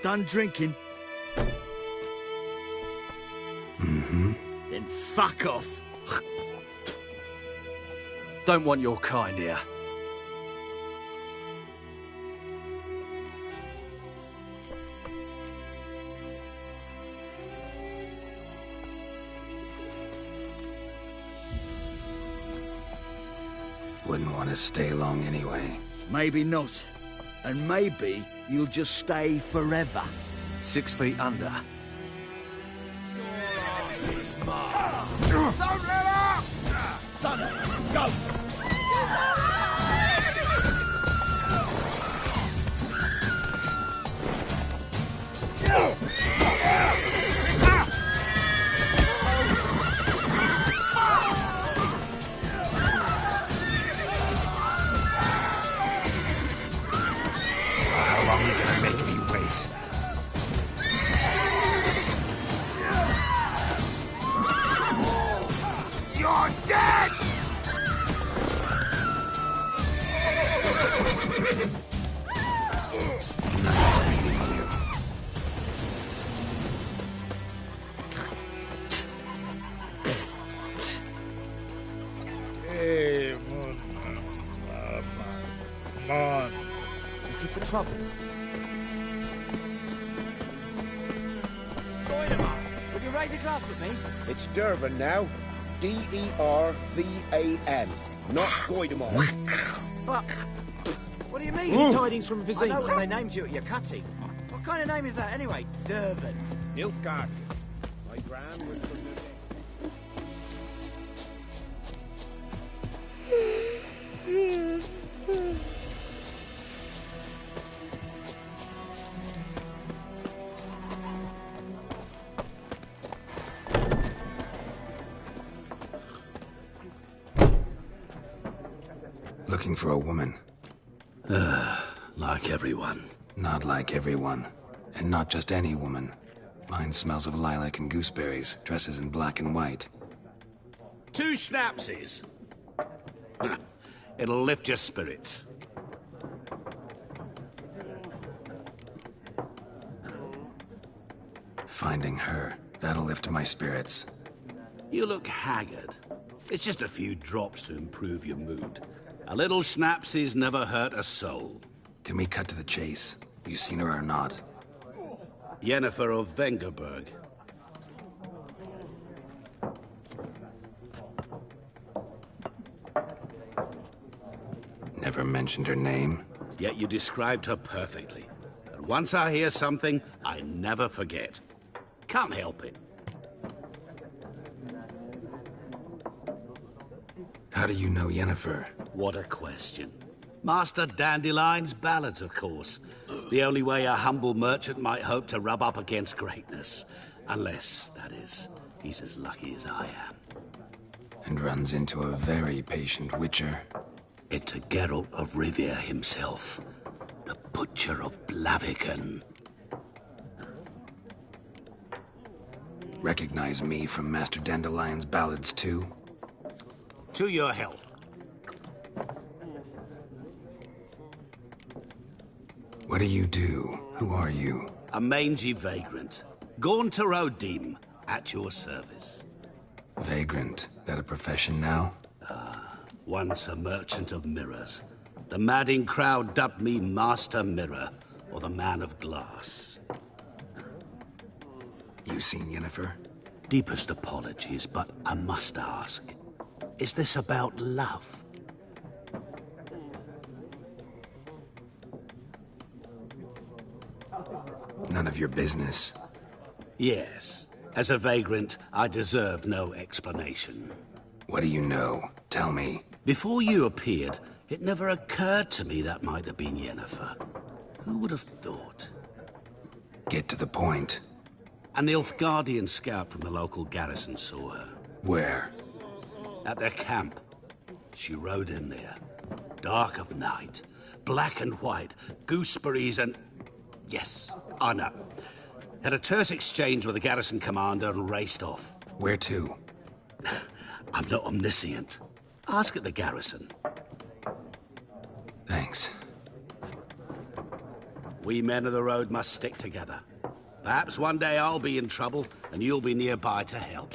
Done drinking? Mm-hmm. Then fuck off. Don't want your kind here. Wouldn't want to stay long anyway. Maybe not. And maybe you'll just stay forever. 6 feet under. Don't let up! Son of a goat! How long are you gonna make me wait? You're dead! Nice meeting you. Hey, man. Looking for trouble? Would you raise a glass with me? It's Dervan now. D-E-R-V-A-N. Not Goidemar. But, what do you mean? Any tidings from I Vizima? know what they named you at your cutting. What kind of name is that anyway? Dervan. Nilfgaard. My gran was from the... Looking for a woman. Like everyone. Not like everyone. And not just any woman. Mine smells of lilac and gooseberries, dresses in black and white. 2 schnapsies. It'll lift your spirits. Finding her, that'll lift my spirits. You look haggard. It's just a few drops to improve your mood. A little schnapsies never hurt a soul. Can we cut to the chase? You seen her or not? Yennefer of Vengerberg. Never mentioned her name. Yet you described her perfectly. And once I hear something, I never forget. Can't help it. How do you know Yennefer? What a question. Master Dandelion's ballads, of course. The only way a humble merchant might hope to rub up against greatness. Unless, that is, he's as lucky as I am. And runs into a very patient witcher. It's a Geralt of Rivia himself. The Butcher of Blaviken. Recognize me from Master Dandelion's ballads too? To your health. What do you do? Who are you? A mangy vagrant. Gaunter Odim, at your service. Vagrant. That a profession now? Once a merchant of mirrors. The madding crowd dubbed me Master Mirror, or the Man of Glass. You seen Yennefer? Deepest apologies, but I must ask. Is this about love? None of your business. Yes. As a vagrant, I deserve no explanation. What do you know? Tell me. Before you appeared, it never occurred to me that might have been Yennefer. Who would have thought? Get to the point. An Nilfgaardian scout from the local garrison saw her. Where? At their camp. She rode in there. Dark of night. Black and white. Gooseberries and... Yes, I know. Had a terse exchange with the garrison commander and raced off. Where to? I'm not omniscient. Ask at the garrison. Thanks. We men of the road must stick together. Perhaps one day I'll be in trouble and you'll be nearby to help.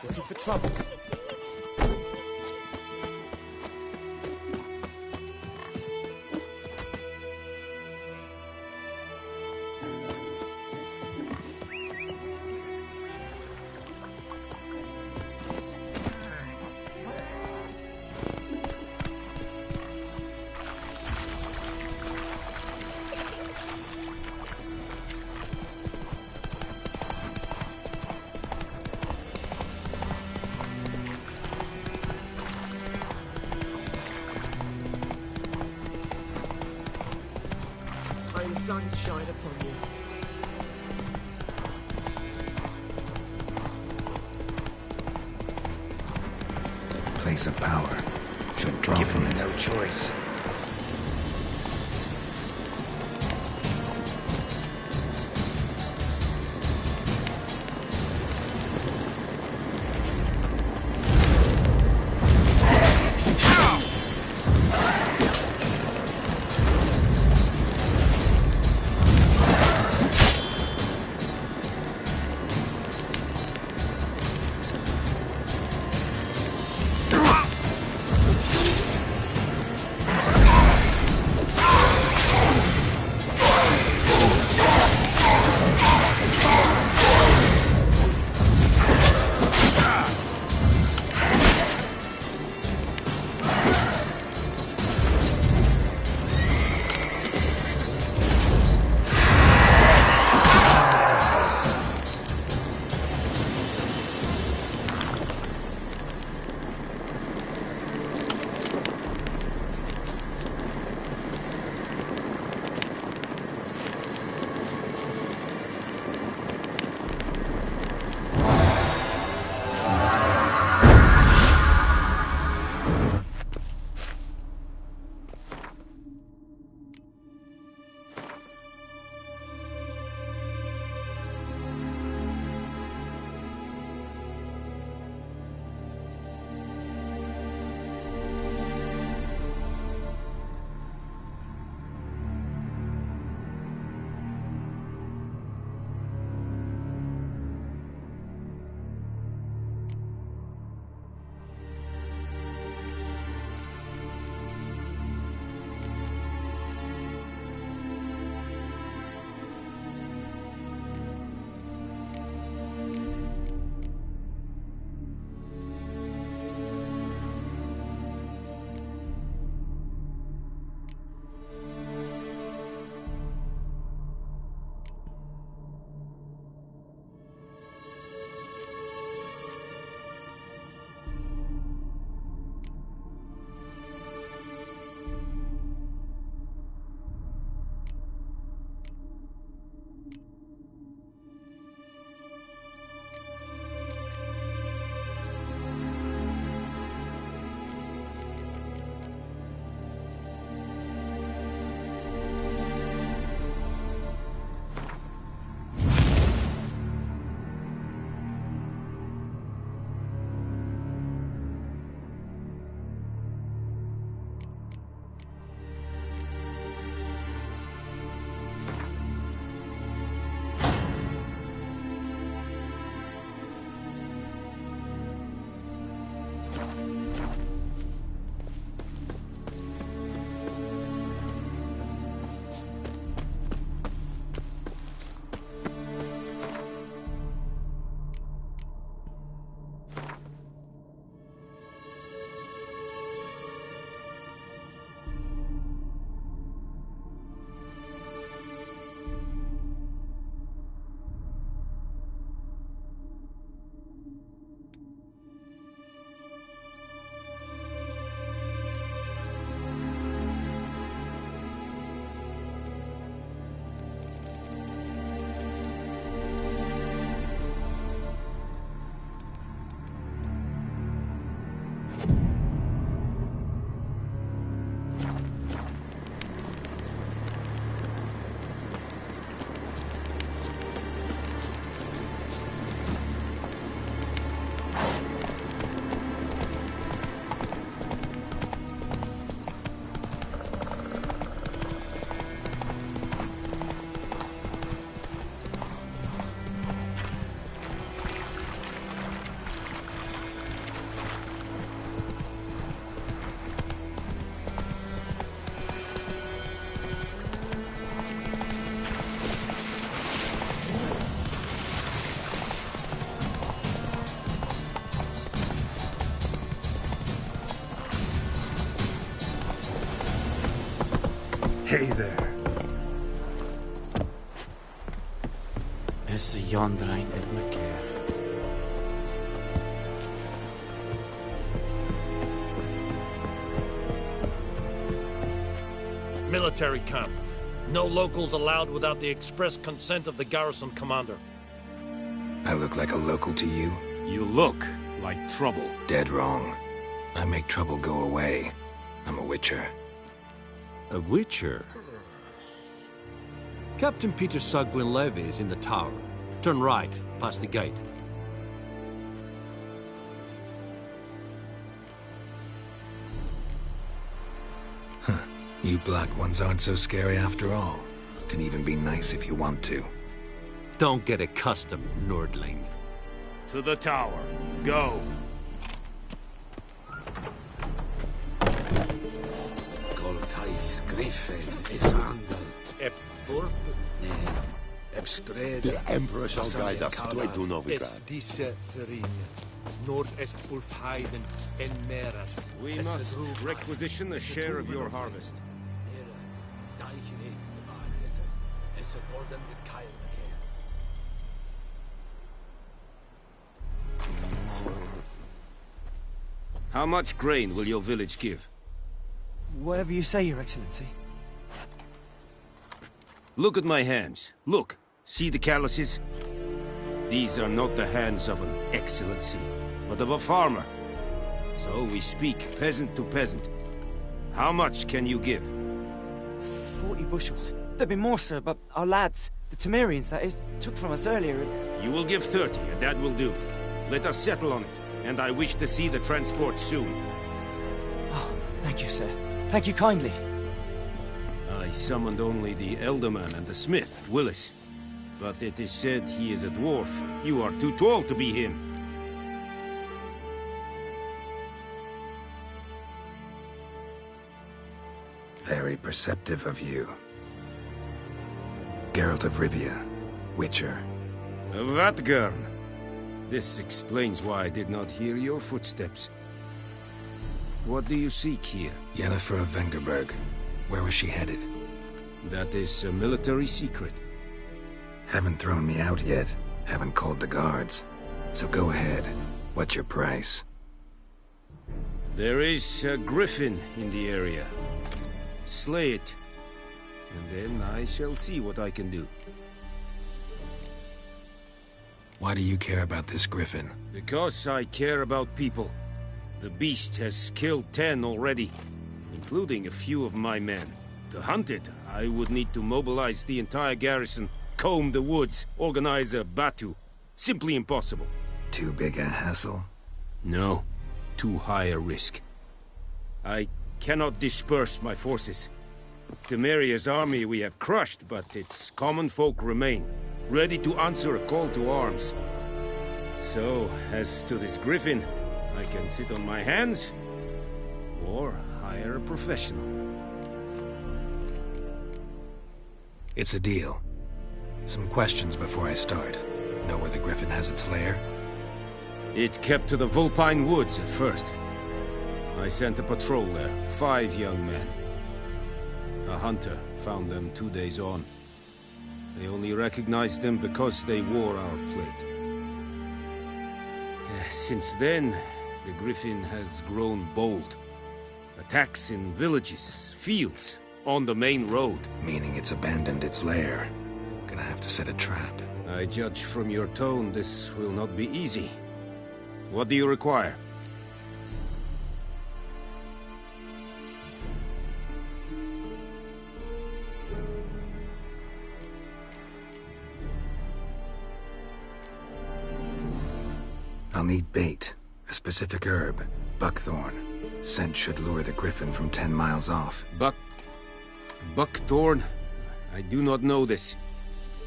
Looking for trouble? May the sun shine upon you. Place of power. Should draw from it. No choice. Hey there. Is a yondrain in my care. Military camp. No locals allowed without the express consent of the garrison commander. I look like a local to you? You look like trouble. Dead wrong. I make trouble go away. I'm a witcher. A witcher? Captain Peter Sagwin-Levy is in the tower. Turn right, past the gate. You black ones aren't so scary after all. Can even be nice if you want to. Don't get accustomed, Nordling. To the tower. Go. Coltais Griffin is Angel. The Emperor shall guide us straight to Novigrad. We must requisition a share of your harvest. How much grain will your village give? Whatever you say, Your Excellency. Look at my hands. Look. See the calluses? These are not the hands of an excellency, but of a farmer. So we speak peasant to peasant. How much can you give? 40 bushels. There'd be more, sir, but our lads, the Temerians, that is, took from us earlier and... You will give 30, and that will do. Let us settle on it, and I wish to see the transport soon. Oh, thank you, sir. Thank you kindly. I summoned only the Elderman and the smith, Willis. But it is said he is a dwarf. You are too tall to be him. Very perceptive of you. Geralt of Rivia, Witcher. Vatgern. This explains why I did not hear your footsteps. What do you seek here? Yennefer of Vengerberg. Where was she headed? That is a military secret. Haven't thrown me out yet. Haven't called the guards. So go ahead. What's your price? There is a griffin in the area. Slay it. And then I shall see what I can do. Why do you care about this griffin? Because I care about people. The beast has killed 10 already, including a few of my men. To hunt it, I would need to mobilize the entire garrison, comb the woods, organize a batu. Simply impossible. Too big a hassle? No, too high a risk. I cannot disperse my forces. Temeria's army we have crushed, but its common folk remain, ready to answer a call to arms. So, as to this griffin, I can sit on my hands, or hire a professional. It's a deal. Some questions before I start. Know where the griffin has its lair? It kept to the Vulpine Woods at first. I sent a patrol there, 5 young men. A hunter found them 2 days on. They only recognized them because they wore our plate. Since then, the griffin has grown bold. Attacks in villages, fields, on the main road. Meaning it's abandoned its lair. Gonna have to set a trap. I judge from your tone this will not be easy. What do you require? I'll need bait, a specific herb, buckthorn. Scent should lure the griffin from 10 miles off. Buckthorn? I do not know this.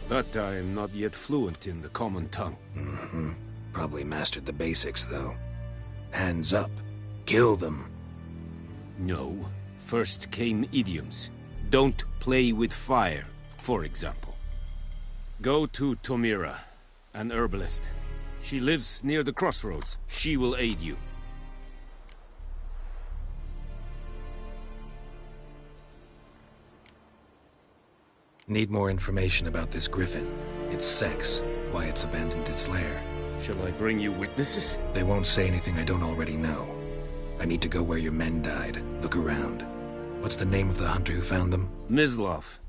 But I am not yet fluent in the common tongue. Mm-hmm. Probably mastered the basics, though. Hands up. Kill them. No. First came idioms. Don't play with fire, for example. Go to Tomira, an herbalist. She lives near the crossroads. She will aid you. Need more information about this griffin. Its sex, why it's abandoned its lair. Shall I bring you witnesses? They won't say anything I don't already know. I need to go where your men died. Look around. What's the name of the hunter who found them? Mislav.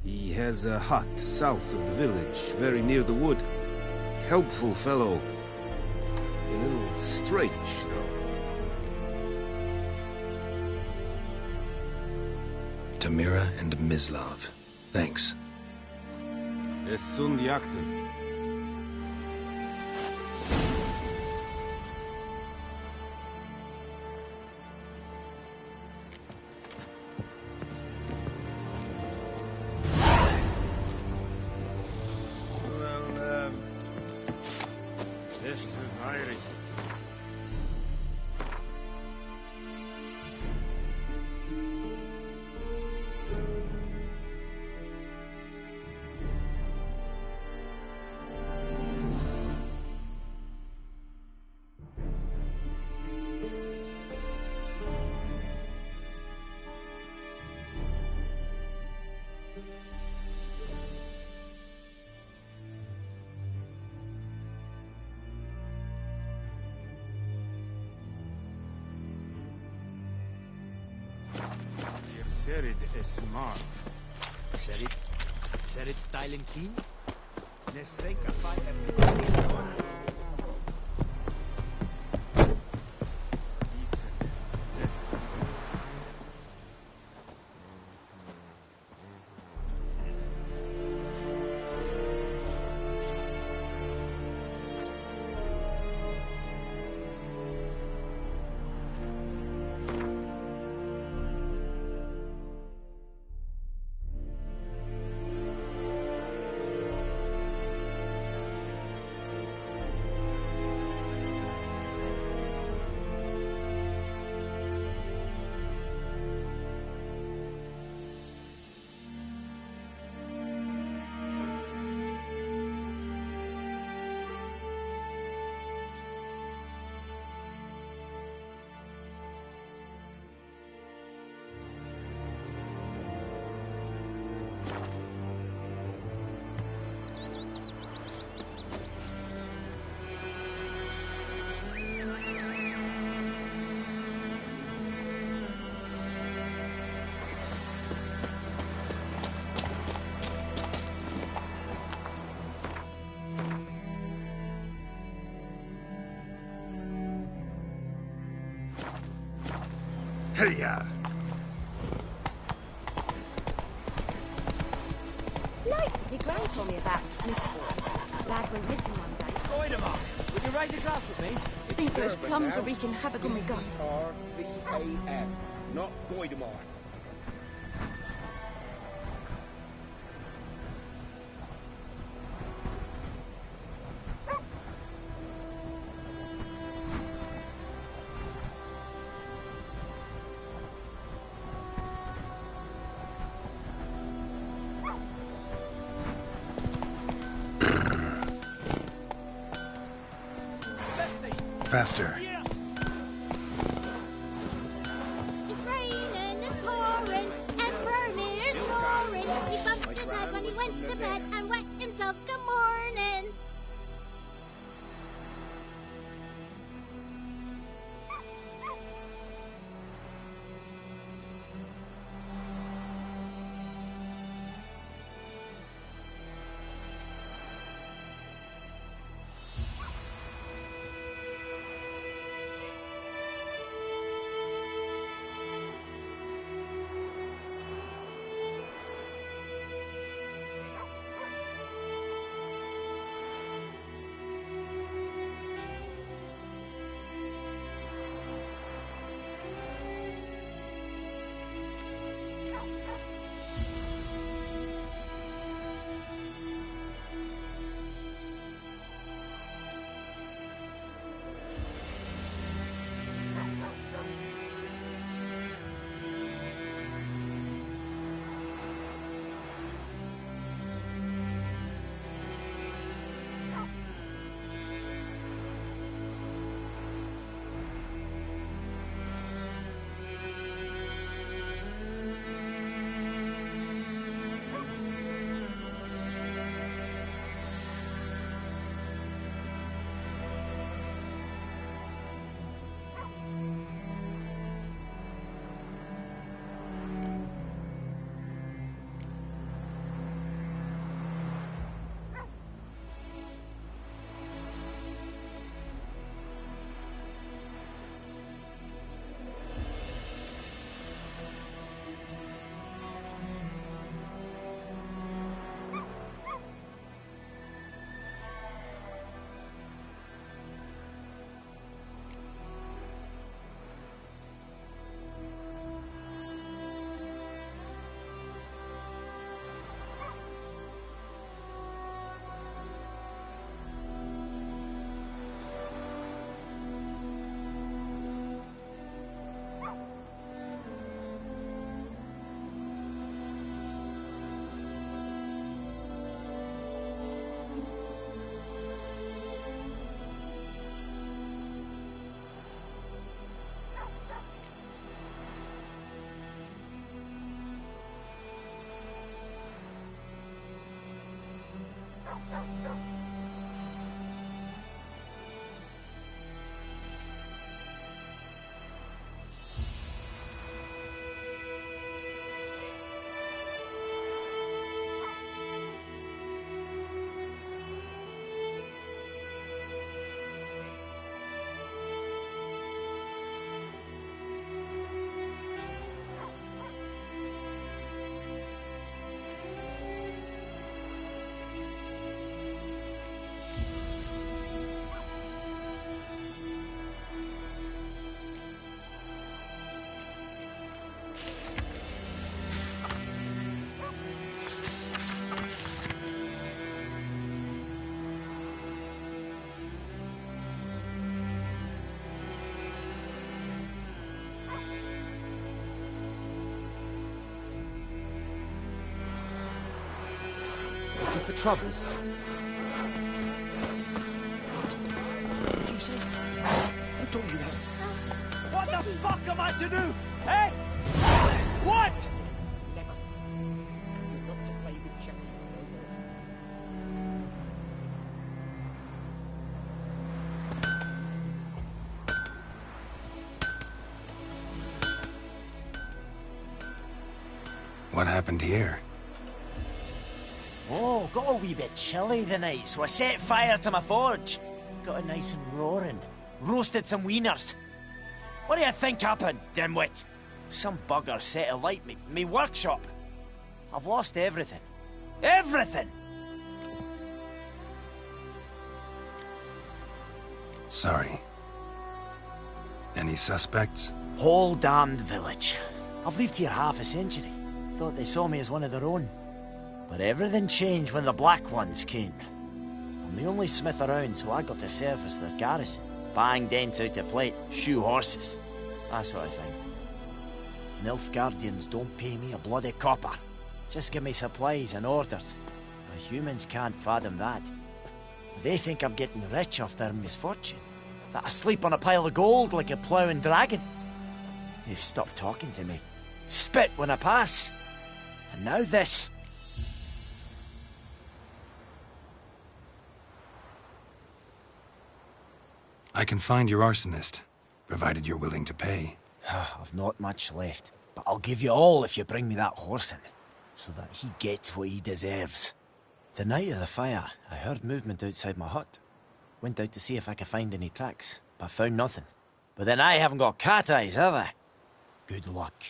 He has a hut south of the village, very near the wood. Helpful fellow. A little strange, though. Tamira and Mislav. Thanks. Es sunt jakten. This is Serid is smart. Serid style and clean? Hey-ya! Like, your gran told me about Smithford. Lad went missing one day. Goidemar, would you raise a glass with me? Think those plums are wreaking havoc on my gut. R-V-A-N, not Goidemar. Faster. It's raining, it's pouring, Emperor Mir's snoring. He bumped his head when he went to bed and wet himself good morning. Looking for trouble? What did you say? Who told you that? What the fuck am I to do? Eh? What? Never. You're not to play with Chetty. What happened here? Oh, got a wee bit chilly the night, so I set fire to my forge. Got it nice and roaring. Roasted some wieners. What do you think happened, dimwit? Some bugger set alight me workshop. I've lost everything. Everything! Sorry. Any suspects? Whole damned village. I've lived here half a century. Thought they saw me as one of their own. But everything changed when the Black Ones came. I'm the only smith around, so I got to service their garrison. Bang dents out of plate, shoe horses. That sort of thing. Nilfgaardians don't pay me a bloody copper. Just give me supplies and orders. But humans can't fathom that. They think I'm getting rich off their misfortune. That I sleep on a pile of gold like a ploughing dragon. They've stopped talking to me. Spit when I pass. And now this. I can find your arsonist, provided you're willing to pay. I've not much left, but I'll give you all if you bring me that horse in, so that he gets what he deserves. The night of the fire, I heard movement outside my hut. Went out to see if I could find any tracks, but found nothing. But then I haven't got cat eyes, have I? Good luck.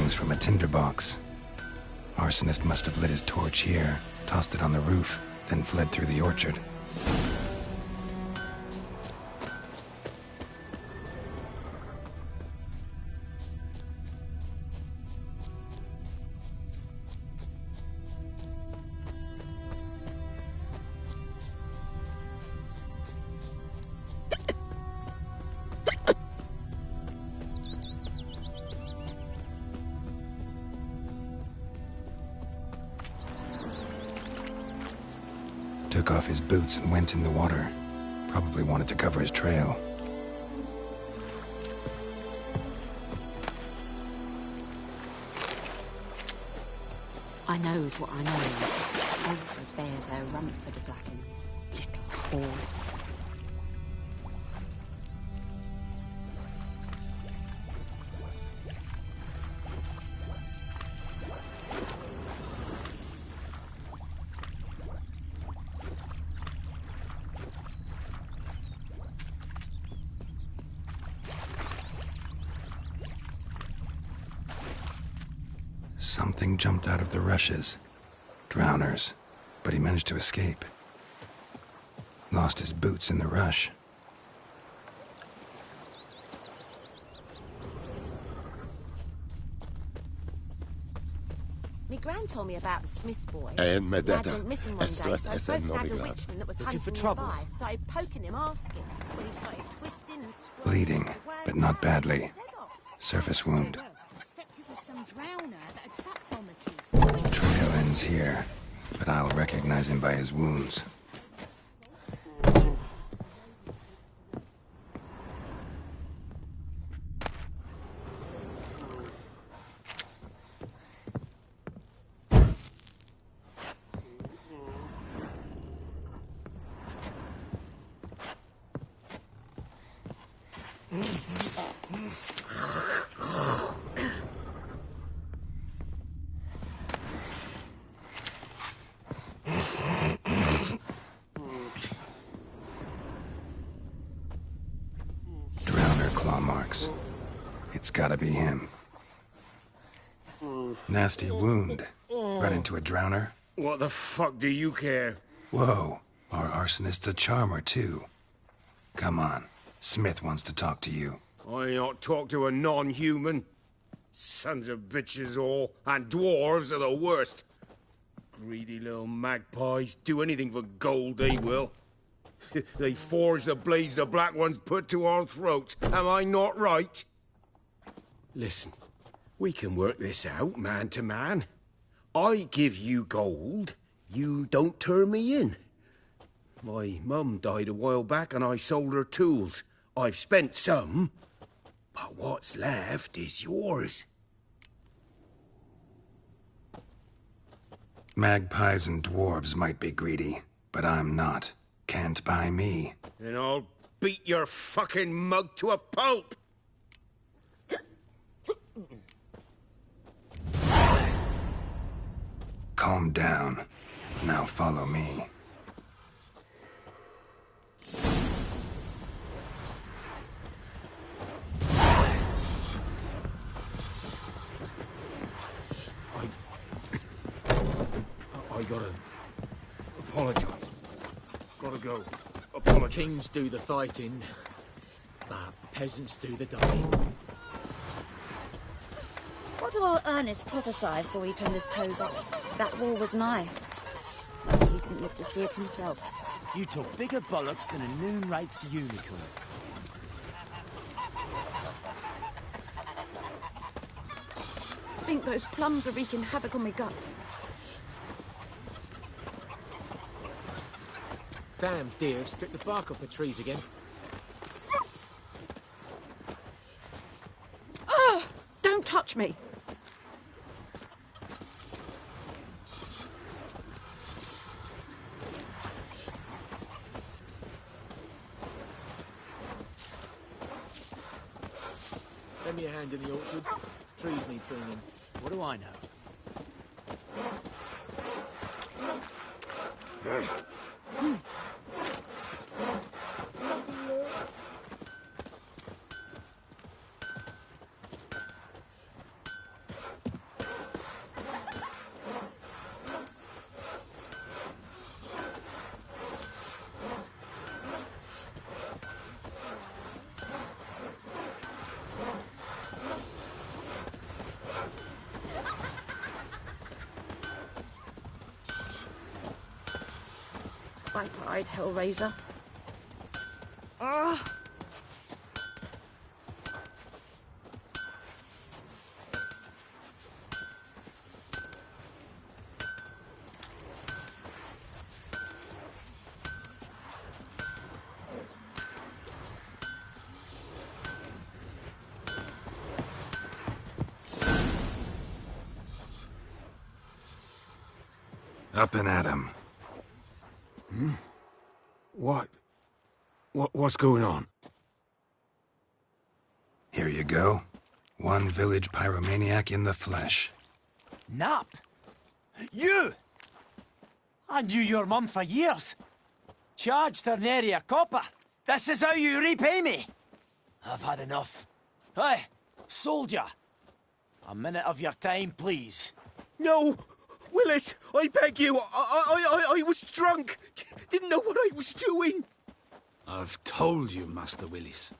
From a tinderbox. Arsonist must have lit his torch here, tossed it on the roof, then fled through the orchard. Took off his boots and went in the water. Probably wanted to cover his trail. I knows what I knows. Elsa bears her rump for the Blackens. Little whore. Something jumped out of the rushes. Drowners. But he managed to escape. Lost his boots in the rush. Me gran told me about the Smith's boy. And Lad Medetta. went missing one day, so I Estra spoke to Novigrad. a witchman that was Looking hunting for trouble? nearby. Started poking him, asking. When he started twisting and squirming, Bleeding, he wound but not round, badly. his head off. Surface wound. Except it was some drowner that had sapped on the kid. Trail ends here, but I'll recognize him by his wounds. Drowner claw marks. It's gotta be him. Nasty wound. Run into a drowner? What the fuck do you care? Whoa, our arsonist's a charmer too. Come on, Smith wants to talk to you. I not talk to a non-human. Sons of bitches all, and dwarves are the worst. Greedy little magpies, do anything for gold, they will. They forge the blades the black ones put to our throats. Am I not right? Listen, we can work this out, man to man. I give you gold, you don't turn me in. My mum died a while back and I sold her tools. I've spent some, but what's left is yours. Magpies and dwarves might be greedy, but I'm not. Can't buy me. Then I'll beat your fucking mug to a pulp! Calm down. Now follow me. I gotta apologize. Gotta go. Apologize. Kings do the fighting, but peasants do the dying. What do old Ernest prophesy before he turned his toes up? That war was nigh. He didn't live to see it himself. You took bigger bollocks than a noon rate's unicorn. I think those plums are wreaking havoc on my gut. Damn deer stripped the bark off the trees again. Ah! Don't touch me! Lend me a hand in the orchard. Trees need pruning. What do I know? Viper-eyed Hellraiser. Ah! Up and at 'em. What's going on? Here you go. One village pyromaniac in the flesh. Nap? You! I knew your mum for years. Charged her nary a copper. This is how you repay me. I've had enough. Hey, soldier. A minute of your time, please. No! Willis, I beg you. I was drunk. Didn't know what I was doing. I've told you, Master Willis.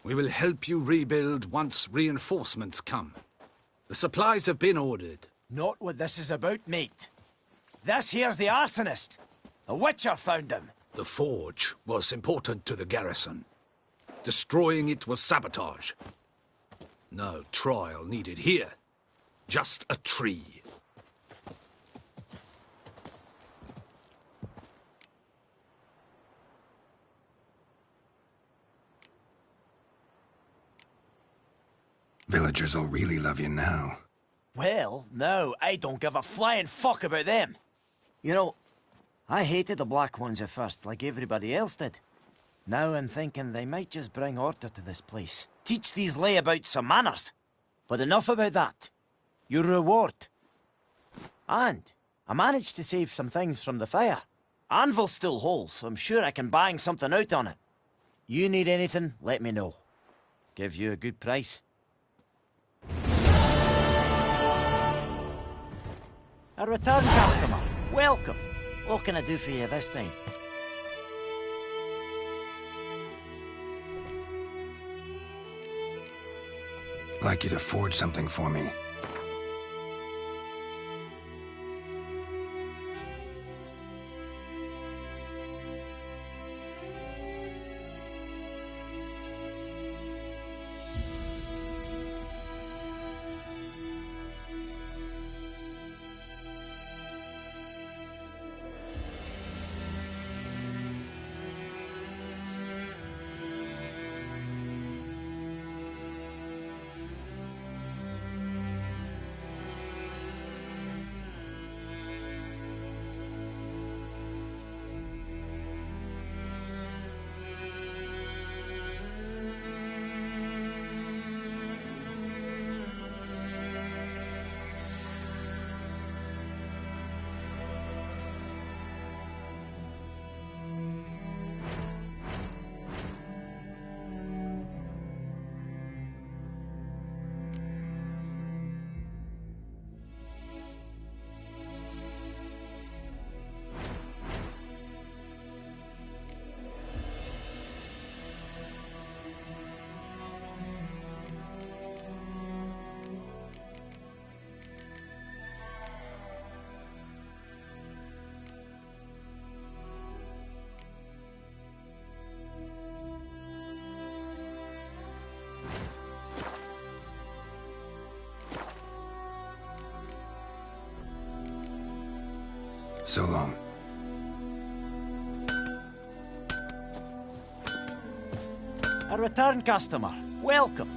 We will help you rebuild once reinforcements come. The supplies have been ordered. Not what this is about, mate. This here's the arsonist. The Witcher found him. The forge was important to the garrison. Destroying it was sabotage. No trial needed here. Just a tree. Villagers will really love you now. Well, no, I don't give a flying fuck about them. You know, I hated the Black Ones at first, like everybody else did. Now I'm thinking they might just bring order to this place. Teach these layabouts some manners. But enough about that. Your reward. And I managed to save some things from the fire. Anvil's still whole, so I'm sure I can bang something out on it. You need anything, let me know. Give you a good price. A return customer. Welcome. What can I do for you this time? Like you to forge something for me. So long. A return customer. Welcome.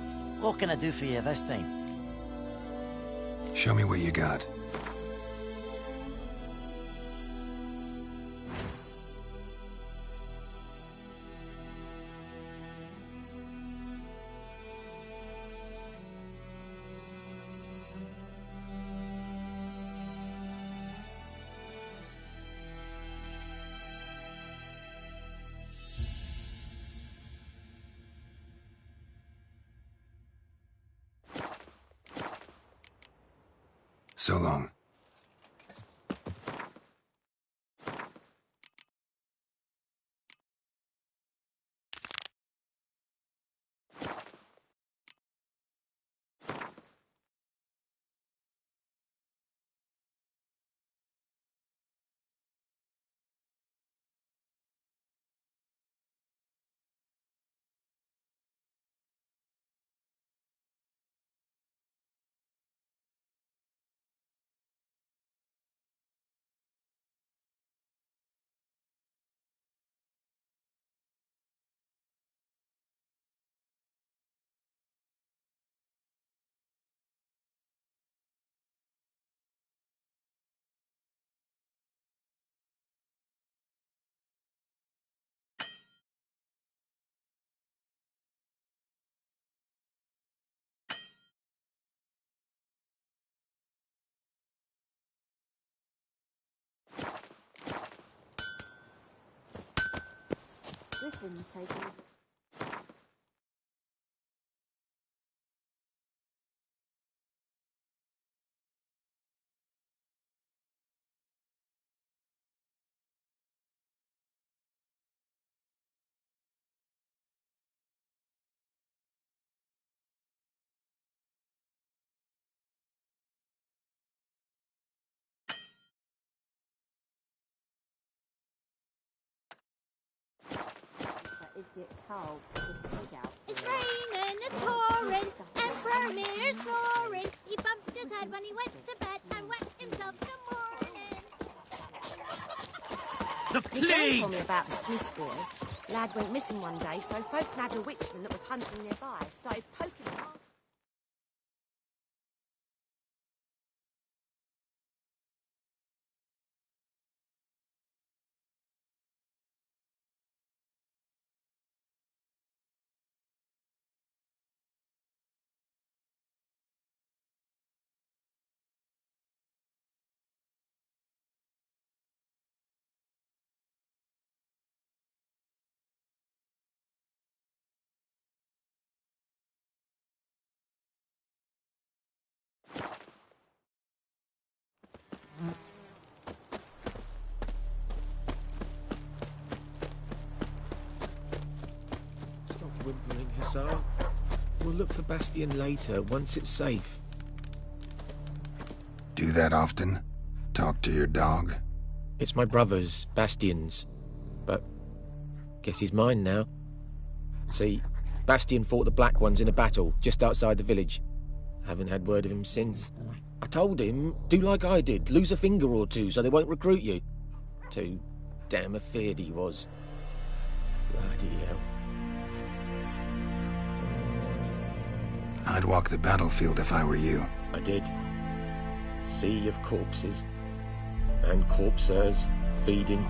What can I do for you this time? Show me what you got. So long. Griffin's taking... It's raining, it's pouring, Emperor Mirror's snoring. He bumped his head when he went to bed and wet himself good morning. The My friend plague! told me about the Smith's boy. Lad went missing one day, so folk nabbed a witchman that was hunting nearby, started poking him. Stop whimpering, Hussar. We'll look for Bastion later, once it's safe. Do that often? Talk to your dog? It's my brother's, Bastion's. But guess he's mine now. See, Bastion fought the Black Ones in a battle just outside the village. Haven't had word of him since. I told him, do like I did, lose a finger or two so they won't recruit you. Too damn afeard he was. Bloody hell. I'd walk the battlefield if I were you. I did. Sea of corpses. And corpsers, feeding.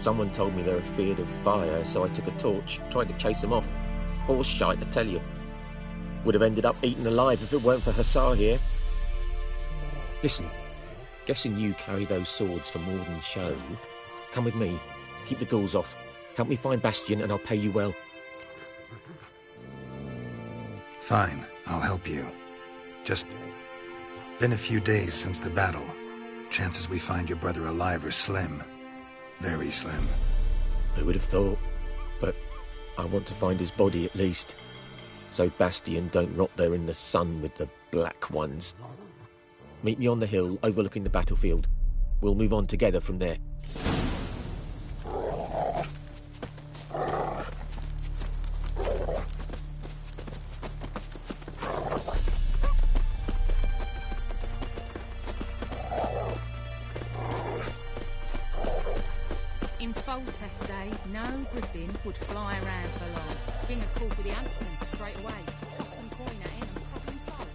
Someone told me they're afeard of fire, so I took a torch, tried to chase them off. Horse shite, I tell you. Would have ended up eaten alive if it weren't for Hussar here. Listen, guessing you carry those swords for more than show. Come with me, keep the ghouls off. Help me find Bastion and I'll pay you well. Fine, I'll help you. Just been a few days since the battle. Chances we find your brother alive are slim. Very slim. Who would have thought? But I want to find his body at least. So Bastion don't rot there in the sun with the Black Ones. Meet me on the hill overlooking the battlefield. We'll move on together from there. In Foltest day, no griffin would fly around for long. Bring a call for the huntsman straight away. Toss some coin at him and problem solved.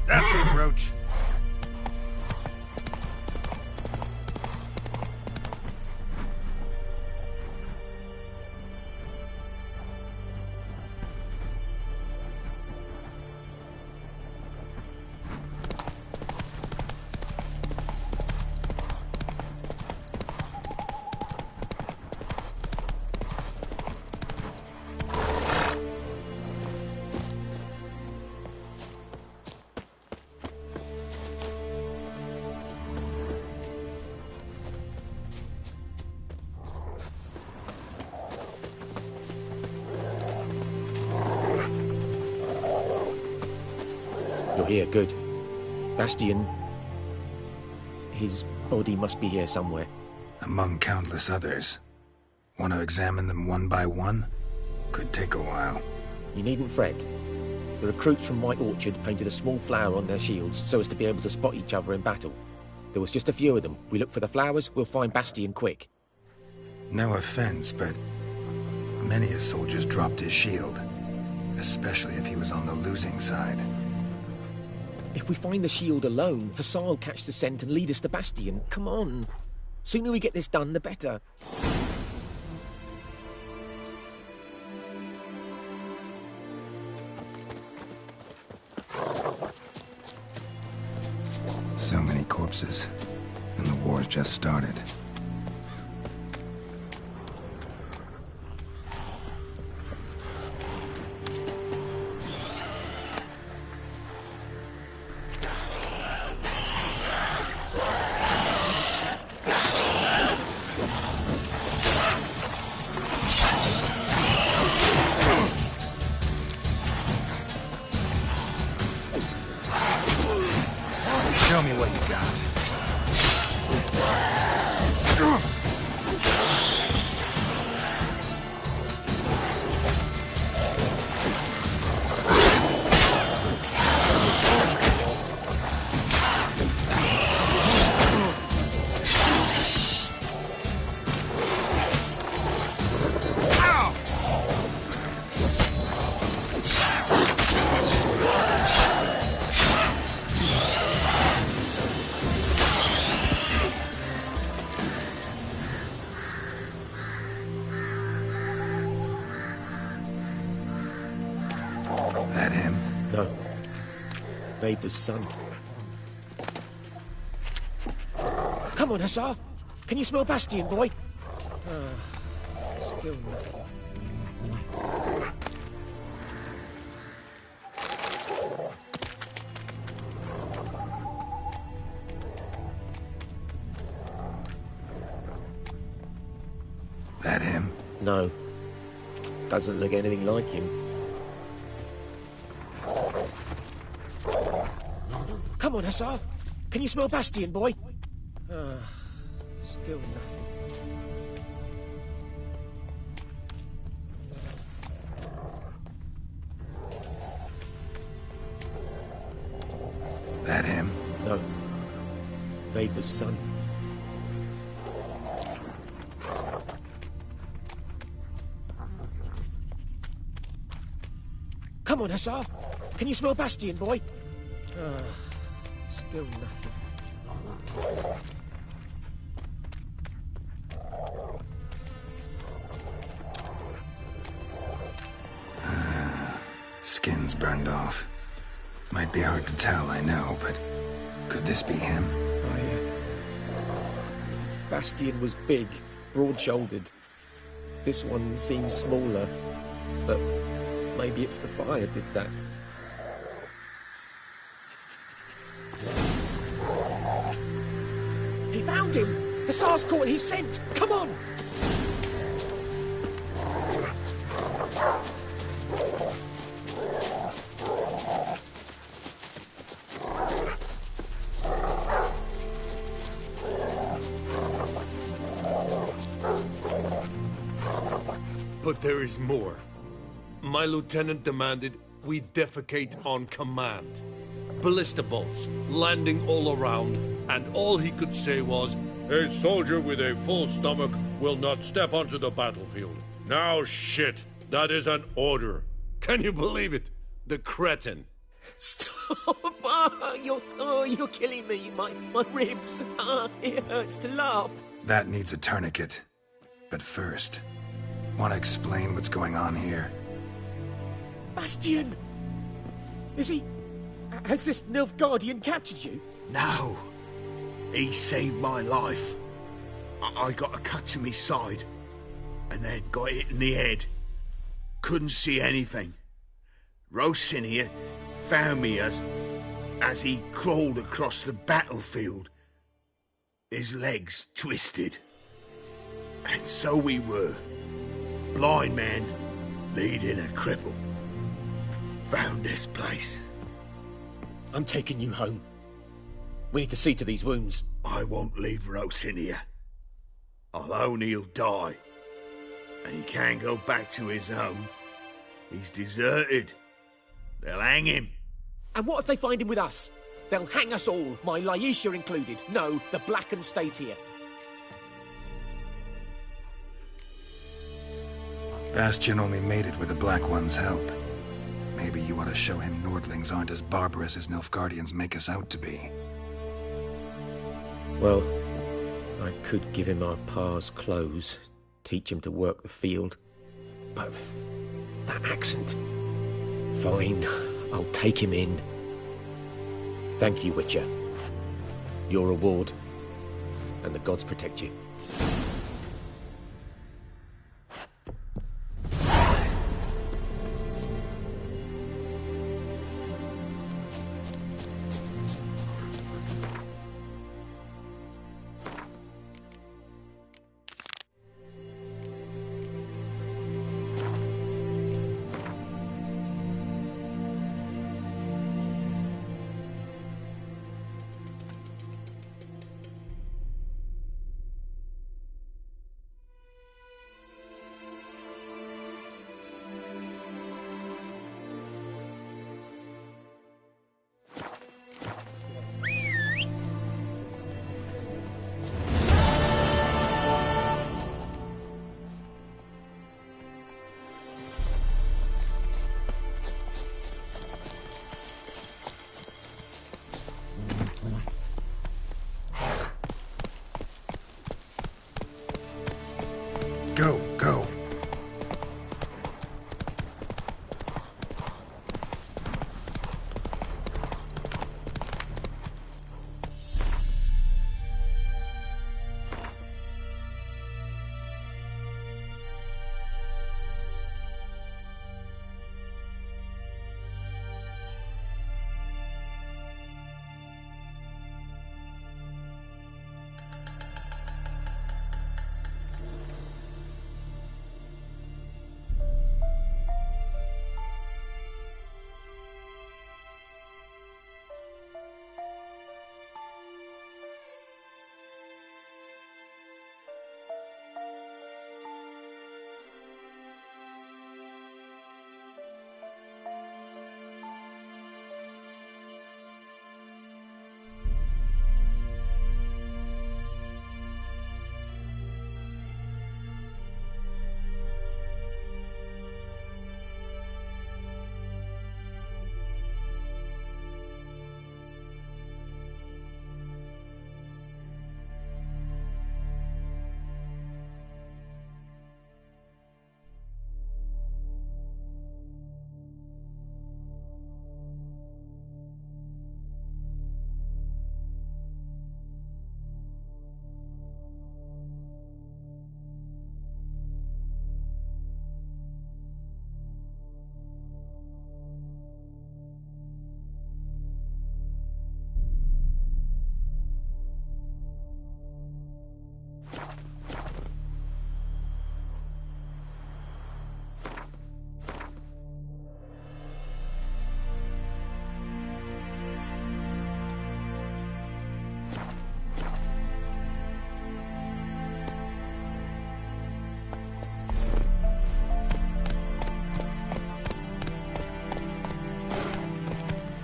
That's it, Roach. You're here, good. Bastion... his body must be here somewhere. Among countless others. Want to examine them one by one? Could take a while. You needn't fret. The recruits from White Orchard painted a small flower on their shields so as to be able to spot each other in battle. There was just a few of them. We look for the flowers, we'll find Bastion quick. No offense, but Many a soldier's dropped his shield, especially if he was on the losing side. If we find the shield alone, Hussar will catch the scent and lead us to Bastion. Come on. Sooner we get this done, the better. So many corpses, and the war's just started. Show me what you got. That him? No. Neighbour's son. Come on, Hussar. Can you smell Bastion, boy? Still nothing. That him? No. Doesn't look anything like him. Come on, Hussar. Can you smell Bastion, boy? Still nothing. That him? No. Neighbour's son. Come on, Hussar. Can you smell Bastion, boy? Still nothing. Skin's burned off. Might be hard to tell, I know, but could this be him? Bastion was big, broad-shouldered. This one seems smaller, but maybe it's the fire did that. He found him! Hussar's caught his scent! Come on! But there is more. My lieutenant demanded we defecate on command. Ballista bolts, landing all around, and all he could say was, "A soldier with a full stomach will not step onto the battlefield." Now shit, that is an order. Can you believe it? The cretin. Stop! You're killing me. My ribs. It hurts to laugh. That needs a tourniquet. But first, want to explain what's going on here? Bastion! Is he... Has this Nilfgaardian captured you? No. He saved my life. I got a cut to my side, and then got hit in the head. Couldn't see anything. Rosinia found me as he crawled across the battlefield. His legs twisted. And so we were. Blind man leading a cripple. Found this place. I'm taking you home. We need to see to these wounds. I won't leave Rosinia. Alone he'll die. And he can't go back to his home. He's deserted. They'll hang him. And what if they find him with us? They'll hang us all, my Laisha included. No, the Blacken stays here. Bastion only made it with the Black One's help. Maybe you ought to show him Nordlings aren't as barbarous as Nilfgaardians make us out to be. Well, I could give him our pa's clothes, teach him to work the field. But that accent... Fine, I'll take him in. Thank you, Witcher. Your reward, and the gods protect you. Go.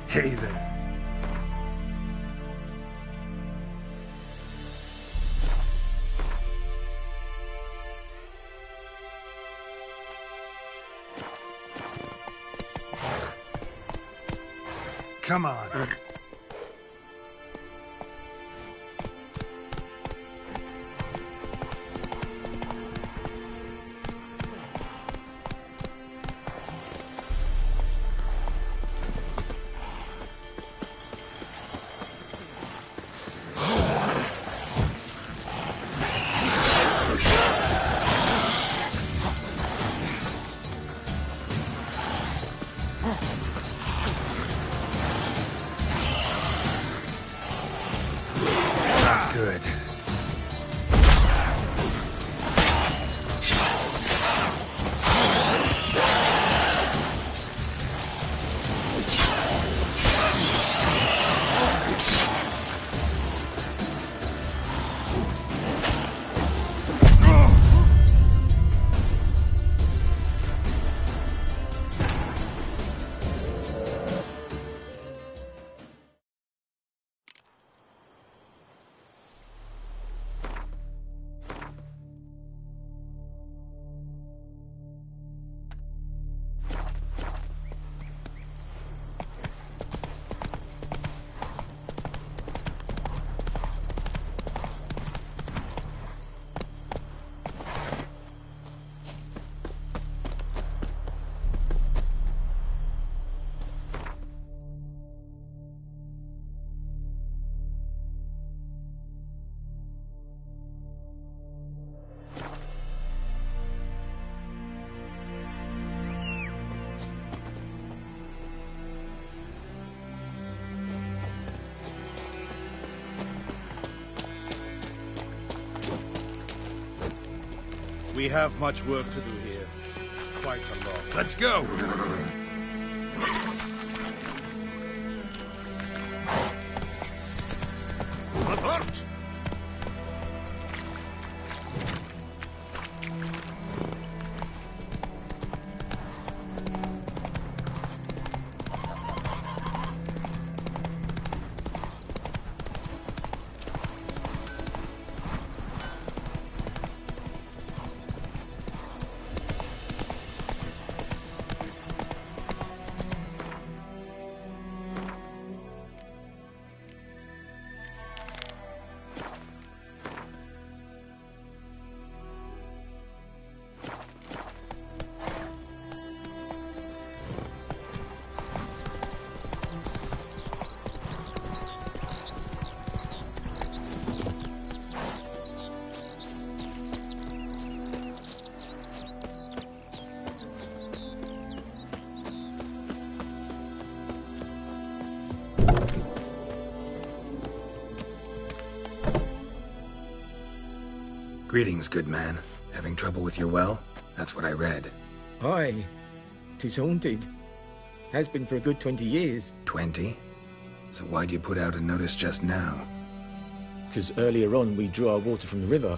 Hey there. Come on. Good. We have much work to do here. Quite a lot. Let's go! Report! Greetings, good man. Having trouble with your well? That's what I read. Aye. 'Tis haunted. Has been for a good 20 years. 20? So why'd you put out a notice just now? 'Cause earlier on we drew our water from the river.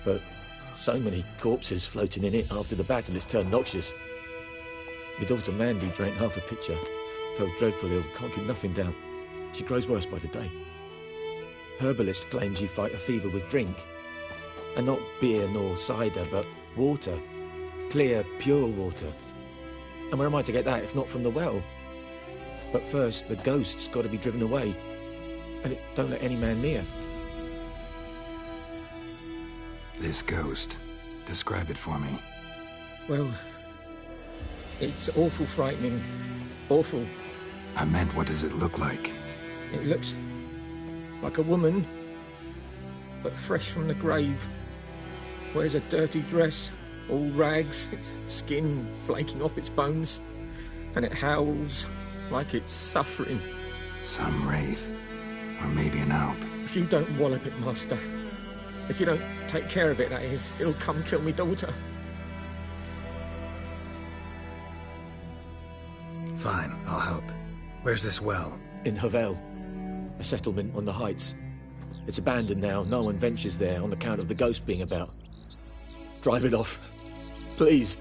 But so many corpses floating in it after the battle it's turned noxious. My daughter Mandy drank half a pitcher. Felt dreadful ill, can't keep nothing down. She grows worse by the day. Herbalist claims you fight a fever with drink. And not beer nor cider, but water. Clear, pure water. And where am I to get that if not from the well? But first, the ghost's got to be driven away. And it don't let any man near. This ghost. Describe it for me. Well, it's awful frightening. Awful. I meant, what does it look like? It looks like a woman, but fresh from the grave. Wears a dirty dress, all rags, its skin flaking off its bones, and it howls like it's suffering. Some wraith. Or maybe an alp. If you don't wallop it, Master, if you don't take care of it, that is, it'll come kill me daughter. Fine, I'll help. Where's this well? In Havel, a settlement on the heights. It's abandoned now, no one ventures there on account of the ghost being about. Drive it off, please.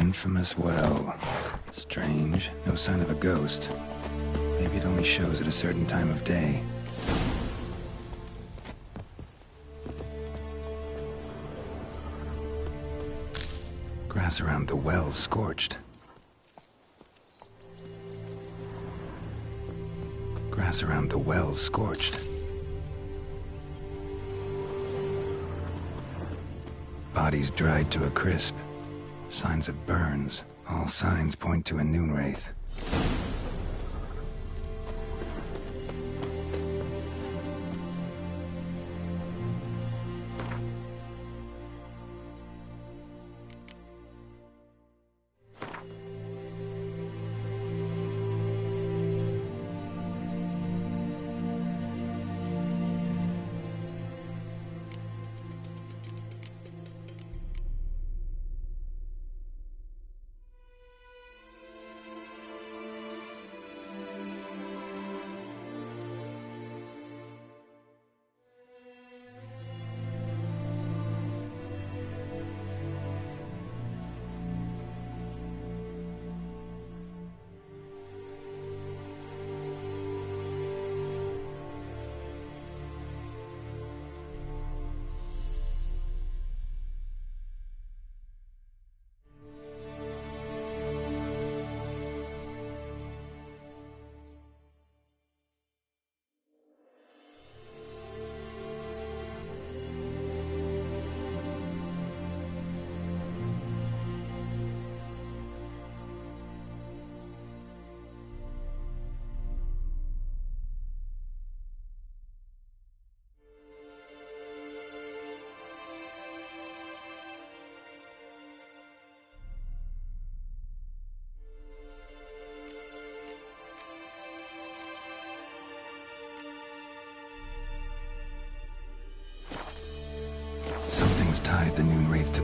Infamous well. Strange. No sign of a ghost. Maybe it only shows at a certain time of day. Grass around the well scorched. Grass around the well scorched. Bodies dried to a crisp. Signs of burns. All signs point to a noon wraith.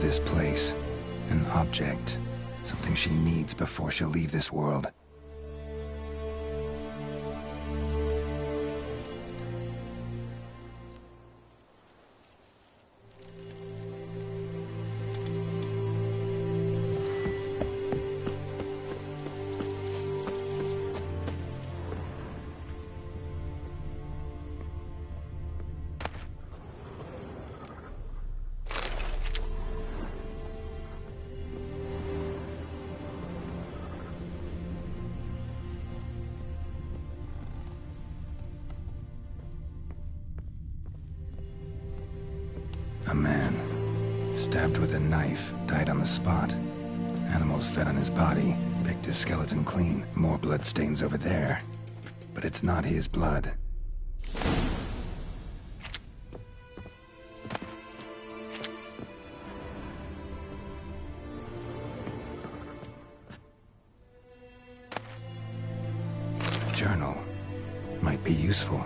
this place. An object. Something she needs before she'll leave this world. A man, stabbed with a knife, died on the spot. Animals fed on his body, picked his skeleton clean. More bloodstains over there. But it's not his blood. A journal. Might be useful.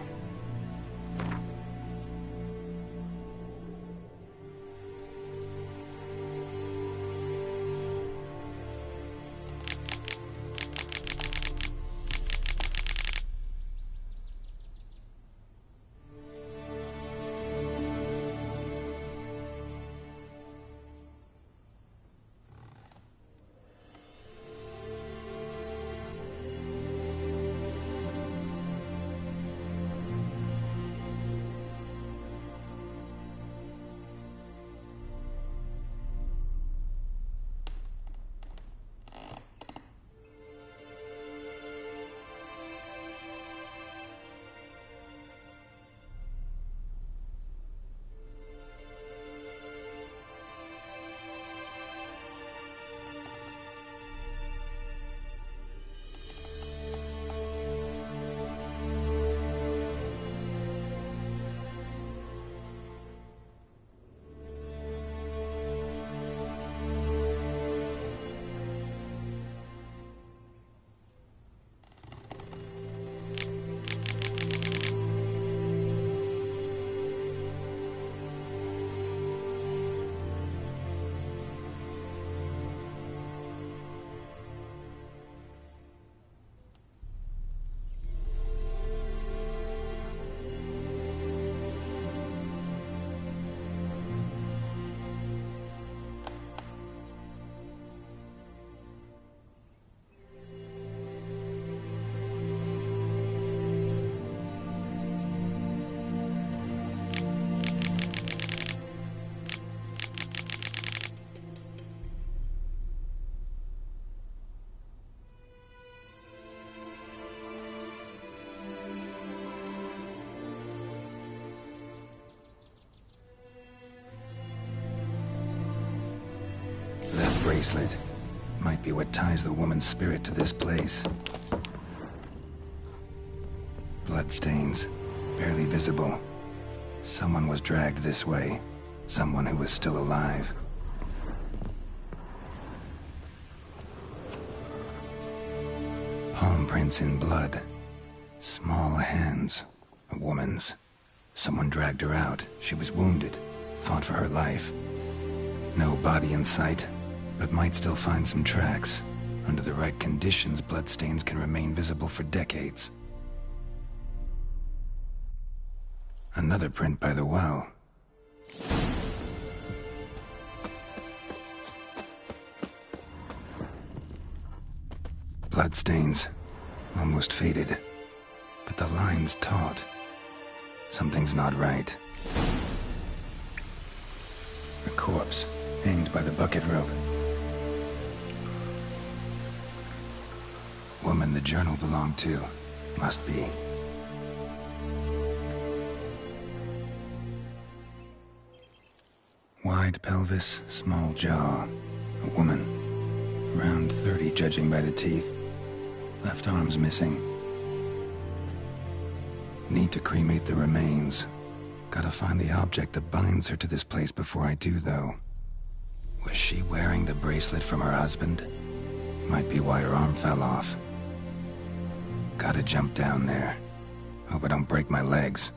Bracelet. Might be what ties the woman's spirit to this place. Bloodstains. Barely visible. Someone was dragged this way. Someone who was still alive. Palm prints in blood. Small hands. A woman's. Someone dragged her out. She was wounded. Fought for her life. No body in sight. But might still find some tracks. Under the right conditions, bloodstains can remain visible for decades. Another print by the well. Bloodstains. Almost faded. But the line's taut. Something's not right. A corpse, hanged by the bucket rope. Woman the journal belonged to. Must be. Wide pelvis, small jaw. A woman. Around 30, judging by the teeth. Left arm's missing. Need to cremate the remains. Gotta find the object that binds her to this place before I do, though. Was she wearing the bracelet from her husband? Might be why her arm fell off. Gotta jump down there. Hope I don't break my legs.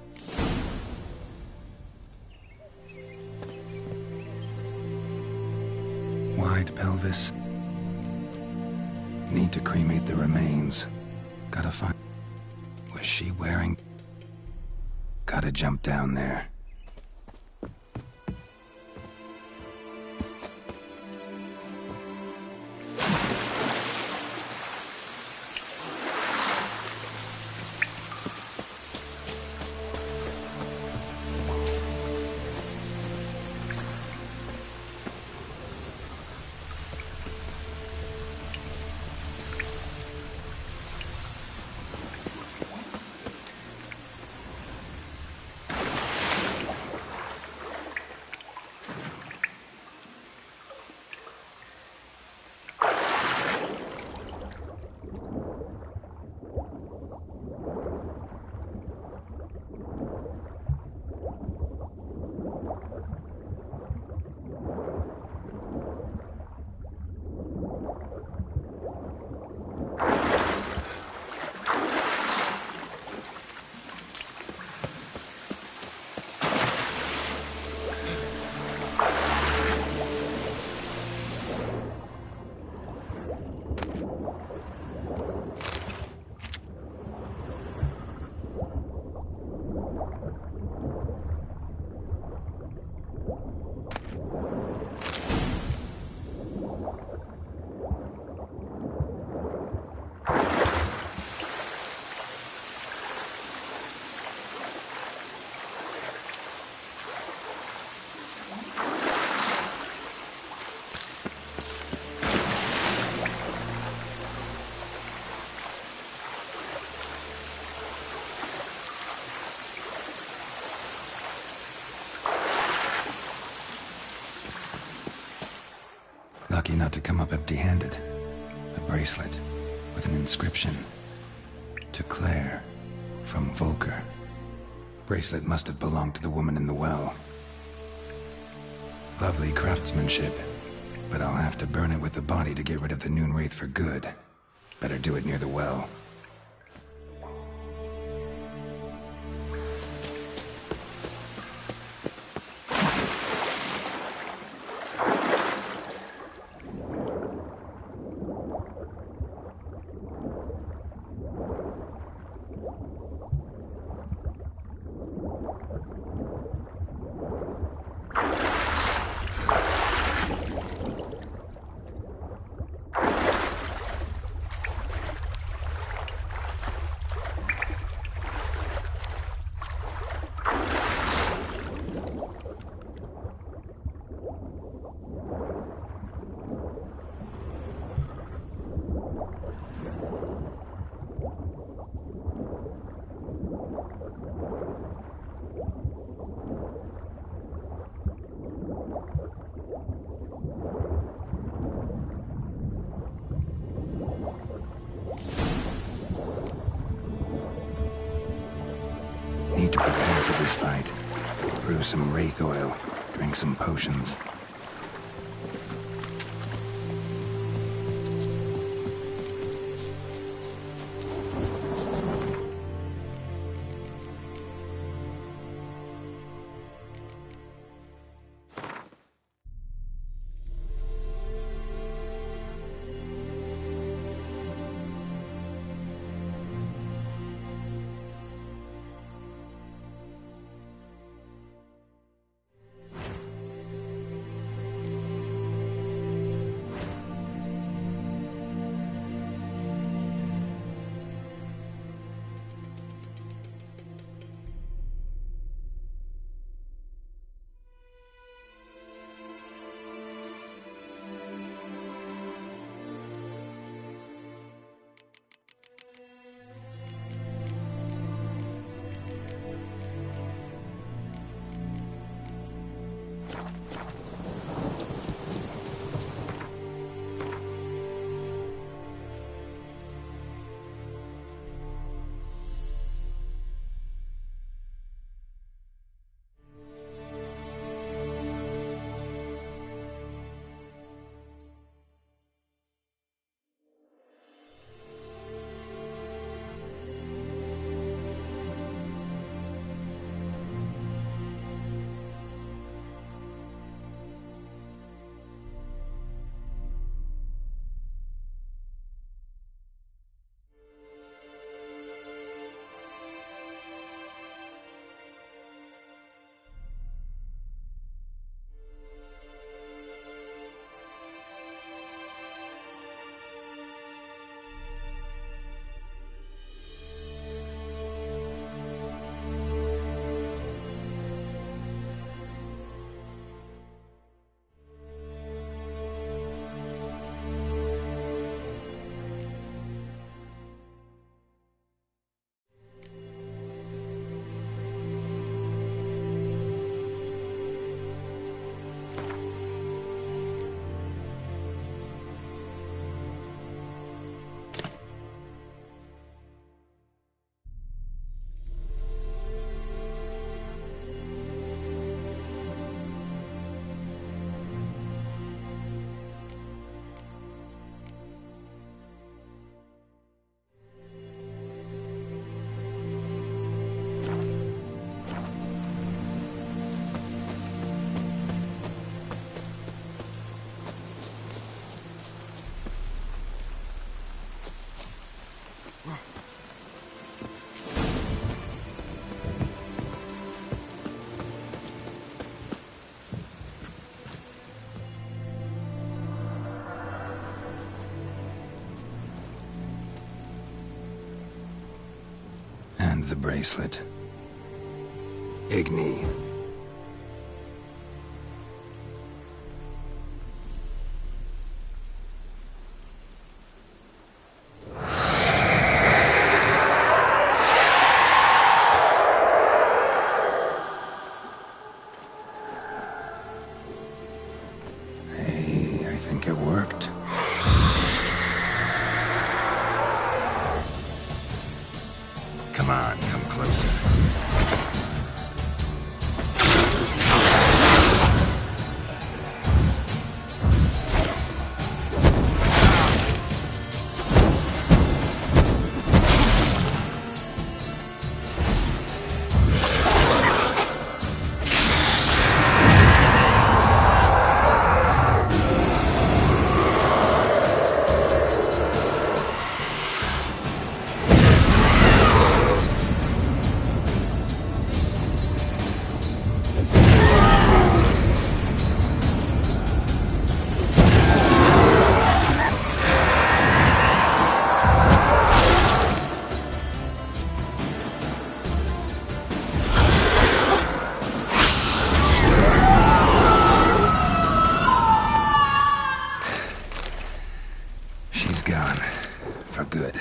Wide pelvis. Need to cremate the remains. Gotta find... Was she wearing... Gotta jump down there. Lucky not to come up empty-handed. A bracelet with an inscription. To Claire, from Volker. Bracelet must have belonged to the woman in the well. Lovely craftsmanship, but I'll have to burn it with the body to get rid of the Noonwraith for good. Better do it near the well. Need to prepare for this fight. Brew some wraith oil, drink some potions. And the bracelet. Igni. Hey, I think it worked. Come on, come closer. She's gone. For good.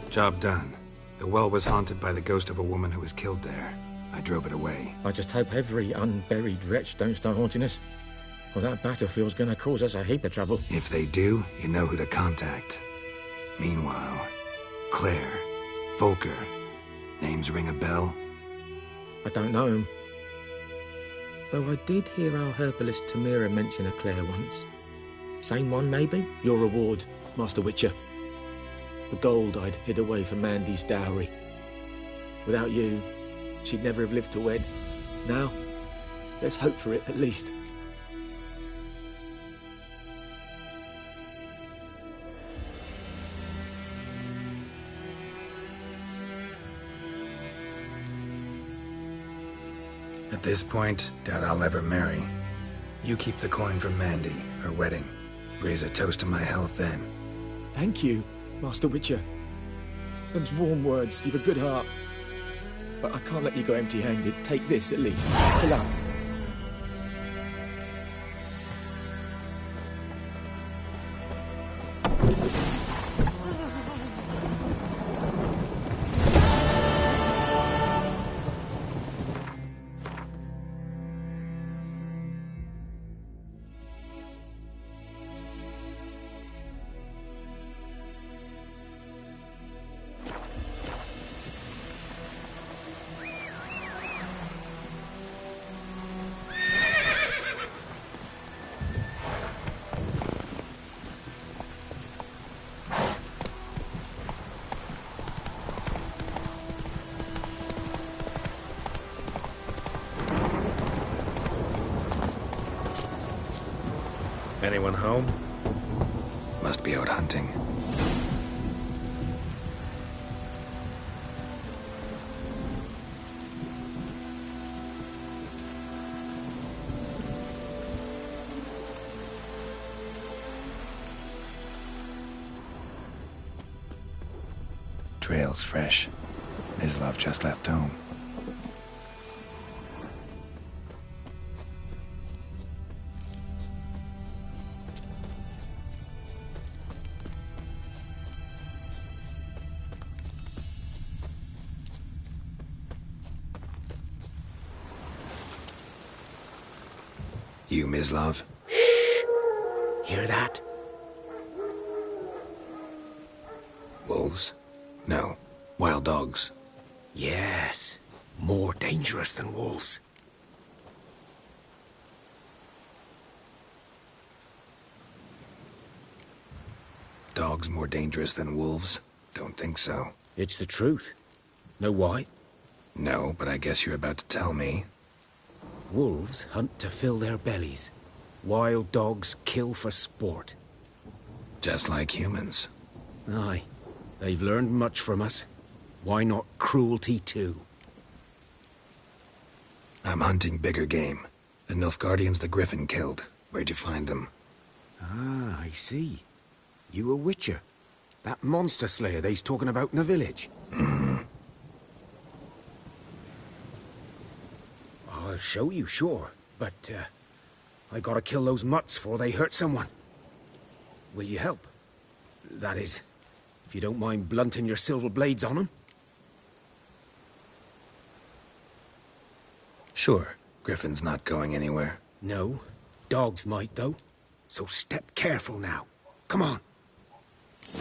Job done. The well was haunted by the ghost of a woman who was killed there. I drove it away. I just hope every unburied wretch don't start haunting us. Well, that battlefield's gonna cause us a heap of trouble. If they do, you know who to contact. Meanwhile, Claire, Volker, names ring a bell? I don't know him. Though I did hear our herbalist Tamira mention a Claire once. Same one, maybe? Your reward, Master Witcher. The gold I'd hid away for Mandy's dowry. Without you, she'd never have lived to wed. Now, let's hope for it, at least. At this point, doubt I'll ever marry. You keep the coin from Mandy, her wedding. Raise a toast to my health then. Thank you, Master Witcher. Them's warm words. You've a good heart. But I can't let you go empty-handed. Take this, at least. Fill up. Anyone home? Must be out hunting. Trail's fresh. Mislav just left home. You, Mislav? Hear that? Wolves? No. Wild dogs. Yes. More dangerous than wolves. Dogs more dangerous than wolves? Don't think so. It's the truth. Know why? No, but I guess you're about to tell me. Wolves hunt to fill their bellies. Wild dogs kill for sport. Just like humans. Aye. They've learned much from us. Why not cruelty too? I'm hunting bigger game. The Nilfgaardians the Griffin killed. Where'd you find them? Ah, I see. You a witcher. That monster slayer they's talking about in the village. I'll show you, sure. But, I gotta kill those mutts before they hurt someone. Will you help? That is, if you don't mind blunting your silver blades on them. Sure. Griffin's not going anywhere. No. Dogs might, though. So step careful now. Come on.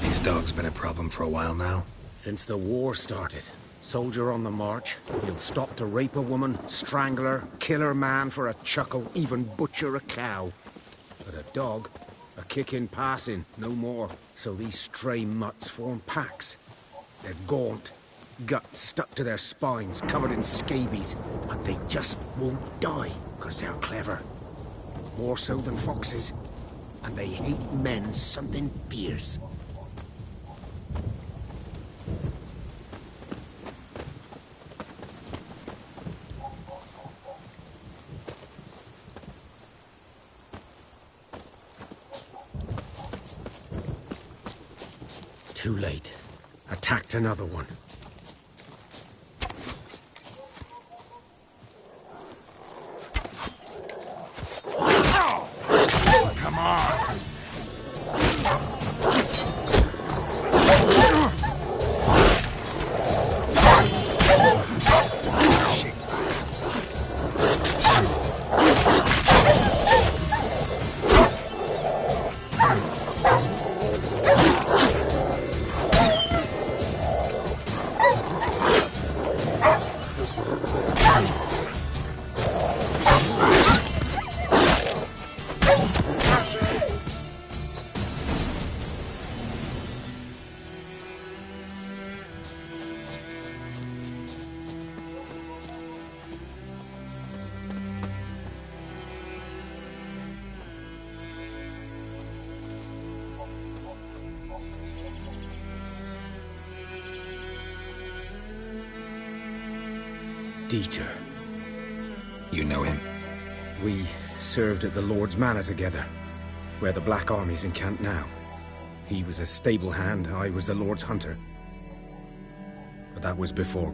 These dogs been a problem for a while now? Since the war started. Soldier on the march. He'll stop to rape a woman, strangle her, kill her man for a chuckle, even butcher a cow. But a dog, a kick in passing, no more. So these stray mutts form packs. They're gaunt, guts stuck to their spines, covered in scabies. But they just won't die, 'cause they're clever. More so than foxes. And they hate men something fierce. Too late. Attacked another one. Come on! Dieter. You know him? We served at the Lord's Manor together, where the Black Army's encamped now. He was a stable hand, I was the Lord's hunter. But that was before...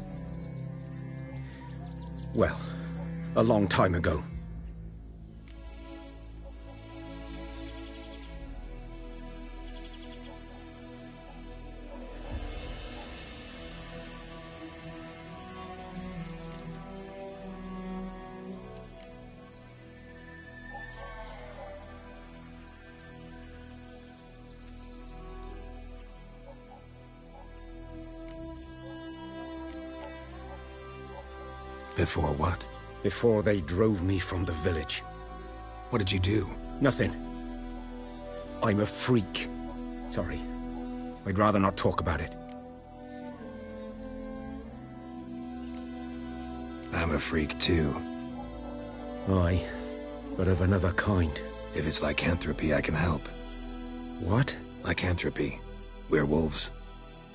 well, a long time ago. Before what? Before they drove me from the village. What did you do? Nothing. I'm a freak. Sorry. I'd rather not talk about it. I'm a freak too. Aye, but of another kind. If it's lycanthropy, I can help. What? Lycanthropy. Werewolves.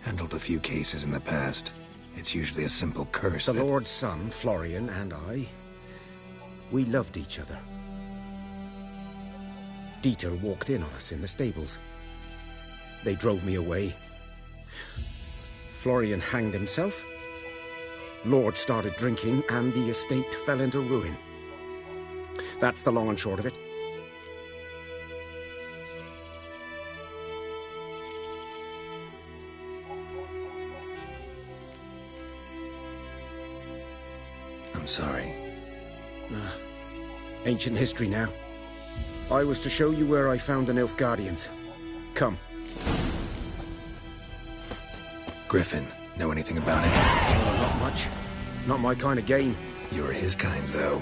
Handled a few cases in the past. It's usually a simple curse The Lord's son, Florian, and I... we loved each other. Dieter walked in on us in the stables. They drove me away. Florian hanged himself. Lord started drinking, and the estate fell into ruin. That's the long and short of it. I'm sorry. Ancient history now. I was to show you where I found the Nilfgaardians. Come. Griffin, know anything about it? Oh, not much. It's not my kind of game. You're his kind, though.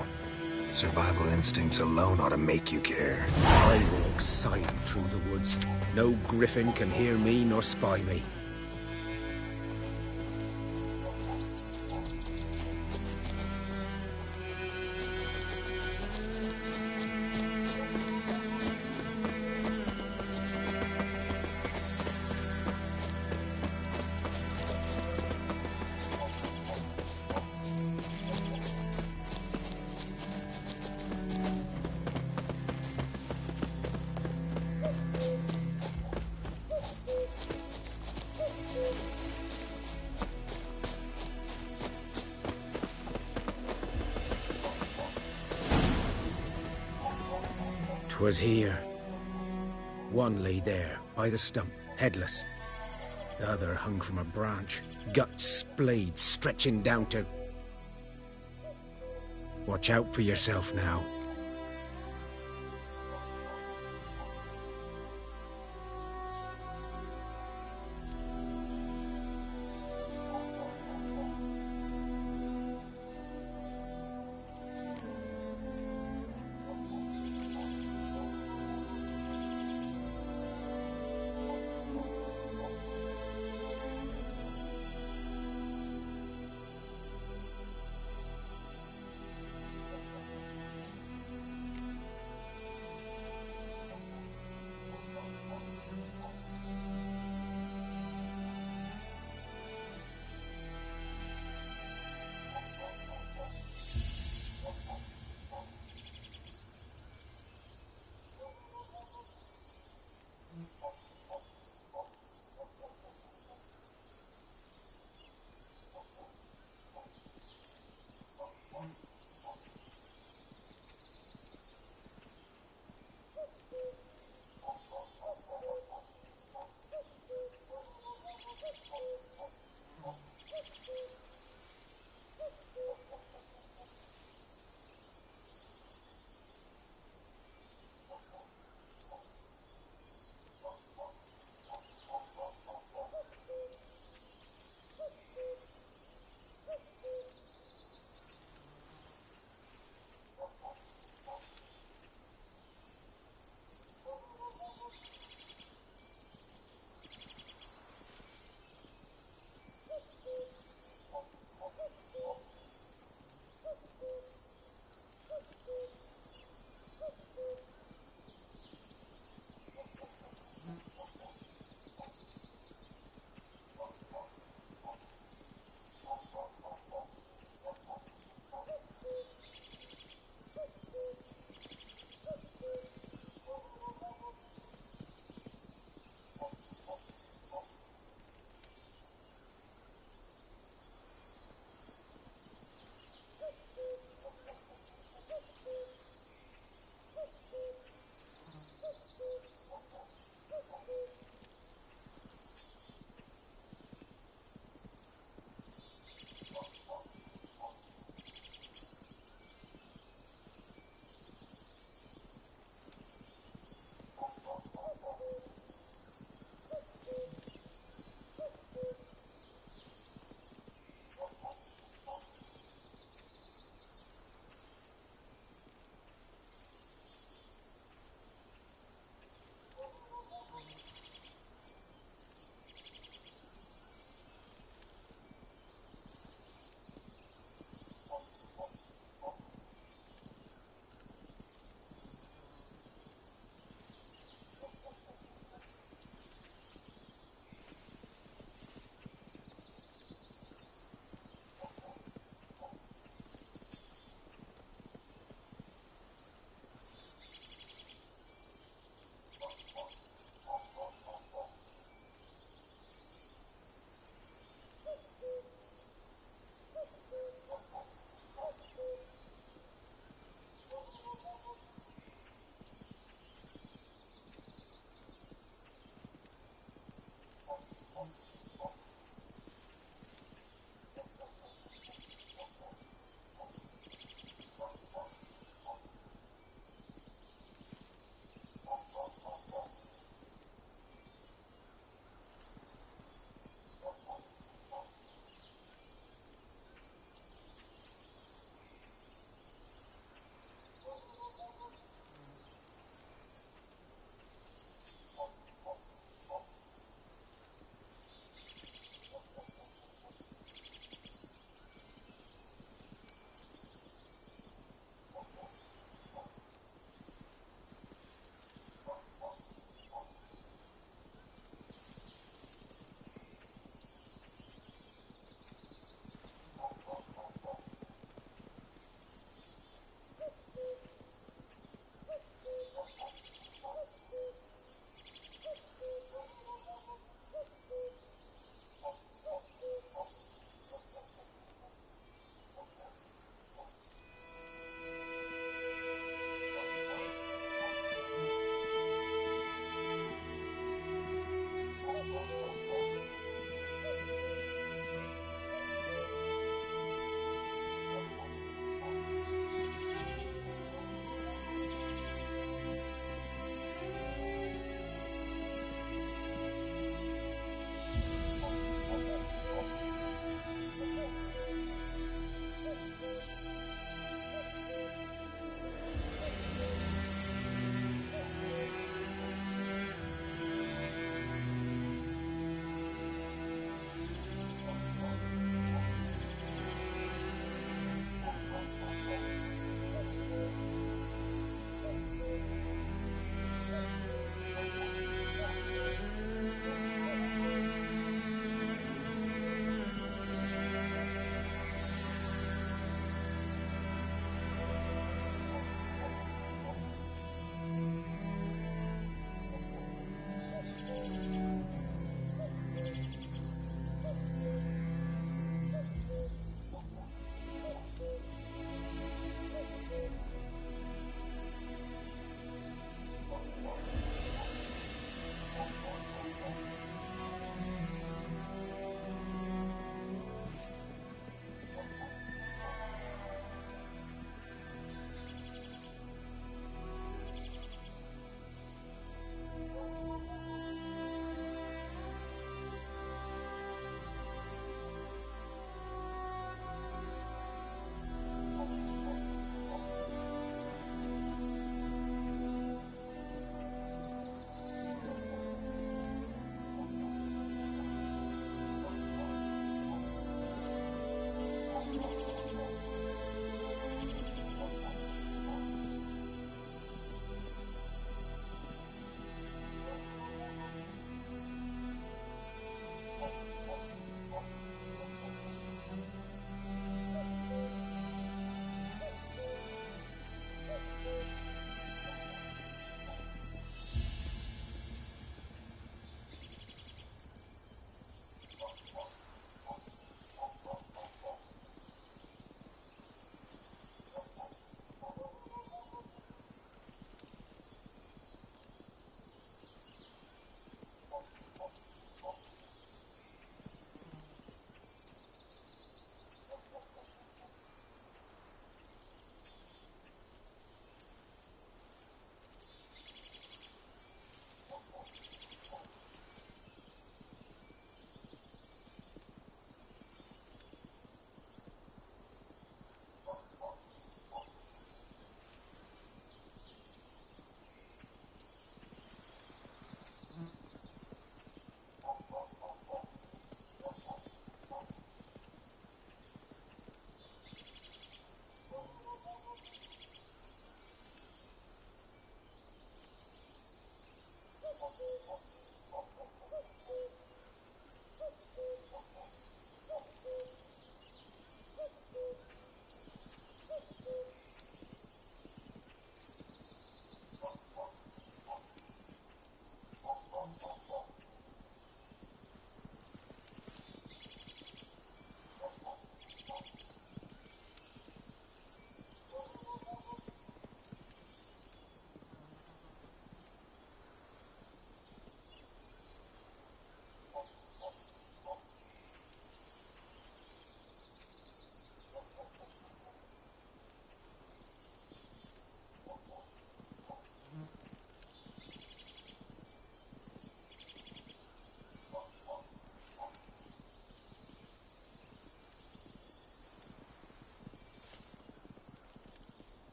Survival instincts alone ought to make you care. I walk silent through the woods. No griffin can hear me nor spy me. 'Twas here. One lay there, by the stump, headless. The other hung from a branch, guts splayed, stretching down to... Watch out for yourself now.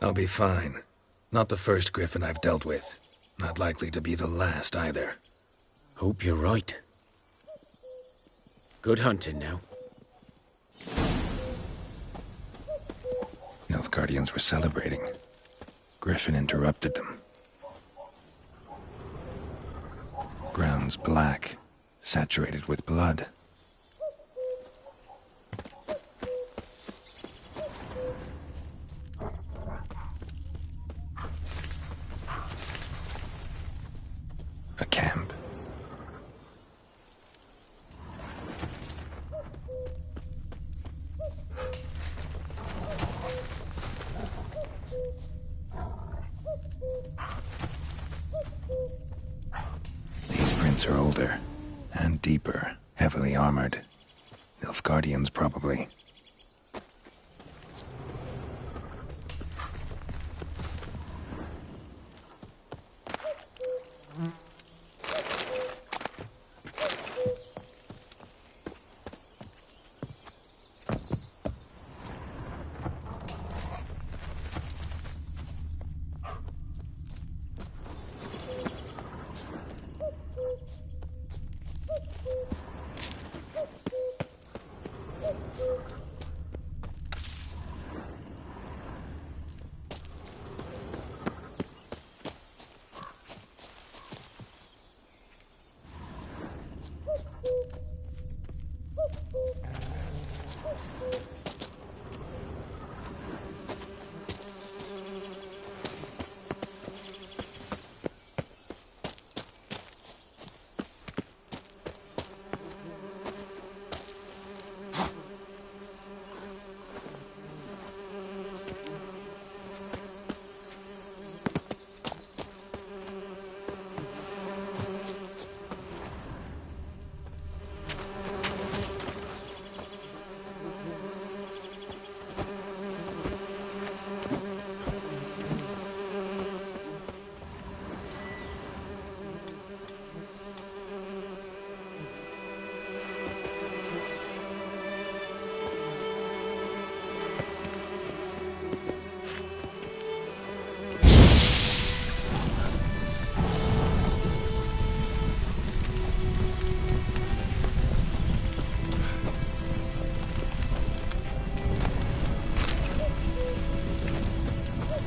I'll be fine. Not the first Griffin I've dealt with. Not likely to be the last either. Hope you're right. Good hunting now. Nilfgaardians were celebrating. Griffin interrupted them. Ground's black, saturated with blood. A camp. These prints are older and deeper, heavily armored. Nilfgaardians, probably.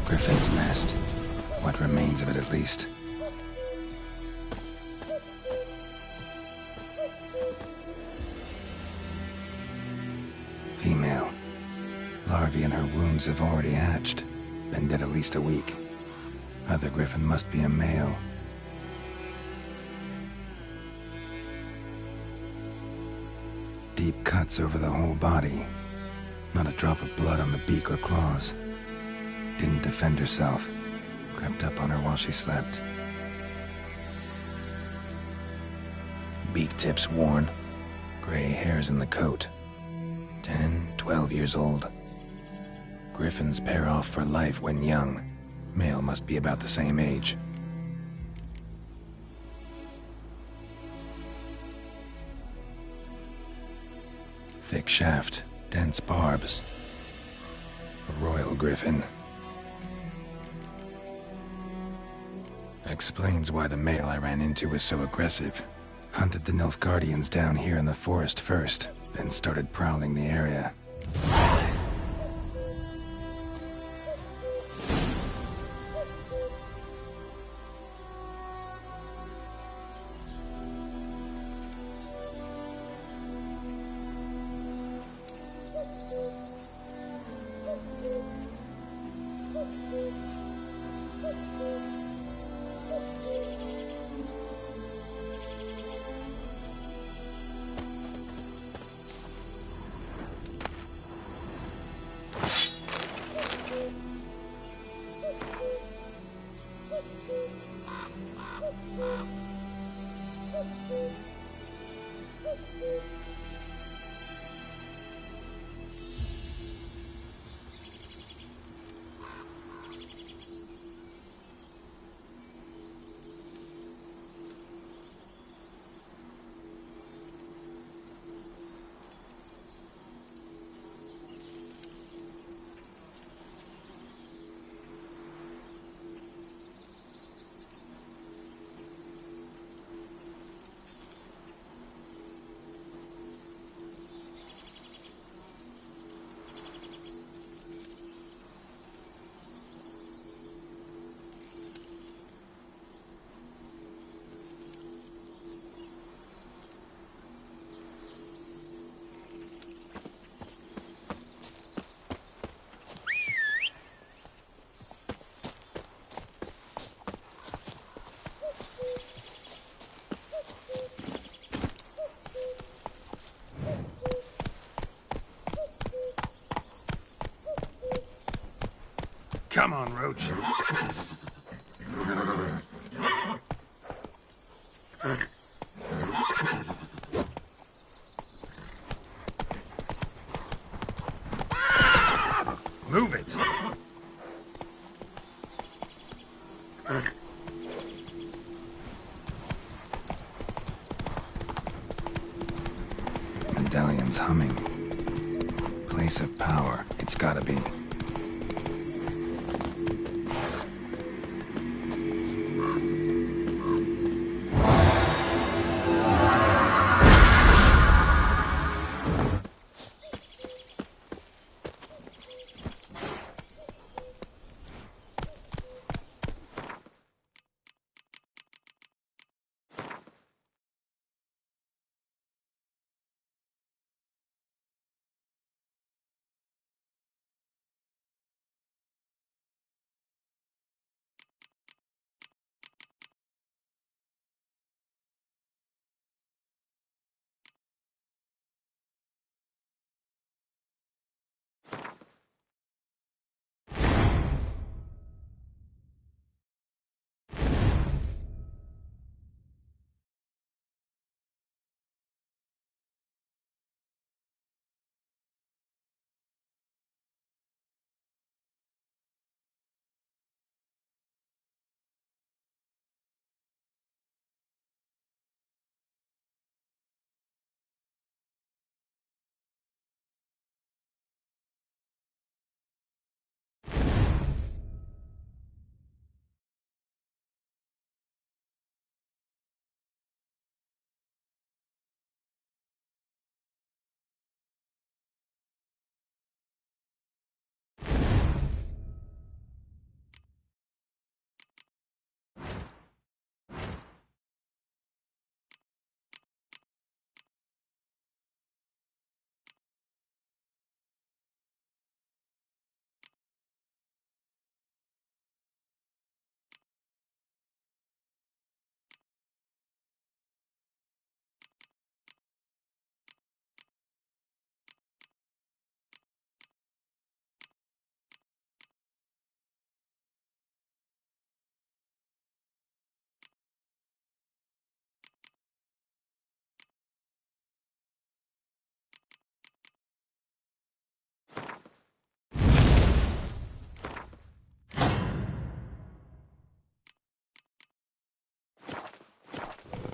Griffin's nest. What remains of it, at least. Female. Larvae in her wounds have already hatched. Been dead at least a week. Other Griffin must be a male. Deep cuts over the whole body. Not a drop of blood on the beak or claws. Didn't defend herself. Crept up on her while she slept. Beak tips worn. Gray hairs in the coat. 10, 12 years old. Griffins pair off for life when young. Male must be about the same age. Thick shaft, dense barbs. A royal griffin. Explains why the male I ran into was so aggressive. Hunted the Nilfgaardians down here in the forest first, then started prowling the area. Come on, Roach. Move it! Medallion's humming. Place of power, it's gotta be.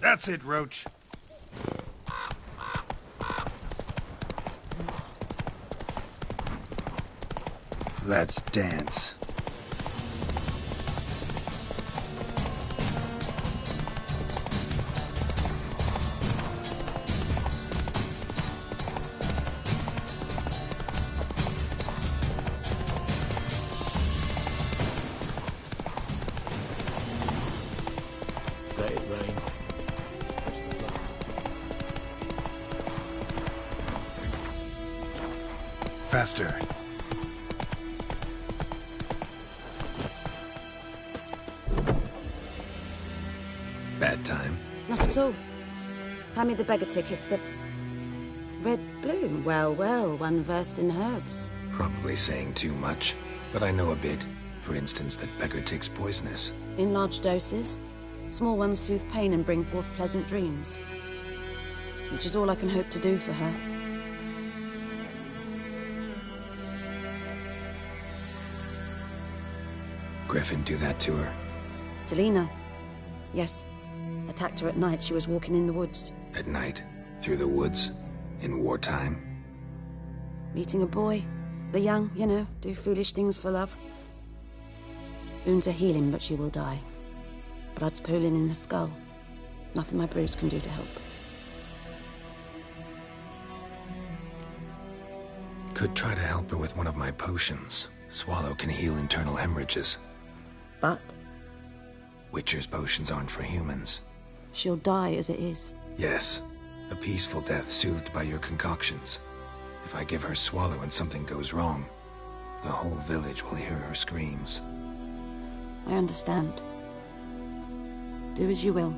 That's it, Roach. Let's dance. faster. Bad time. Not at all. Hand me the beggar tickets. The red bloom. Well, well, one versed in herbs. Probably saying too much, but I know a bit. For instance, that beggar tick's poisonous. In large doses. Small ones soothe pain and bring forth pleasant dreams. Which is all I can hope to do for her. Griffin do that to her? Delina. Yes. Attacked her at night. She was walking in the woods. At night? Through the woods? In wartime? Meeting a boy. The young, you know, do foolish things for love. Wounds are healing, but she will die. Blood's pooling in her skull. Nothing my bruise can do to help. Could try to help her with one of my potions. Swallow can heal internal hemorrhages. But? Witcher's potions aren't for humans. She'll die as it is. Yes. A peaceful death soothed by your concoctions. If I give her Swallow and something goes wrong, the whole village will hear her screams. I understand. Do as you will.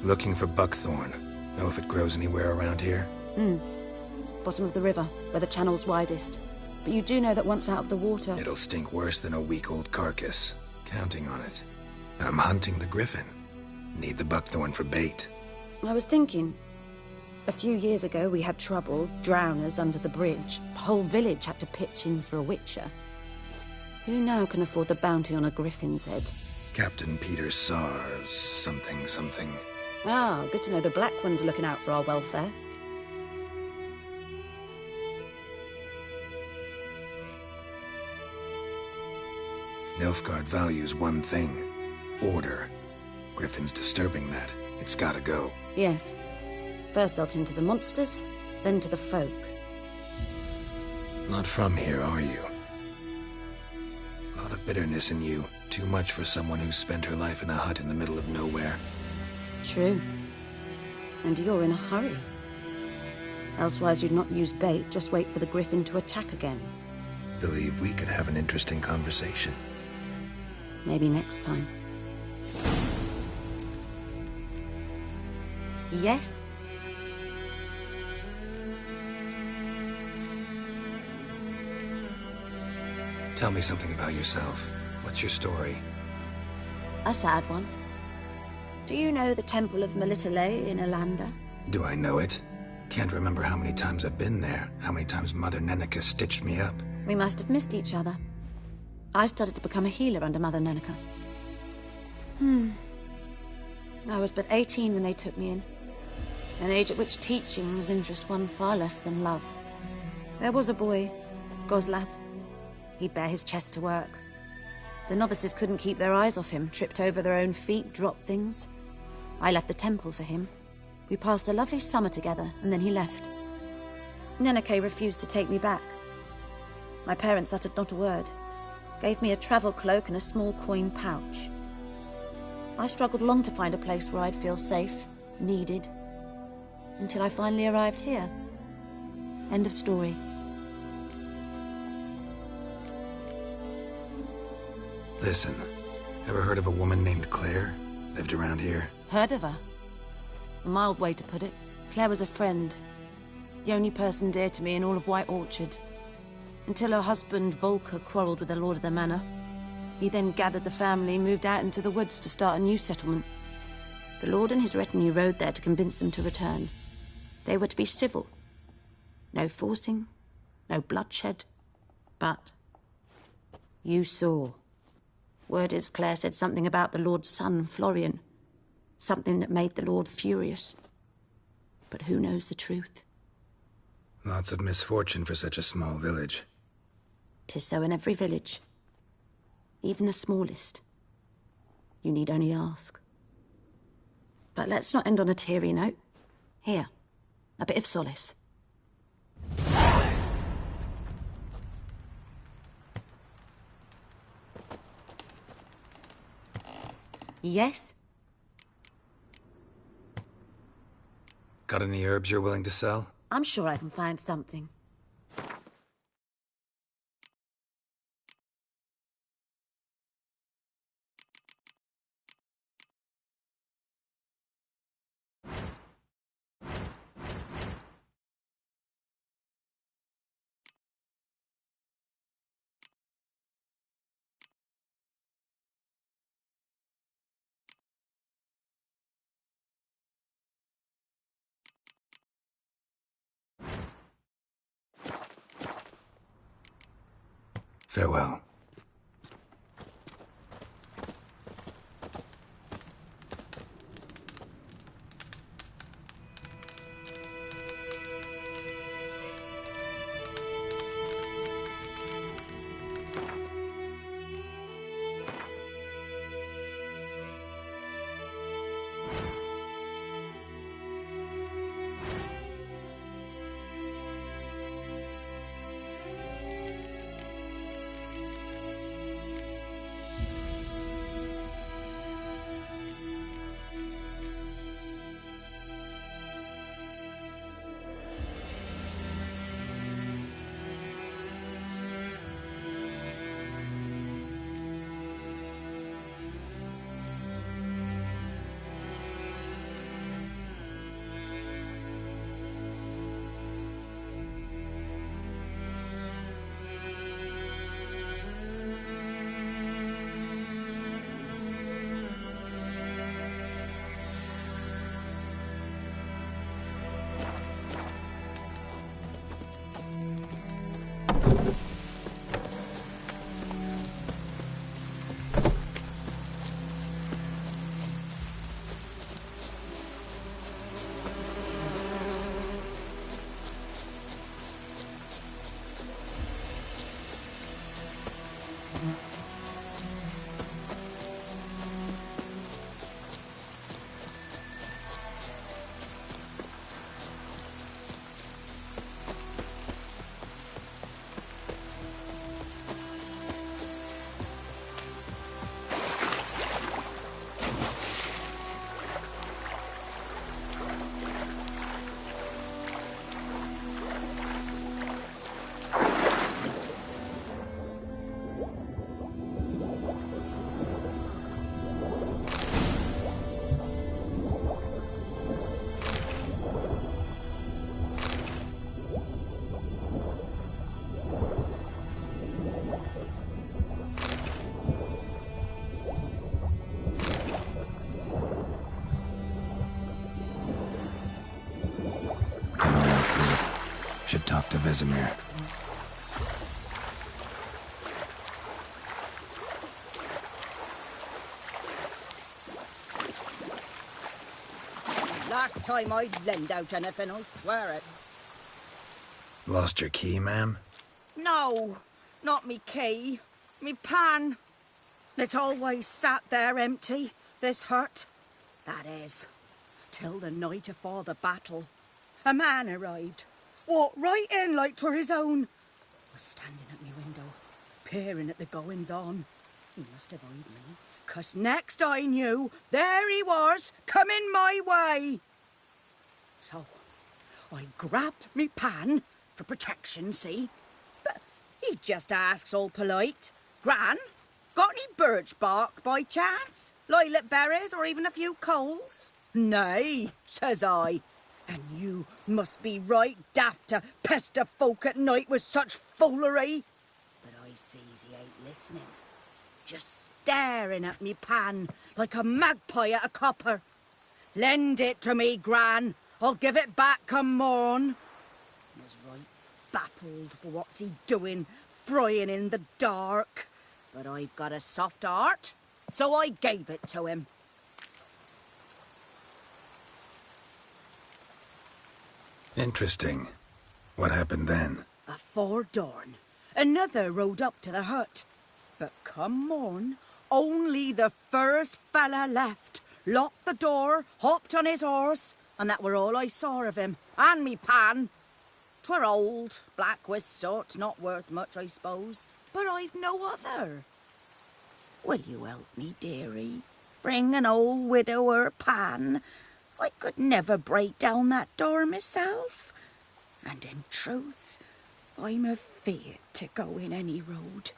Looking for buckthorn. Know if it grows anywhere around here? Bottom of the river, where the channel's widest. But you do know that once out of the water... It'll stink worse than a week-old carcass. Counting on it. I'm hunting the griffin. Need the buckthorn for bait. I was thinking... A few years ago, we had trouble, drowners under the bridge. The whole village had to pitch in for a witcher. Who now can afford the bounty on a griffin's head? Captain Peter Sars, something. Ah, good to know the Black One's looking out for our welfare. Nilfgaard values one thing. Order. Griffin's disturbing that. It's gotta go. Yes. First they'll tend to the monsters, then to the folk. Not from here, are you? A lot of bitterness in you. Too much for someone who spent her life in a hut in the middle of nowhere. True. And you're in a hurry. Elsewise you'd not use bait, just wait for the griffin to attack again. Believe we could have an interesting conversation. Maybe next time. Yes? Tell me something about yourself. What's your story? A sad one. Do you know the Temple of Melitele in Alanda? Do I know it? Can't remember how many times I've been there, how many times Mother Neneka stitched me up. We must have missed each other. I started to become a healer under Mother Neneka. I was but 18 when they took me in. An age at which teaching was interest one far less than love. There was a boy, Goslath. He'd bare his chest to work. The novices couldn't keep their eyes off him, tripped over their own feet, dropped things. I left the temple for him. We passed a lovely summer together, and then he left. Neneke refused to take me back. My parents uttered not a word. Gave me a travel cloak and a small coin pouch. I struggled long to find a place where I'd feel safe, needed, until I finally arrived here. End of story. Listen, ever heard of a woman named Claire? Lived around here? Heard of her? A mild way to put it. Claire was a friend. The only person dear to me in all of White Orchard. Until her husband, Volker, quarreled with the lord of the manor. He then gathered the family, moved out into the woods to start a new settlement. The lord and his retinue rode there to convince them to return. They were to be civil. No forcing, no bloodshed. But you saw. Word is Claire said something about the lord's son, Florian. Something that made the lord furious. But who knows the truth? Lots of misfortune for such a small village. 'Tis so in every village. Even the smallest. You need only ask. But let's not end on a teary note. Here, a bit of solace. Yes? Got any herbs you're willing to sell? I'm sure I can find something. Farewell. Should talk to Vesemir. Last time I'd lend out anything, I swear it. Lost your key, ma'am? No, not me key. Me pan. It's always sat there empty, this hut. That is, till the night afore the battle. A man arrived. Walked right in like 'twere his own. Was standing at me window, peering at the goings-on. He must have eyed me, 'cause next I knew, there he was, coming my way. So, I grabbed me pan, for protection, see? But he just asks all polite, Gran, got any birch bark by chance? Lilac berries or even a few coals? Nay, says I. And you must be right daft to pester folk at night with such foolery. But I sees he ain't listening. Just staring at me pan like a magpie at a copper. Lend it to me, Gran. I'll give it back come morn. He was right baffled for what's he doing, frying in the dark. But I've got a soft heart, so I gave it to him. Interesting. What happened then? Afore dawn, another rode up to the hut. But come morn, only the first fella left, locked the door, hopped on his horse, and that were all I saw of him, and me pan. 'Twere old, black with soot, not worth much, I suppose, but I've no other. Will you help me, dearie? Bring an old widower pan? I could never break down that door myself. And in truth, I'm afeard to go in any road.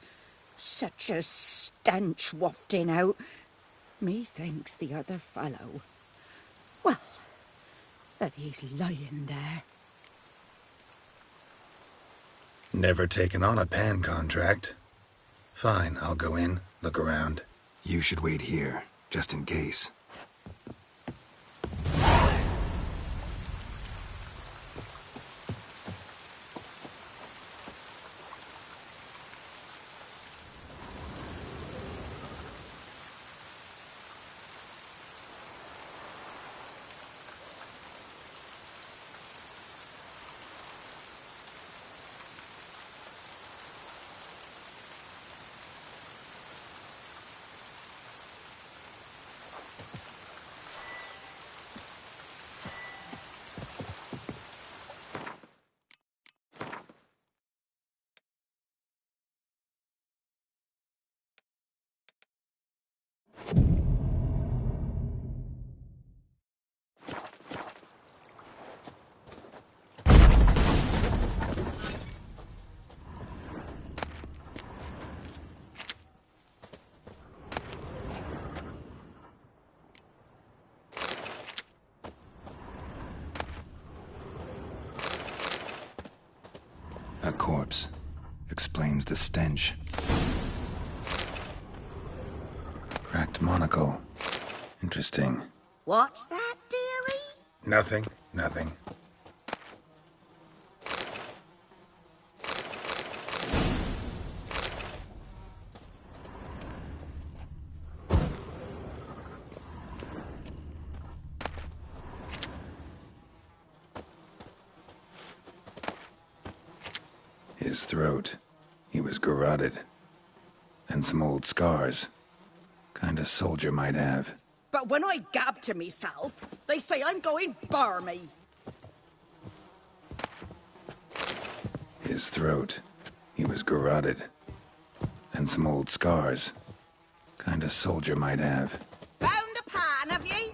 Such a stench wafting out. Methinks the other fellow, well, that he's lying there. Never taken on a pan contract. Fine, I'll go in, look around. You should wait here, just in case. A corpse. Explains the stench. Cracked monocle. Interesting. What's that, dearie? Nothing. His throat. He was garroted. And some old scars. Kinda soldier might have. But when I gab to myself, they say I'm going barmy. His throat. He was garroted. And some old scars. Kinda soldier might have. Found the pan, have ye?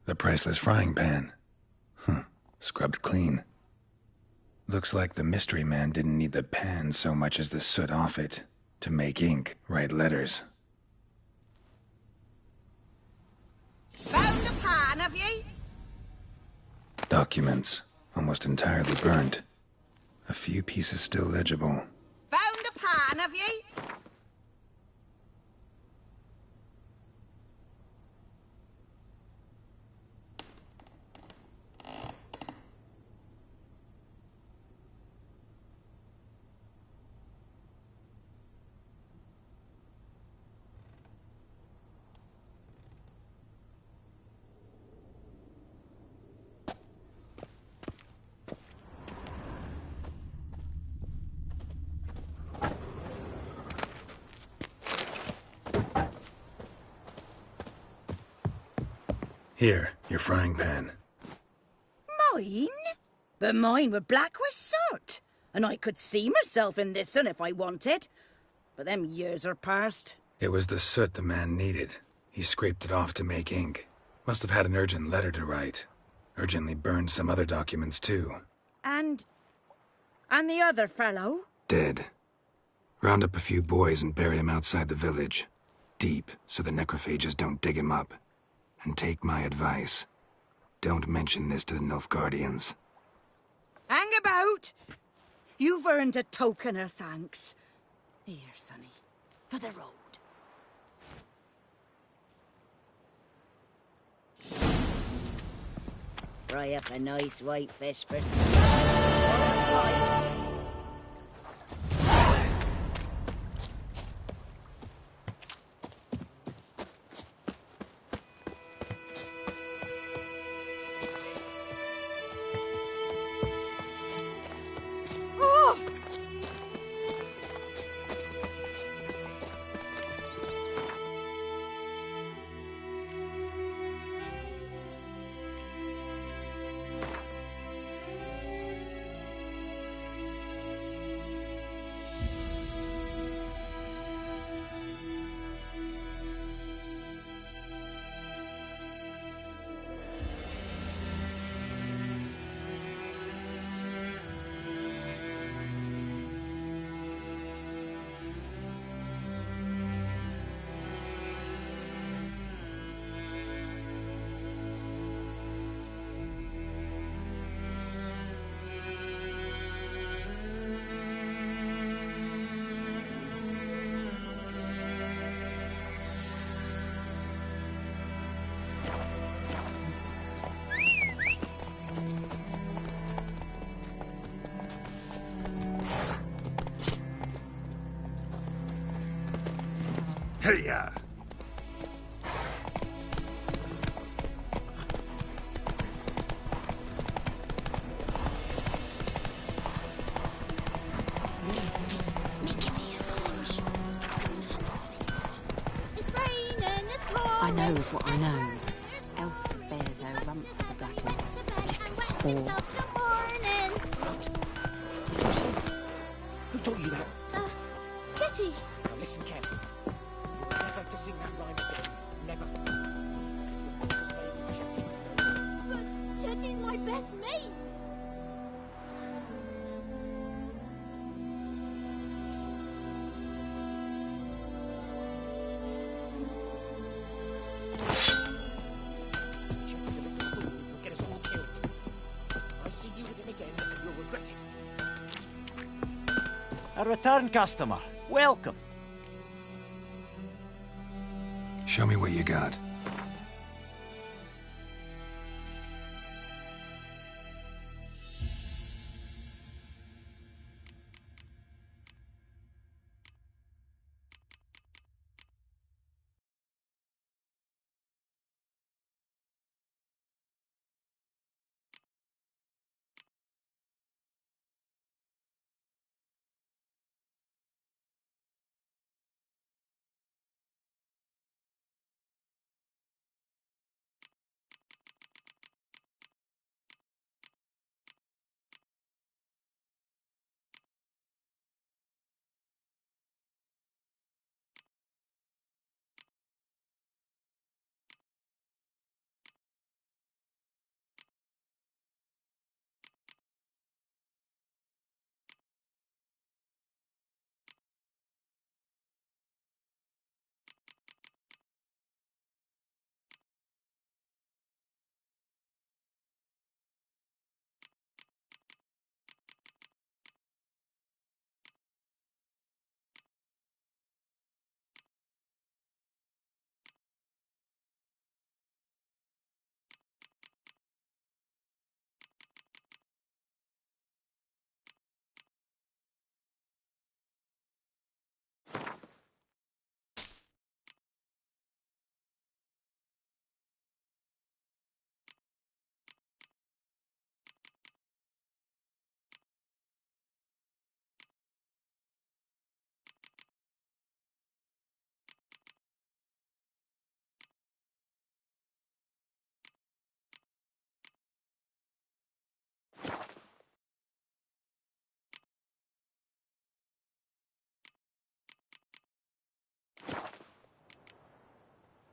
The priceless frying pan. Scrubbed clean. Looks like the mystery man didn't need the pan so much as the soot off it to make ink, write letters. Found the pan, have ye? Documents, almost entirely burnt. A few pieces still legible. Found the pan, have ye? Here, your frying pan. Mine? But mine were black with soot. And I could see myself in this one if I wanted. But them years are past. It was the soot the man needed. He scraped it off to make ink. Must have had an urgent letter to write. Urgently burned some other documents too. And the other fellow? Dead. Round up a few boys and bury him outside the village. Deep, so the necrophages don't dig him up. And take my advice. Don't mention this to the Nilfgaardians. Hang about! You've earned a token of thanks. Here, sonny, for the road. Fry up a nice white fish for Hey-ya! It's raining, it's pouring. I knows what I knows. Elsie bears her rump for the blackens. Little whore. Who taught you that? Chetty. Now listen carefully. You're never to sing that rhyme again. Never. But Chetty's my best mate. Chetty's a little fool who'll get us all killed. I see you with him again and you'll regret it. A return customer. Welcome. Show me what you got.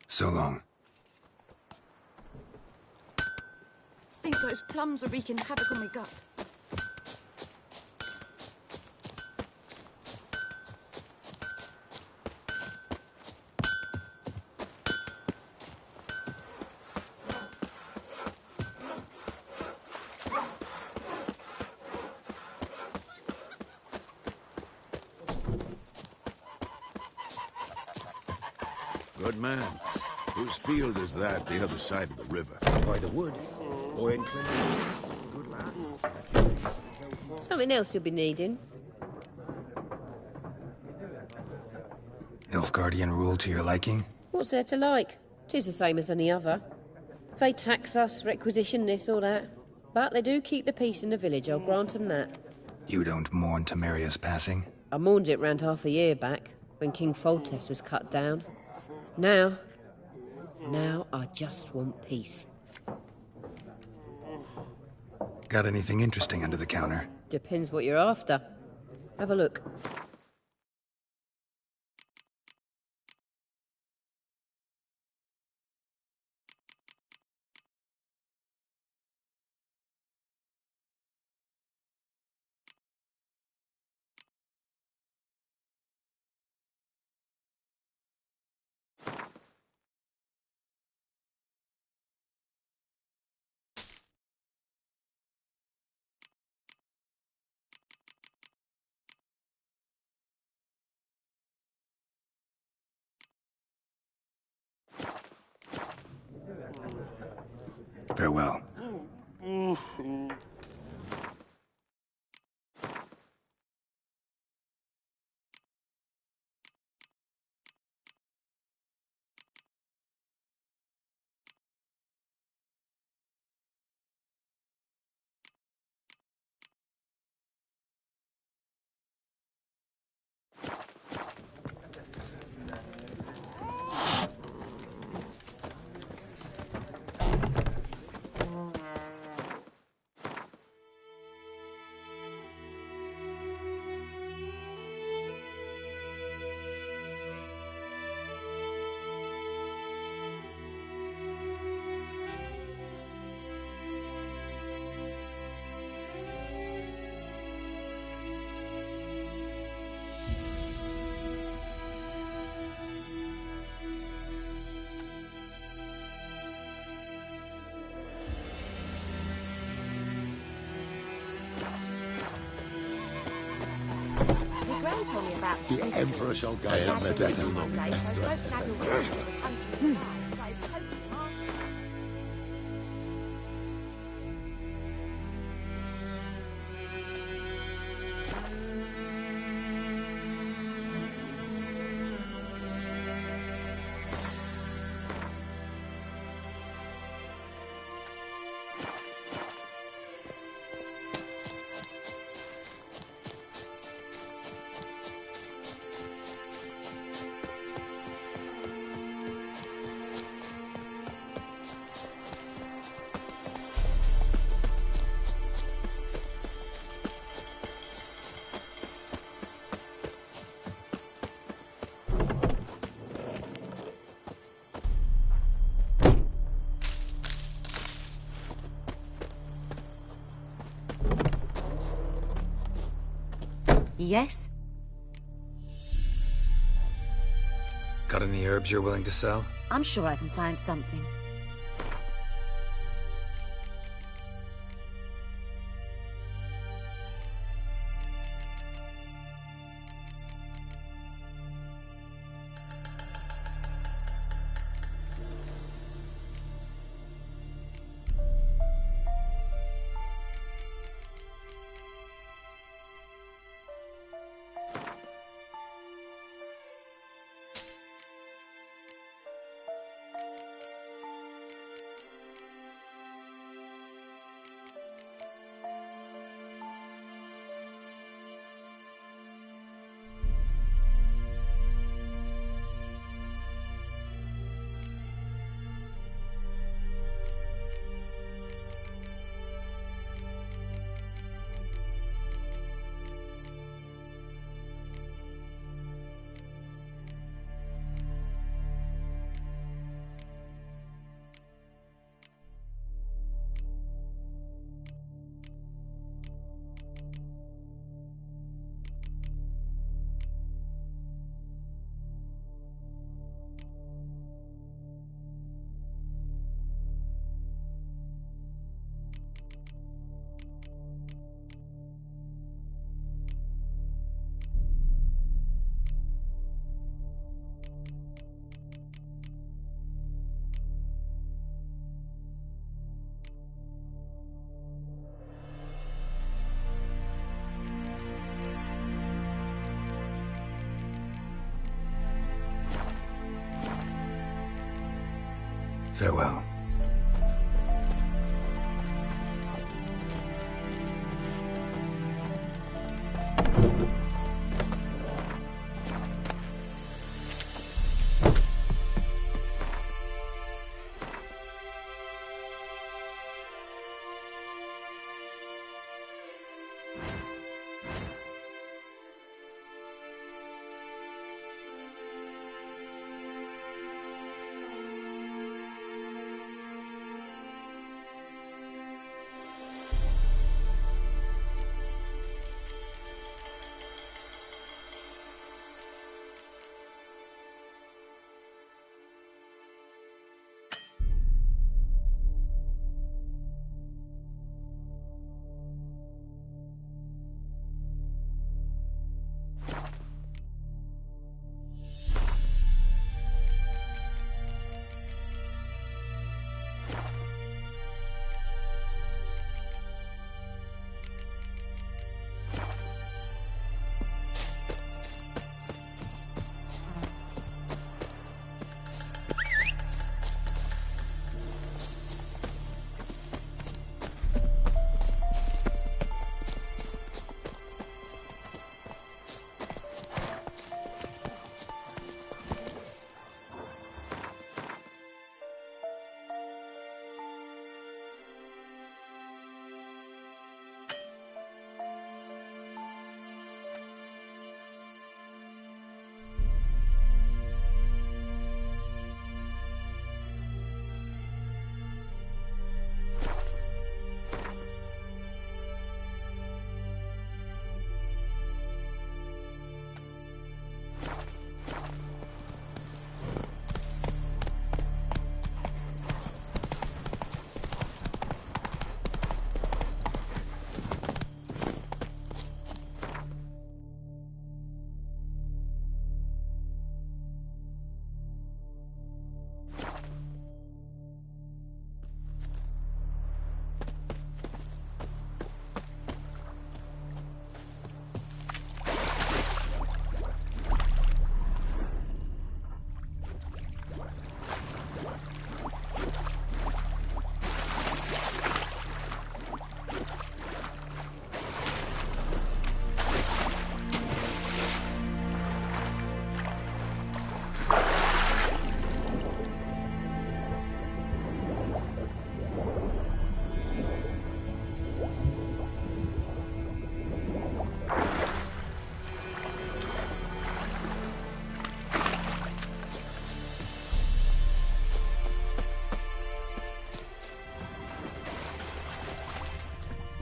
So long. I think those plums are wreaking havoc on my gut. Good man. Whose field is that the other side of the river? By the wood. Boy in Clinton. Good lad. Something else you'll be needing. Nilfgaardian rule to your liking? What's there to like? 'Tis the same as any other. They tax us, requisition this or that. But they do keep the peace in the village, I'll grant 'em that. You don't mourn Temeria's passing? I mourned it round half a year back, when King Foltest was cut down. Now I just want peace. Got anything interesting under the counter? Depends what you're after. Have a look. Farewell. They told me about The Emperor shall guide us to better look. Yes? Got any herbs you're willing to sell? I'm sure I can find something. Farewell.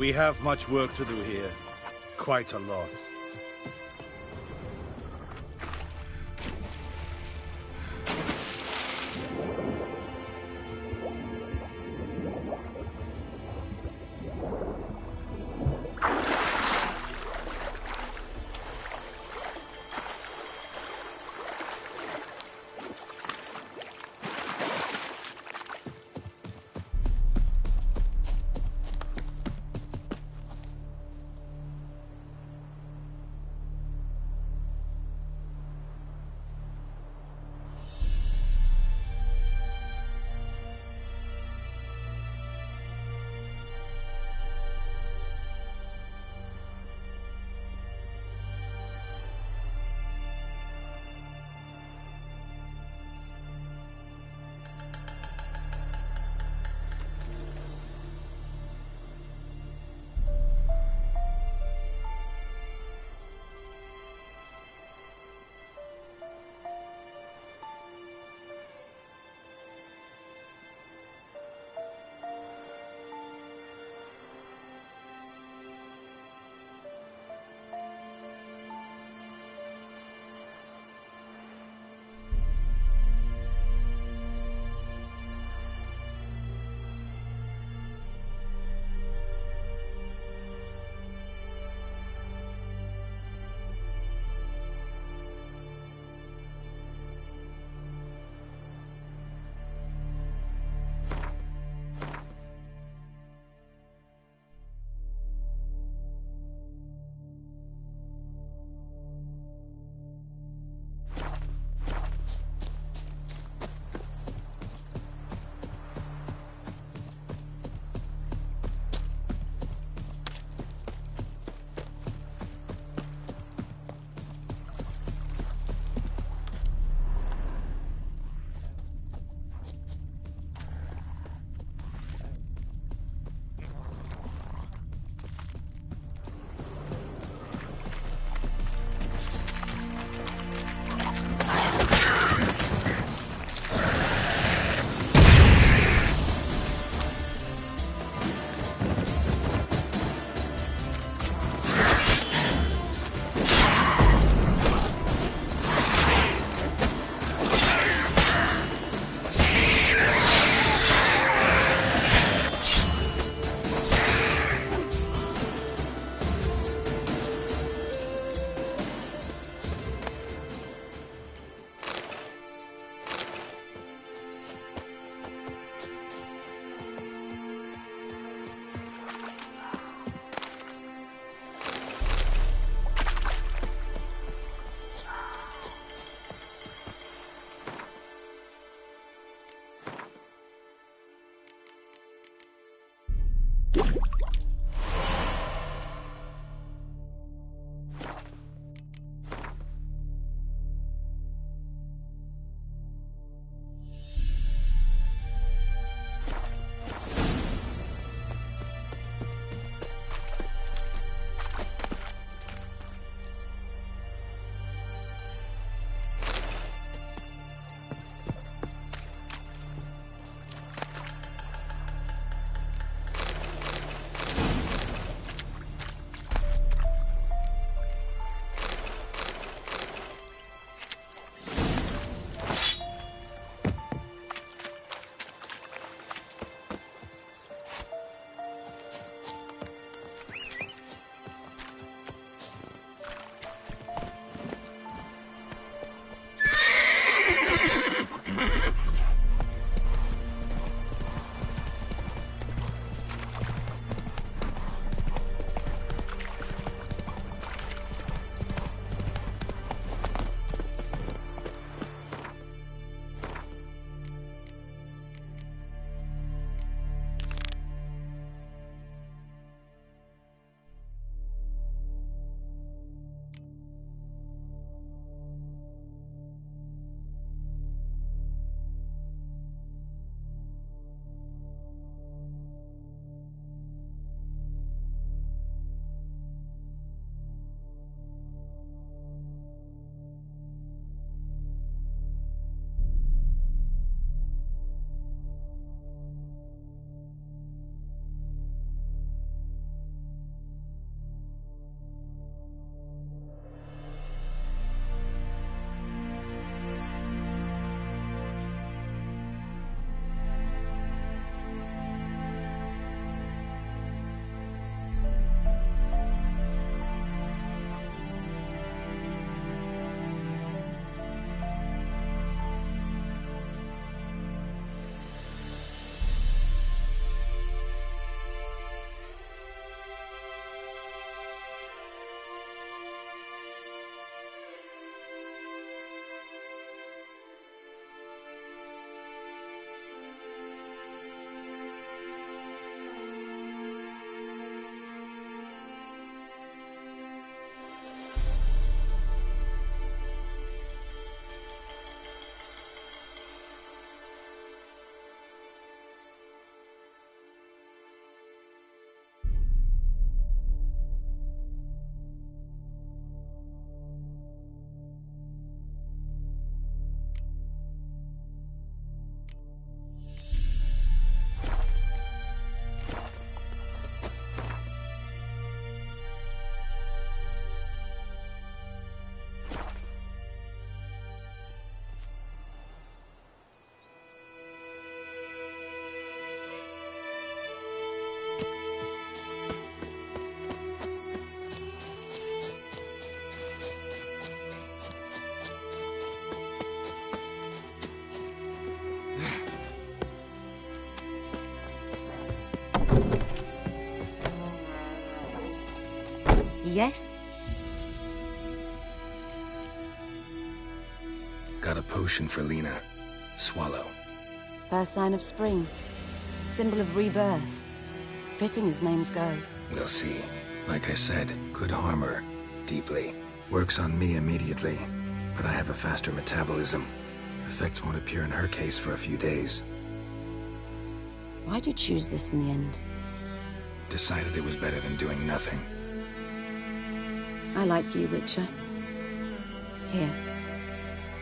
We have much work to do here. Quite a lot. Yes? Got a potion for Lena. Swallow. First sign of spring. Symbol of rebirth. Fitting as names go. We'll see. Like I said, could harm her. Deeply. Works on me immediately. But I have a faster metabolism. Effects won't appear in her case for a few days. Why'd you choose this in the end? Decided it was better than doing nothing. I like you, Witcher. Here.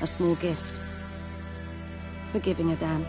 A small gift. For giving a damn.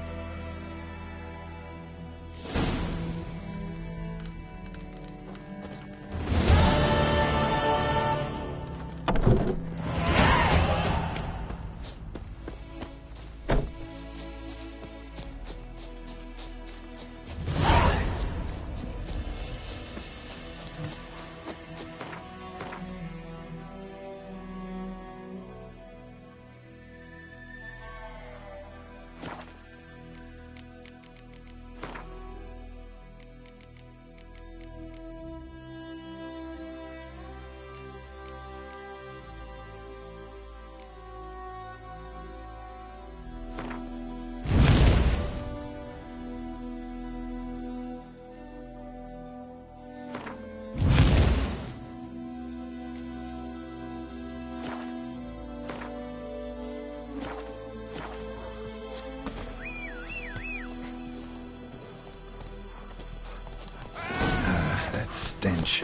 Stench.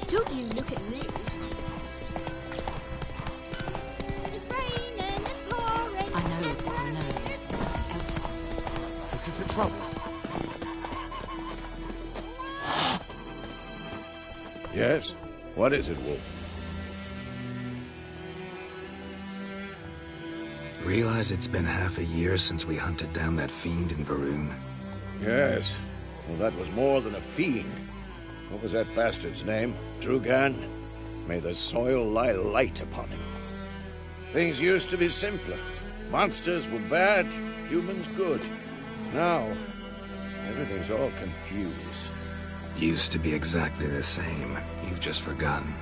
Don't you look at me. It's raining and pouring. I know it's what I know. Looking for trouble? Yes? What is it, Wolf? Realize it's been half a year since we hunted down that fiend in Varun? Yes. Well, that was more than a fiend. What was that bastard's name? Drugan? May the soil lie light upon him. Things used to be simpler. Monsters were bad, humans good. Now, everything's all confused. Used to be exactly the same. You've just forgotten.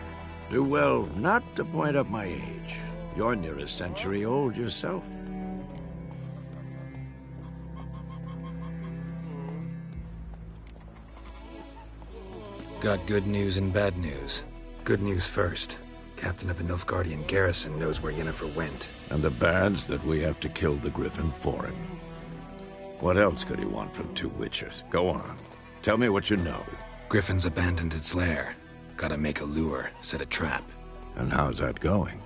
Do well not to point up my age. You're near a century old yourself. Got good news and bad news. Good news first. Captain of a Nilfgaardian garrison knows where Yennefer went. And the bad's that we have to kill the Griffin for him. What else could he want from two Witchers? Go on. Tell me what you know. Griffin's abandoned its lair. Gotta make a lure, set a trap. And how's that going?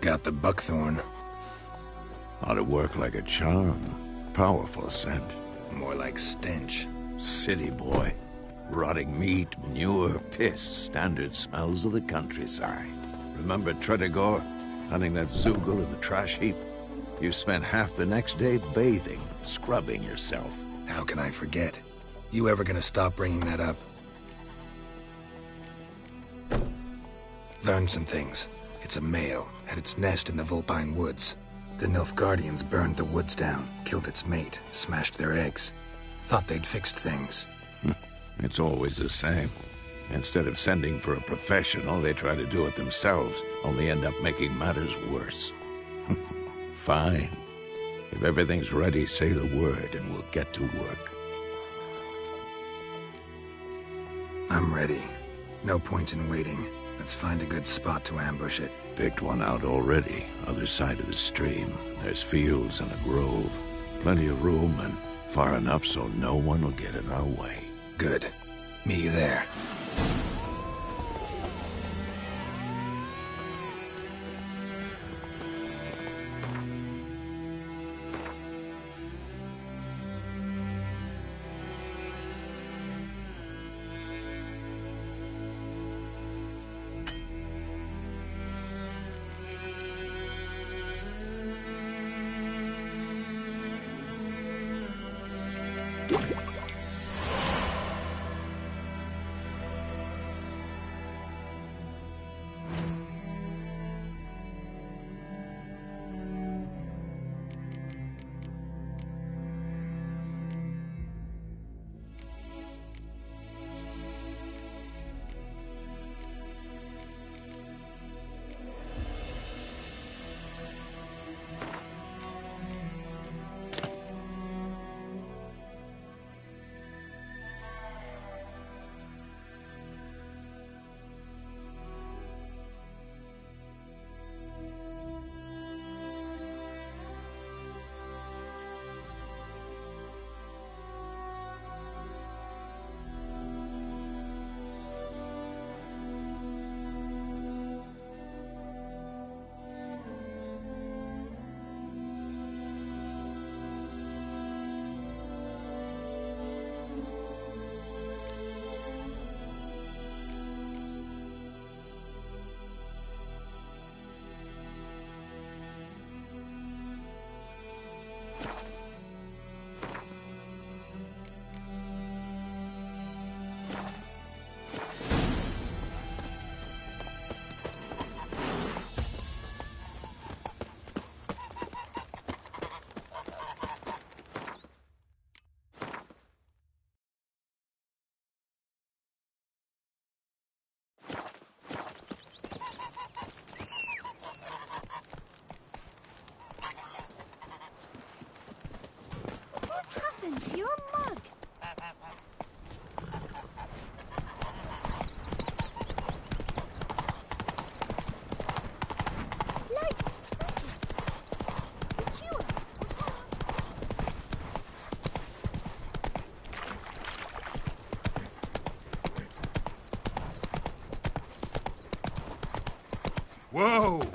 Got the buckthorn. Ought to work like a charm. Powerful scent. More like stench. City boy. Rotting meat, manure, piss. Standard smells of the countryside. Remember Tredegor? Hunting that Zoogle in the trash heap? You spent half the next day bathing, scrubbing yourself. How can I forget? You ever gonna stop bringing that up? Learned some things. It's a male, had its nest in the Vulpine Woods. The Nilfgaardians burned the woods down, killed its mate, smashed their eggs. Thought they'd fixed things. It's always the same. Instead of sending for a professional, they try to do it themselves, only end up making matters worse. Fine. If everything's ready, say the word and we'll get to work. I'm ready. No point in waiting. Let's find a good spot to ambush it. Picked one out already, other side of the stream. There's fields and a grove. Plenty of room and far enough so no one will get in our way. Good. Meet you there. happened to your mug? Like buckets. But you what's wrong? Whoa!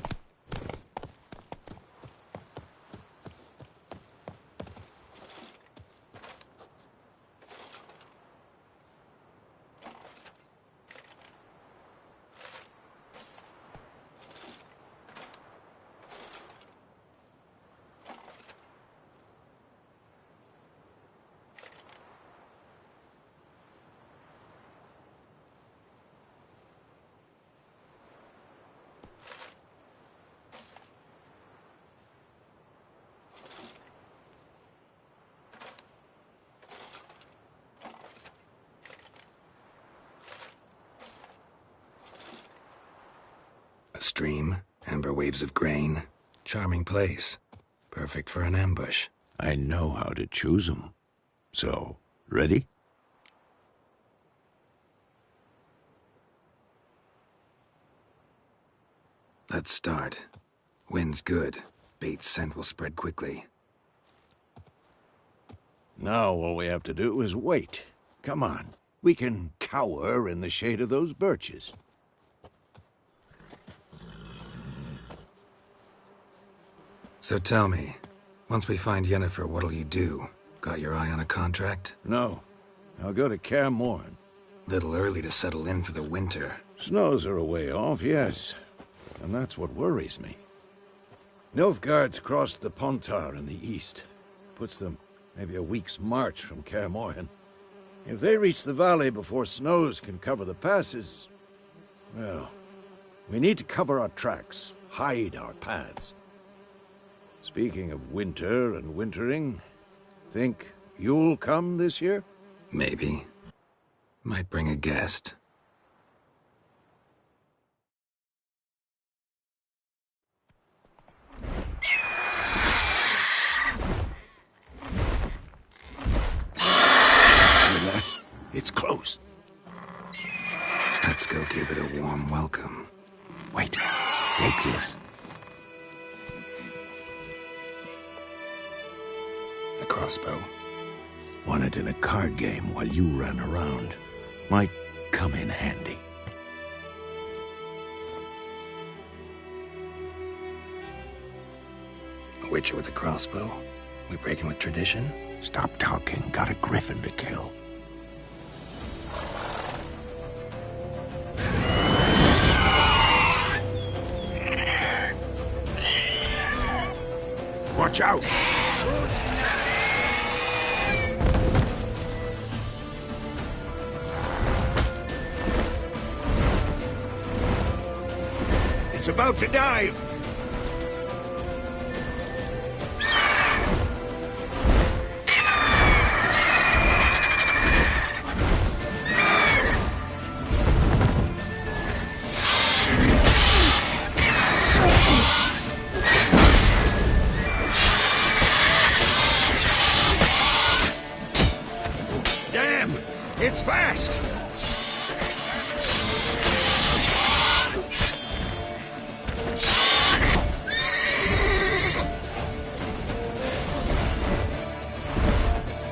A stream, amber waves of grain. Charming place. Perfect for an ambush. I know how to choose 'em. So, ready? Let's start. Wind's good. Bait's scent will spread quickly. Now all we have to do is wait. Come on. We can cower in the shade of those birches. So tell me, once we find Yennefer, what'll you do? Got your eye on a contract? No. I'll go to Kaer Morhen. Little early to settle in for the winter. Snows are a way off, yes. And that's what worries me. Nilfgaard's crossed the Pontar in the east. Puts them maybe a week's march from Kaer Morhen. If they reach the valley before snows can cover the passes, well, we need to cover our tracks, hide our paths. Speaking of winter and wintering, think you'll come this year? Maybe. Might bring a guest. Hear that? It's close. Let's go give it a warm welcome. Wait, take this. A crossbow. Won it in a card game while you ran around. Might come in handy. A witcher with a crossbow? We breaking with tradition? Stop talking. Got a griffin to kill. Watch out! It's about to dive! Damn! It's fast!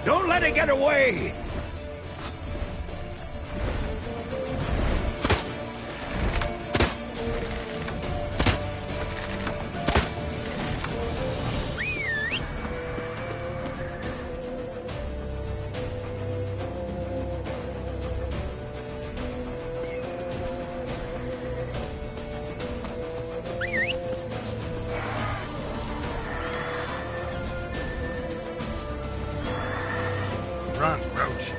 Don't let it get away! Run, Roach.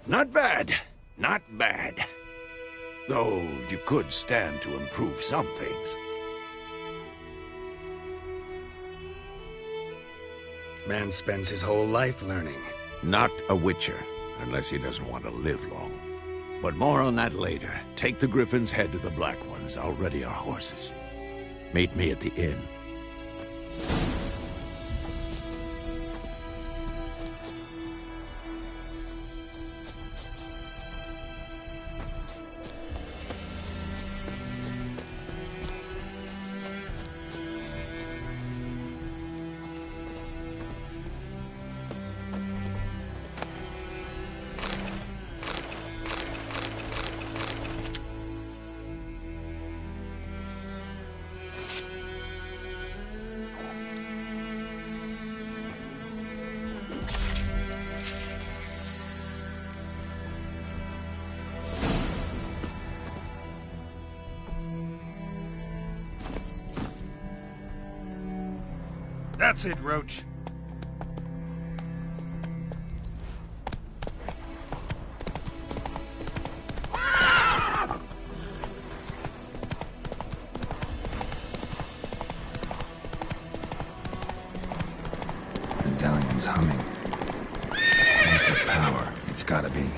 Not bad. Not bad. Though you could stand to improve some things. Man spends his whole life learning. Not a witcher, unless he doesn't want to live long. But more on that later. Take the Griffin's head to the Black Ones. I'll ready our horses. Meet me at the inn. That's it, Roach. Medallion's humming. Place of power. It's gotta be.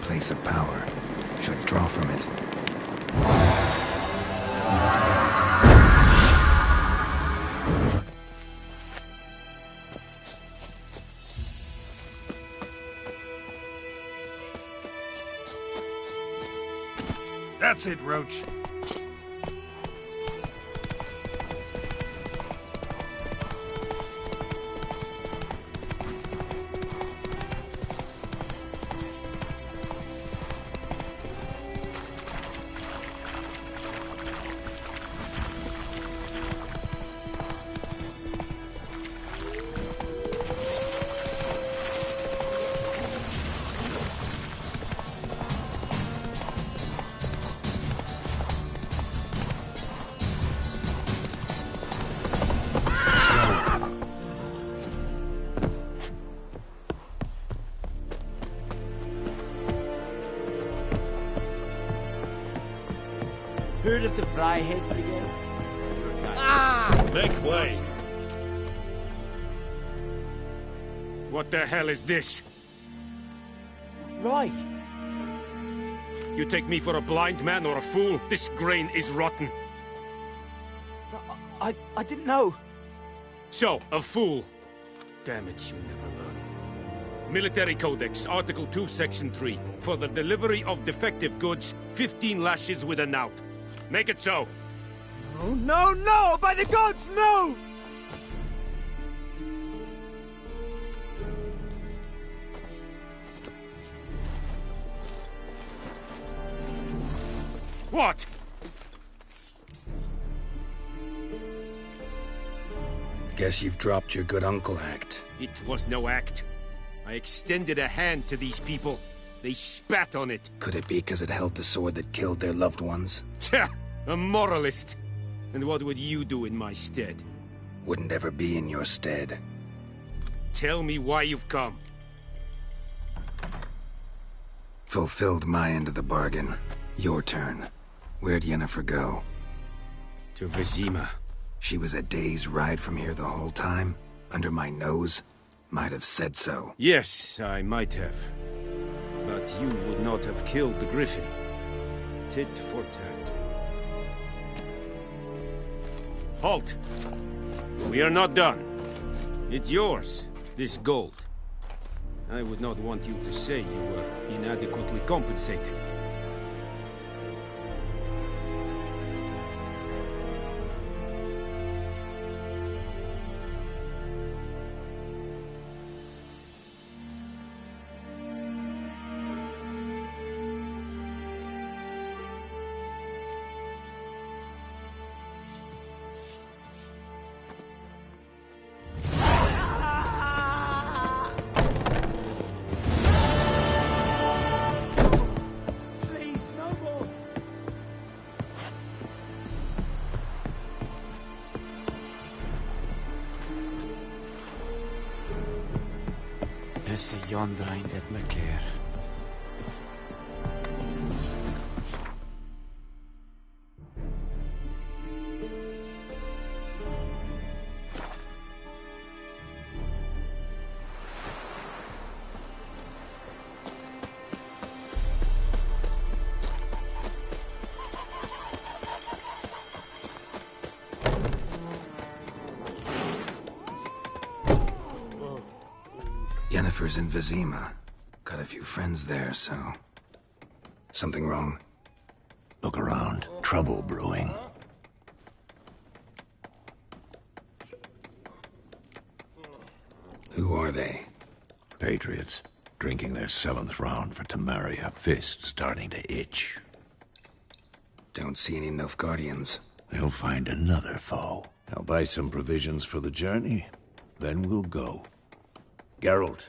Place of power. Should draw from it. That's it, Roach. Heard of the Fryhead Brigade? Make way. What the hell is this? Right. You take me for a blind man or a fool? This grain is rotten. I didn't know. So, a fool. Damn it, you never learn. Military Codex, Article 2, Section 3. For the delivery of defective goods, 15 lashes with a knout. Make it so. No, no, no! By the gods, no! What? Guess you've dropped your good uncle act. It was no act. I extended a hand to these people. They spat on it. Could it be because it held the sword that killed their loved ones? Tja, a moralist. And what would you do in my stead? Wouldn't ever be in your stead. Tell me why you've come. Fulfilled my end of the bargain. Your turn. Where'd Yennefer go? To Vizima. She was a day's ride from here the whole time? Under my nose? Might have said so. Yes, I might have. But you would not have killed the griffin. Tit for tat. Halt! We are not done. It's yours, this gold. I would not want you to say you were inadequately compensated. Is yonder ain't it, McCare? Yennefer's in Vizima. Got a few friends there, so... Something wrong? Look around. Trouble brewing. Who are they? Patriots. Drinking their 7th round for Temeria. Fist starting to itch. Don't see any Nilfgaardians. They'll find another foe. I'll buy some provisions for the journey. Then we'll go. Geralt,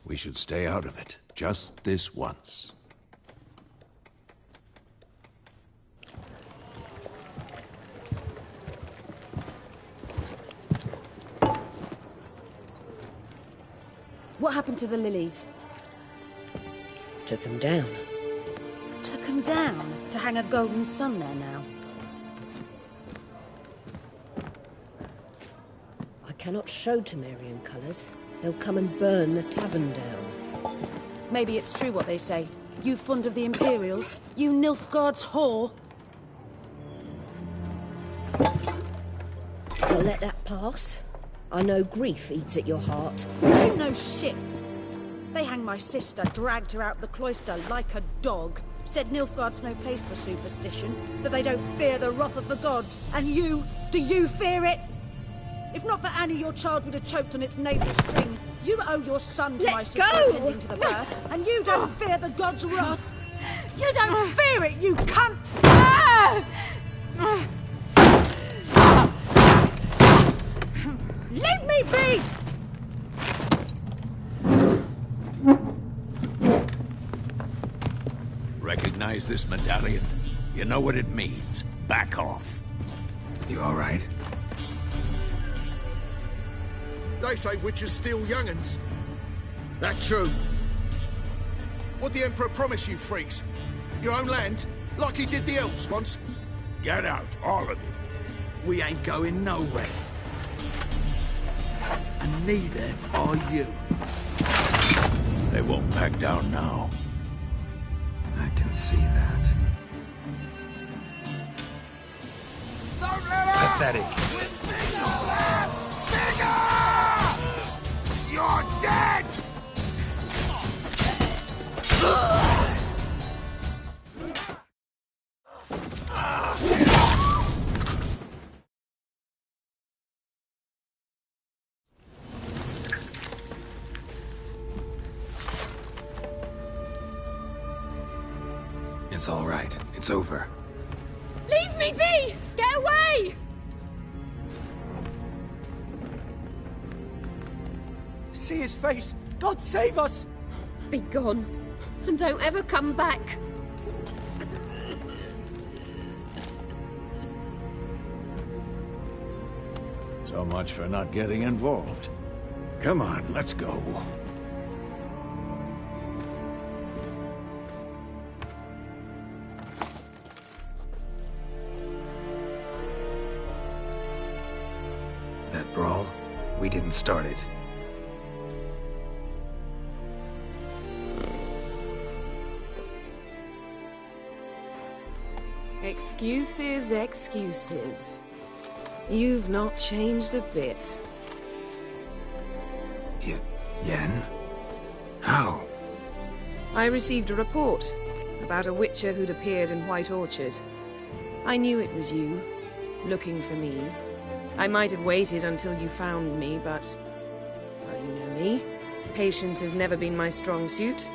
we should stay out of it. Just this once. What happened to the lilies? Took him down. Took him down to hang a golden sun there now. I cannot show Temerian colours. They'll come and burn the tavern down. Maybe it's true what they say. You fond of the Imperials? You Nilfgaard's whore? I'll let that pass. I know grief eats at your heart. You know shit. They hanged my sister, dragged her out the cloister like a dog. Said Nilfgaard's no place for superstition, that they don't fear the wrath of the gods. And you, do you fear it? If not for Annie, your child would have choked on its navel string. You owe your son to my sister attending to the birth, and you don't fear the god's wrath. You don't fear it, you cunt! Leave me be! Recognize this medallion? You know what it means. Back off. You all right? They say witches steal young'uns. That true? What'd the Emperor promise you freaks? Your own land? Like he did the elves once? Get out, all of you. We ain't going nowhere. And neither are you. They won't back down now. I can see that. Don't let up! Pathetic. With bigger lads! Bigger! You're dead! It's all right. It's over. Leave me be! Get away! See his face! God save us! Be gone, and don't ever come back. So much for not getting involved. Come on, let's go. That brawl, we didn't start it. Excuses, excuses. You've not changed a bit. Yen? How? I received a report about a witcher who'd appeared in White Orchard. I knew it was you, looking for me. I might have waited until you found me, but... well, you know me. Patience has never been my strong suit.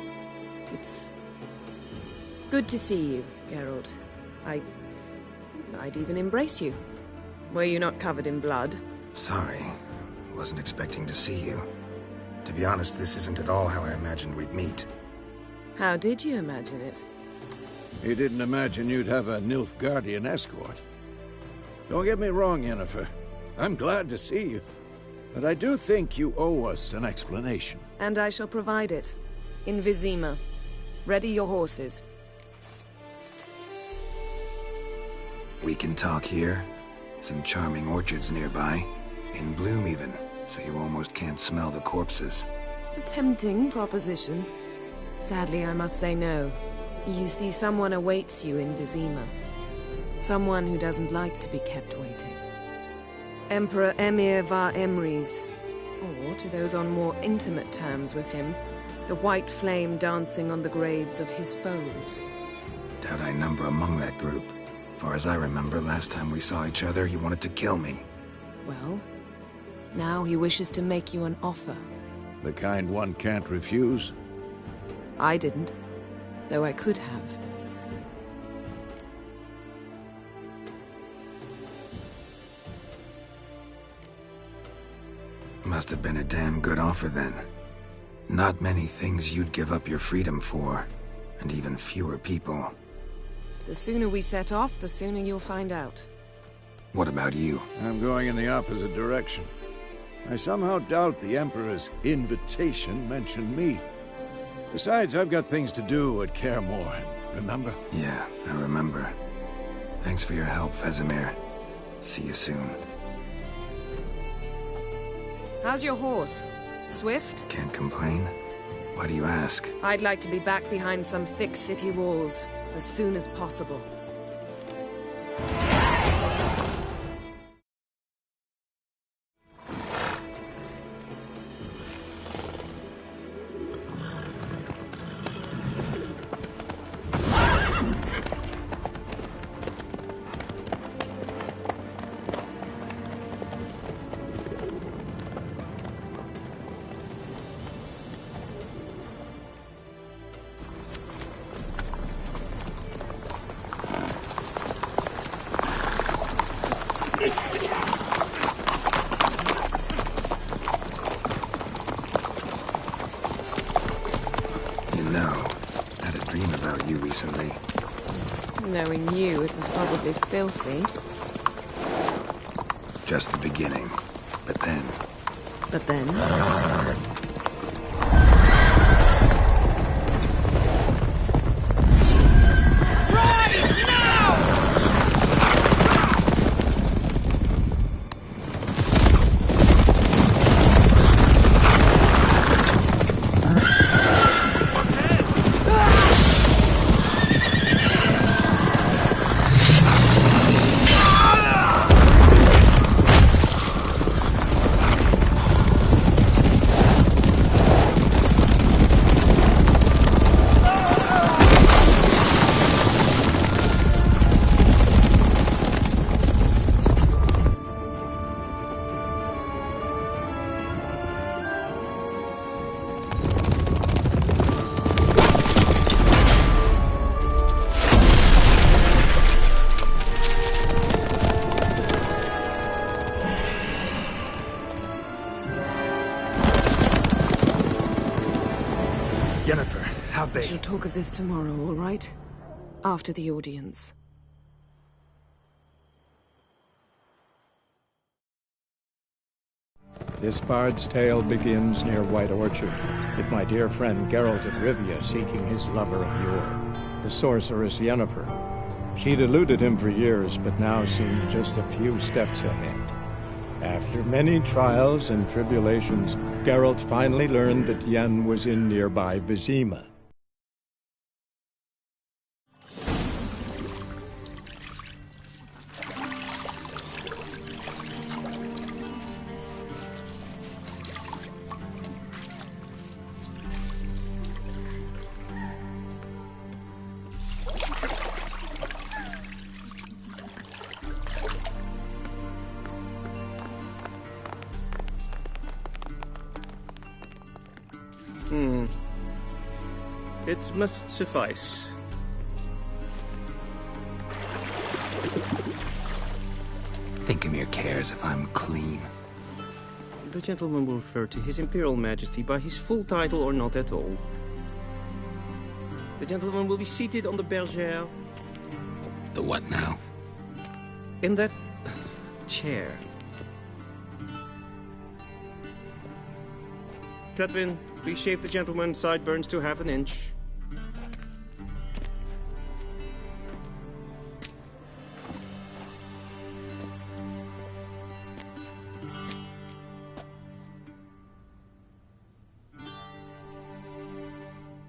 It's... good to see you, Geralt. I'd even embrace you. Were you not covered in blood? Sorry. Wasn't expecting to see you. To be honest, this isn't at all how I imagined we'd meet. How did you imagine it? He didn't imagine you'd have a Nilfgaardian escort. Don't get me wrong, Yennefer. I'm glad to see you. But I do think you owe us an explanation. And I shall provide it. In Vizima. Ready your horses. We can talk here. Some charming orchards nearby. In bloom even, so you almost can't smell the corpses. A tempting proposition. Sadly, I must say no. You see, someone awaits you in Vizima. Someone who doesn't like to be kept waiting. Emperor Emir var Emrys. Or, to those on more intimate terms with him, the white flame dancing on the graves of his foes. Doubt I number among that group. Far as I remember, last time we saw each other, he wanted to kill me. Well, now he wishes to make you an offer. The kind one can't refuse? I didn't, though I could have. Must have been a damn good offer then. Not many things you'd give up your freedom for, and even fewer people. The sooner we set off, the sooner you'll find out. What about you? I'm going in the opposite direction. I somehow doubt the Emperor's invitation mentioned me. Besides, I've got things to do at Kaer Morhen, remember? Yeah, I remember. Thanks for your help, Vesemir. See you soon. How's your horse? Swift? Can't complain. Why do you ask? I'd like to be back behind some thick city walls as soon as possible. Recently. Knowing you, it was probably filthy. Just the beginning. But then... But then? Rise now! Yennefer, how'd We shall talk of this tomorrow, all right? After the audience. This bard's tale begins near White Orchard, with my dear friend Geralt of Rivia seeking his lover of yore, the sorceress Yennefer. She'd eluded him for years, but now seemed just a few steps ahead. After many trials and tribulations, Geralt finally learned that Yen was in nearby Vizima. It must suffice. Thinkamere cares if I'm clean. The gentleman will refer to His Imperial Majesty by his full title or not at all. The gentleman will be seated on the bergère. The what now? In that chair. Catherine, please shave the gentleman's sideburns to half an inch.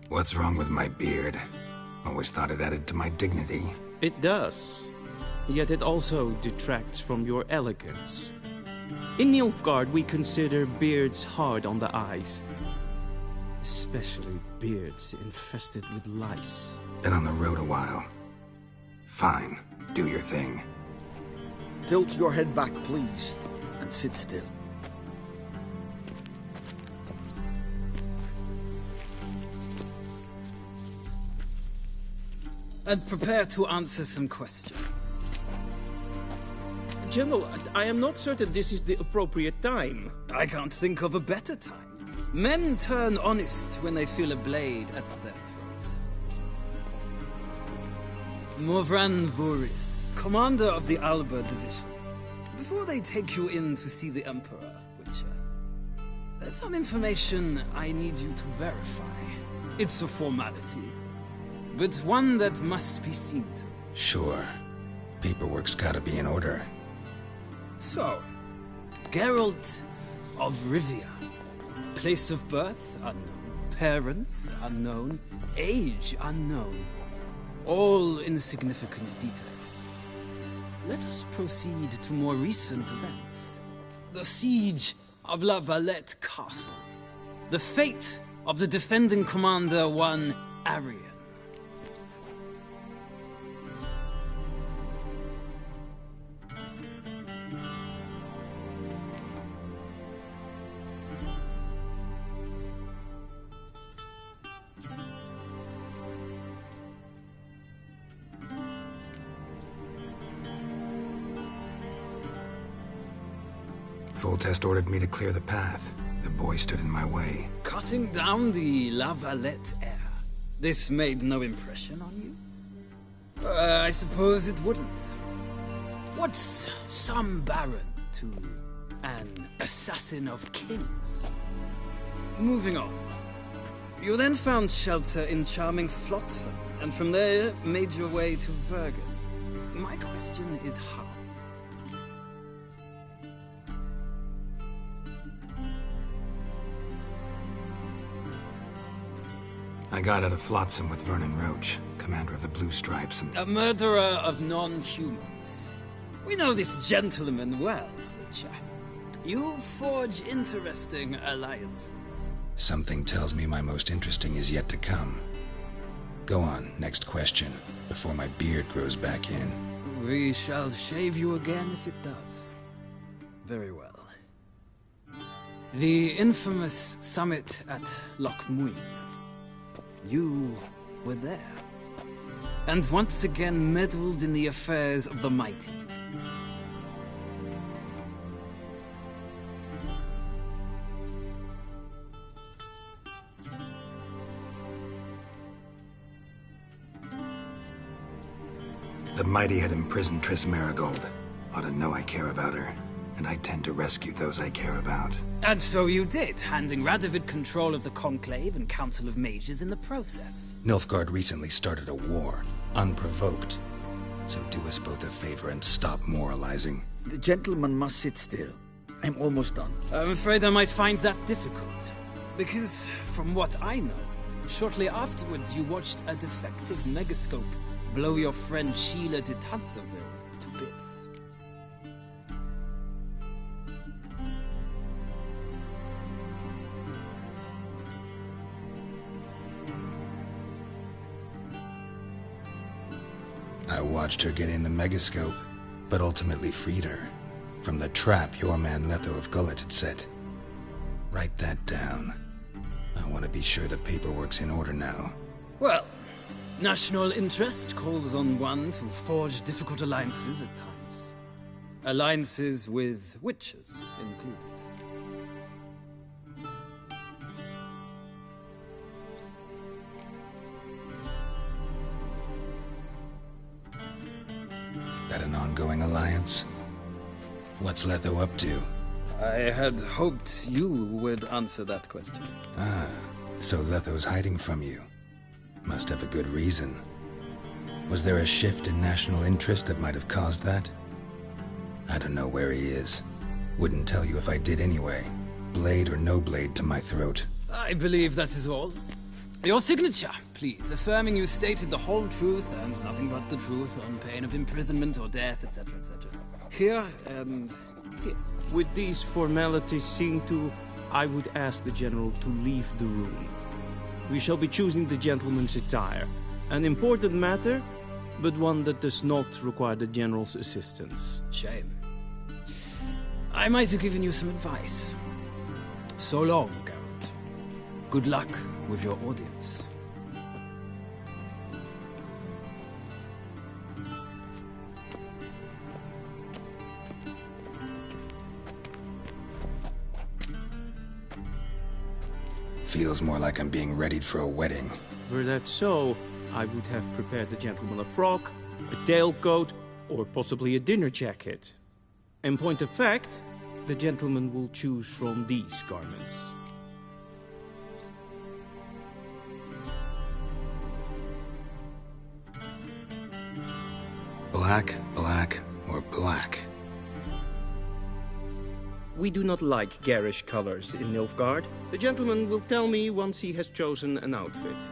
What's wrong with my beard? Always thought it added to my dignity. It does. Yet it also detracts from your elegance. In Nilfgaard, we consider beards hard on the eyes. Especially beards infested with lice. Been on the road a while. Fine. Do your thing. Tilt your head back, please, and sit still. And prepare to answer some questions. General, I am not certain this is the appropriate time. I can't think of a better time. Men turn honest when they feel a blade at their throat. Morvran Voris, commander of the Alba Division. Before they take you in to see the Emperor, Witcher, there's some information I need you to verify. It's a formality, but one that must be seen to. Sure. Paperwork's gotta be in order. So, Geralt of Rivia. Place of birth unknown. Parents unknown. Age unknown. All insignificant details. Let us proceed to more recent events. The siege of La Valette Castle. The fate of the defending commander, one Arian. Foltest ordered me to clear the path. The boy stood in my way. Cutting down the La Valette heir. This made no impression on you? I suppose it wouldn't. What's some baron to an assassin of kings? Moving on. You then found shelter in charming Flotsam, and from there made your way to Vergen. My question is how? I got out of Flotsam with Vernon Roach, commander of the Blue Stripes, and... A murderer of non-humans. We know this gentleman well, Witcher. You forge interesting alliances. Something tells me my most interesting is yet to come. Go on, next question, before my beard grows back in. We shall shave you again if it does. Very well. The infamous summit at Loch Muin. You were there. And once again meddled in the affairs of the mighty. the Mighty had imprisoned Triss Marigold. Ought to know I care about her, and I tend to rescue those I care about. And so you did, handing Radovid control of the Conclave and Council of Mages in the process. Nilfgaard recently started a war, unprovoked. So do us both a favor and stop moralizing. The gentleman must sit still. I'm almost done. I'm afraid I might find that difficult. Because, from what I know, shortly afterwards you watched a defective megascope blow your friend Sheila de Tanserville to bits. I watched her get in the megascope, but ultimately freed her from the trap your man Letho of Gullet had set. Write that down. I want to be sure the paperwork's in order now. Well, national interest calls on one to forge difficult alliances at times. Alliances with witches included. That an ongoing alliance? What's Letho up to? I had hoped you would answer that question. Ah, so Letho's hiding from you. Must have a good reason. Was there a shift in national interest that might have caused that? I don't know where he is. Wouldn't tell you if I did anyway. Blade or no blade to my throat. I believe that is all. Your signature, please, affirming you stated the whole truth and nothing but the truth on pain of imprisonment or death, etc., etc. Here and here. With these formalities seen to, I would ask the General to leave the room. We shall be choosing the gentleman's attire. An important matter, but one that does not require the General's assistance. Shame. I might have given you some advice. So long, Geralt. Good luck with your audience. Feels more like I'm being readied for a wedding. Were that so, I would have prepared the gentleman a frock, a tailcoat, or possibly a dinner jacket. In point of fact, the gentleman will choose from these garments. Black, black, or black? We do not like garish colors in Nilfgaard. The gentleman will tell me once he has chosen an outfit.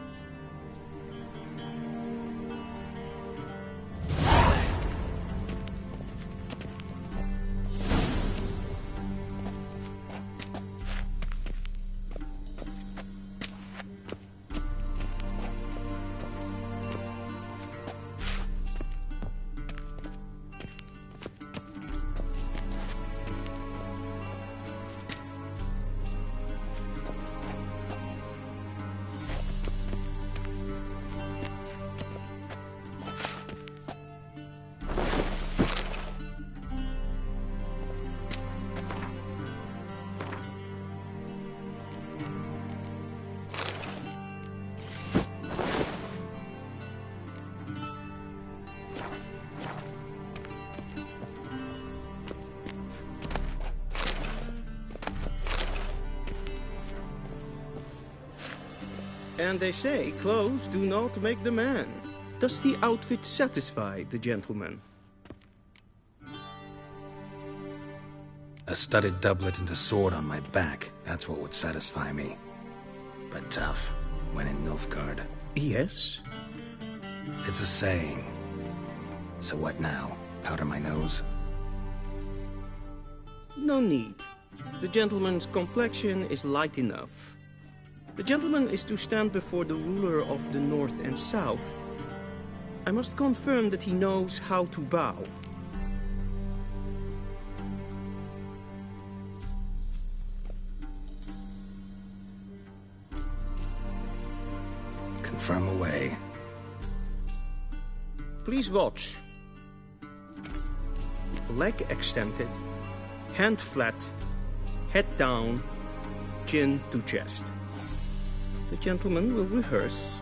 And they say clothes do not make the man. Does the outfit satisfy the gentleman? A studded doublet and a sword on my back. That's what would satisfy me. But tough, when in Nilfgaard. Yes? It's a saying. So what now? Powder my nose? No need. The gentleman's complexion is light enough. The gentleman is to stand before the ruler of the North and South. I must confirm that he knows how to bow. Confirm away. Please watch. Leg extended, hand flat, head down, chin to chest. The gentleman will rehearse.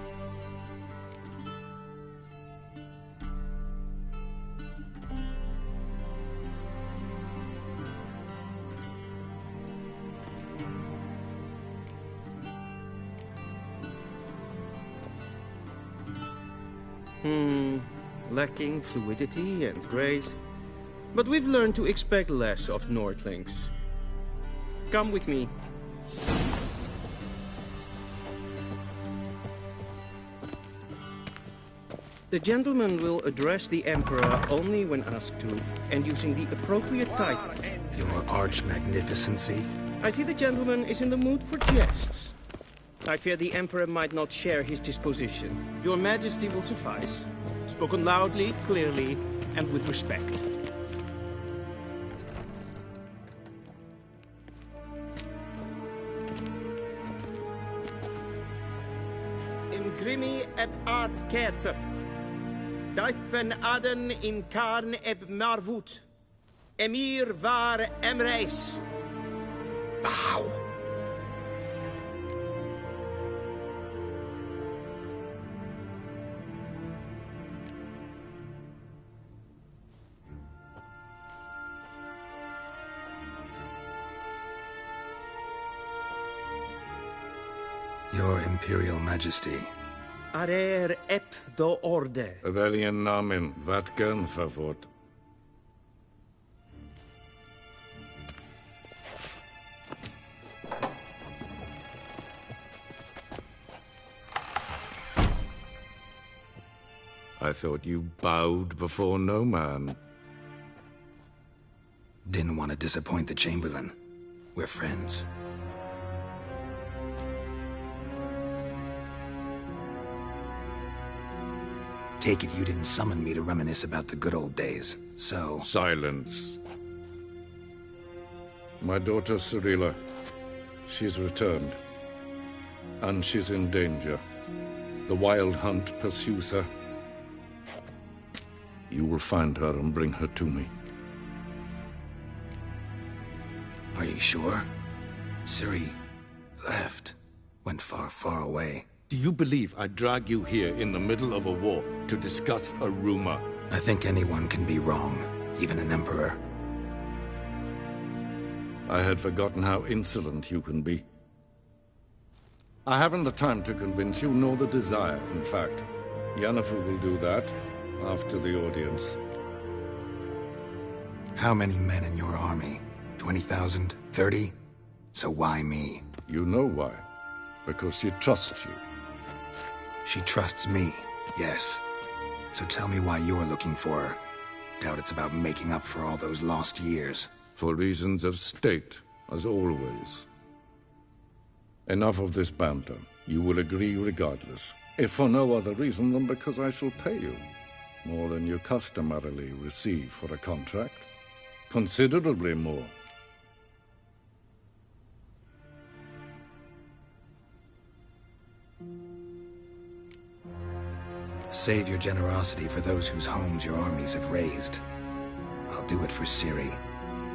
Lacking fluidity and grace. But we've learned to expect less of Nordlings. Come with me. The gentleman will address the Emperor only when asked to, and using the appropriate title. Your Arch-Magnificency? I see the gentleman is in the mood for jests. I fear the Emperor might not share his disposition. Your Majesty will suffice. Spoken loudly, clearly, and with respect. Imgrimi eb art ketzer. Daifen aden in karn eb marvut. Emir var emreis. Bow. Your Imperial Majesty. Arer ep the orde. Velian namen, vatkan favort. I thought you bowed before no man. Didn't want to disappoint the Chamberlain. We're friends. Take it you didn't summon me to reminisce about the good old days, so... Silence. My daughter Cyrilla, she's returned. And she's in danger. The Wild Hunt pursues her. You will find her and bring her to me. Are you sure? Ciri left. Went far, far away. Do you believe I'd drag you here in the middle of a war to discuss a rumor? I think anyone can be wrong, even an emperor. I had forgotten how insolent you can be. I haven't the time to convince you, nor the desire, in fact. Yennefer will do that after the audience. How many men in your army? 20,000? 30? So why me? You know why. Because she trusts you. She trusts me, yes. So tell me why you're looking for her. Doubt it's about making up for all those lost years. For reasons of state, as always. Enough of this banter. You will agree regardless. If for no other reason than because I shall pay you. More than you customarily receive for a contract. Considerably more. Save your generosity for those whose homes your armies have razed. I'll do it for Ciri,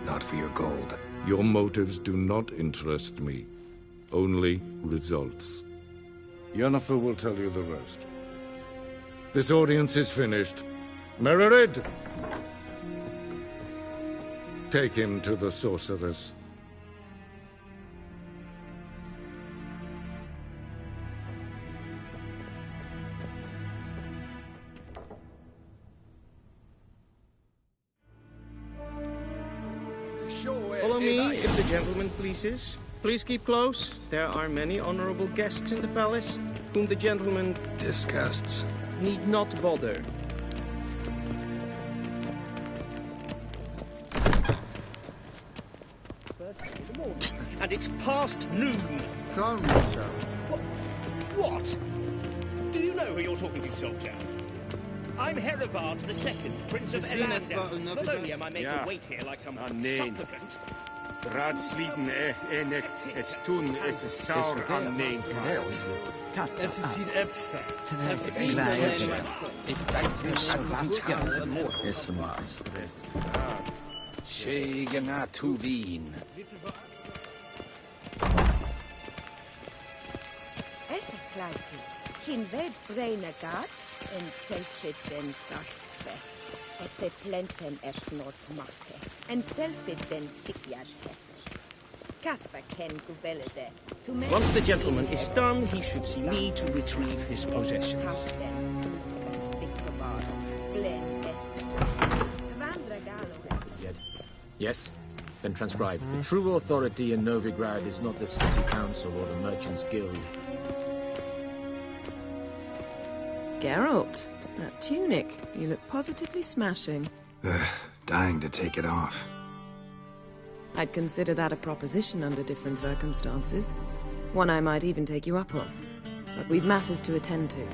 not for your gold. Your motives do not interest me. Only results. Yennefer will tell you the rest. This audience is finished. Mererid! Take him to the sorceress. Follow me, if the gentleman pleases. Please keep close. There are many honorable guests in the palace, whom the gentleman... disgusts. ...need not bother. And it's past noon. Calm yourself. What? Do you know who you're talking to, soldier? I'm Herivard II, Prince of Elander. Not only am I made to wait here like some supplicant... Raadsliden echt es tun, es is saur an neem Es is hier efsa. Ich dachte, es maastres. Schegena tu Wien. Es kleinte. Hin ved brene gat, en selfit den dachtve. Esse plenten not make, en selfit den sikyad he. Kasper ken gubelede. Once the gentleman is done, he should see me to retrieve his possessions. Yes? Then transcribe. The true authority in Novigrad is not the city council or the merchants' guild. Geralt, that tunic. You look positively smashing. Ugh, dying to take it off. I'd consider that a proposition under different circumstances. One I might even take you up on. But we've matters to attend to.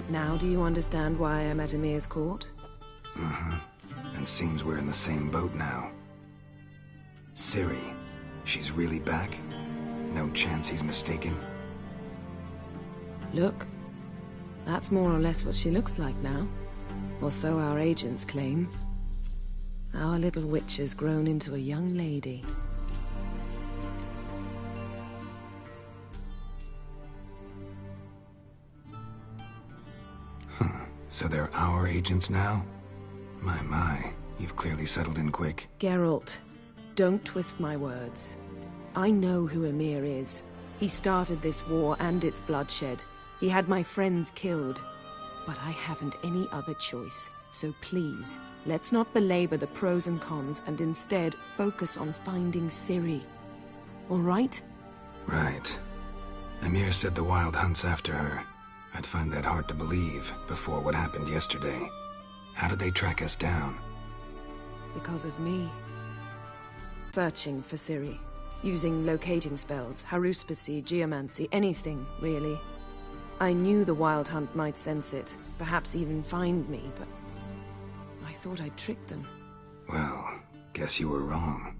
Now do you understand why I'm at Emir's court? Mm-hmm. And seems we're in the same boat now. Ciri, she's really back? No chance he's mistaken? Look, that's more or less what she looks like now. Or so our agents claim. Our little witch has grown into a young lady. So they're our agents now? My, you've clearly settled in quick. Geralt, don't twist my words. I know who Emir is. He started this war and its bloodshed. He had my friends killed. But I haven't any other choice. So please, let's not belabor the pros and cons and instead focus on finding Ciri. All right? Right. Emir said the Wild Hunt's after her. I'd find that hard to believe before what happened yesterday. How did they track us down? Because of me. Searching for Ciri. Using locating spells, haruspicy, geomancy, anything, really. I knew the Wild Hunt might sense it, perhaps even find me, but I thought I'd tricked them. Well, guess you were wrong.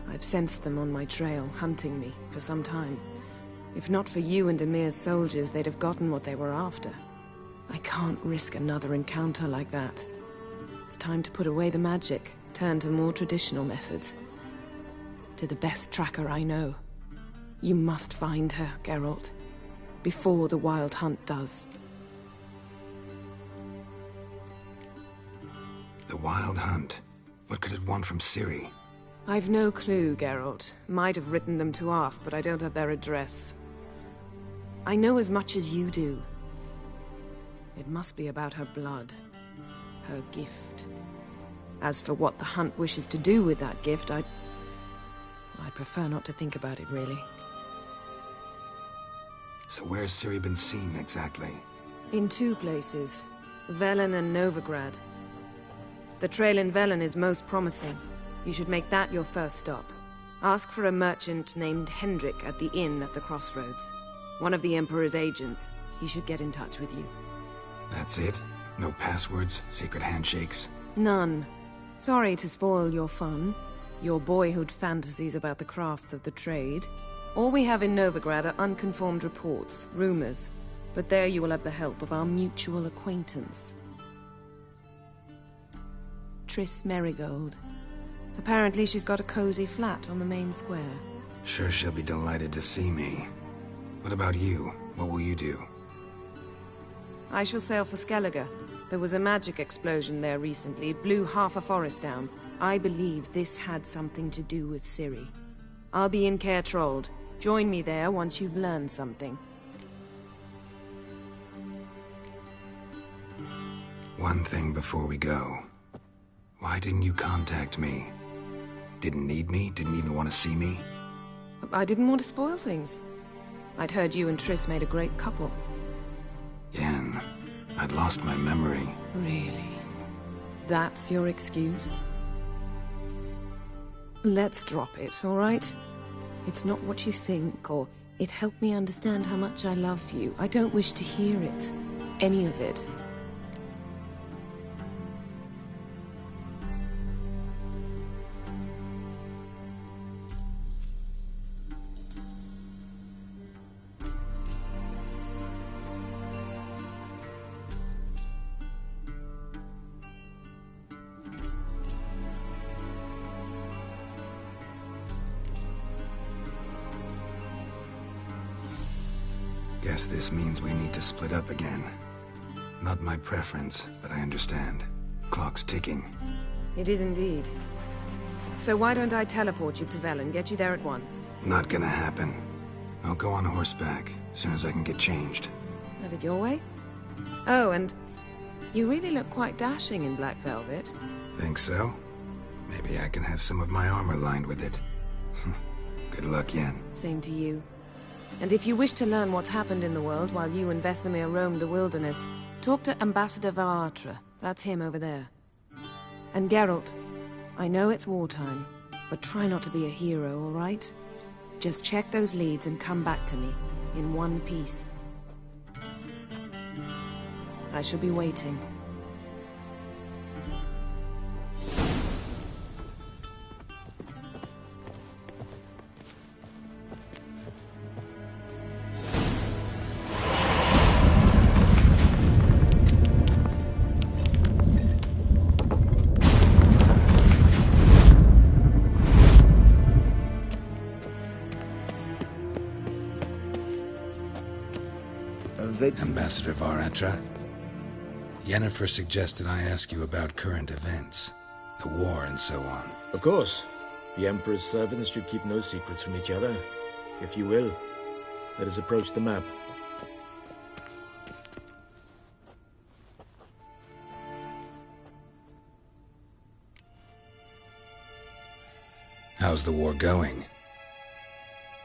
I've sensed them on my trail, hunting me, for some time. If not for you and Emir's soldiers, they'd have gotten what they were after. I can't risk another encounter like that. It's time to put away the magic, turn to more traditional methods. To the best tracker I know. You must find her, Geralt. Before the Wild Hunt does. The Wild Hunt? What could it want from Ciri? I've no clue, Geralt. Might have written them to ask, but I don't have their address. I know as much as you do. It must be about her blood. Her gift. As for what the Hunt wishes to do with that gift, I'd prefer not to think about it, really. So where's Ciri been seen, exactly? In two places. Velen and Novigrad. The trail in Velen is most promising. You should make that your first stop. Ask for a merchant named Hendrik at the inn at the crossroads. One of the Emperor's agents. He should get in touch with you. That's it? No passwords, secret handshakes? None. Sorry to spoil your fun. Your boyhood fantasies about the crafts of the trade. All we have in Novigrad are unconformed reports, rumors. But there you will have the help of our mutual acquaintance. Triss Merigold. Apparently she's got a cozy flat on the main square. Sure she'll be delighted to see me. What about you? What will you do? I shall sail for Skellige. There was a magic explosion there recently, blew half a forest down. I believe this had something to do with Ciri. I'll be in Caer Trold. Join me there once you've learned something. One thing before we go. Why didn't you contact me? Didn't need me? Didn't even want to see me? I didn't want to spoil things. I'd heard you and Triss made a great couple. Yen, I'd lost my memory. Really? That's your excuse? Let's drop it, all right? It's not what you think, or it helped me understand how much I love you. I don't wish to hear it. Any of it. Guess this means we need to split up again. Not my preference, but I understand. Clock's ticking. It is indeed. So why don't I teleport you to Velen, get you there at once? Not gonna happen. I'll go on horseback, as soon as I can get changed. Have it your way? Oh, and you really look quite dashing in black velvet. Think so? Maybe I can have some of my armor lined with it. Good luck, Yen. Same to you. And if you wish to learn what's happened in the world while you and Vesemir roamed the wilderness, talk to Ambassador Varatra. That's him over there. And Geralt, I know it's wartime, but try not to be a hero, all right? Just check those leads and come back to me, in one piece. I shall be waiting. Ambassador Varatra, Yennefer suggested I ask you about current events, the war and so on. Of course. The Emperor's servants should keep no secrets from each other. If you will, let us approach the map. How's the war going?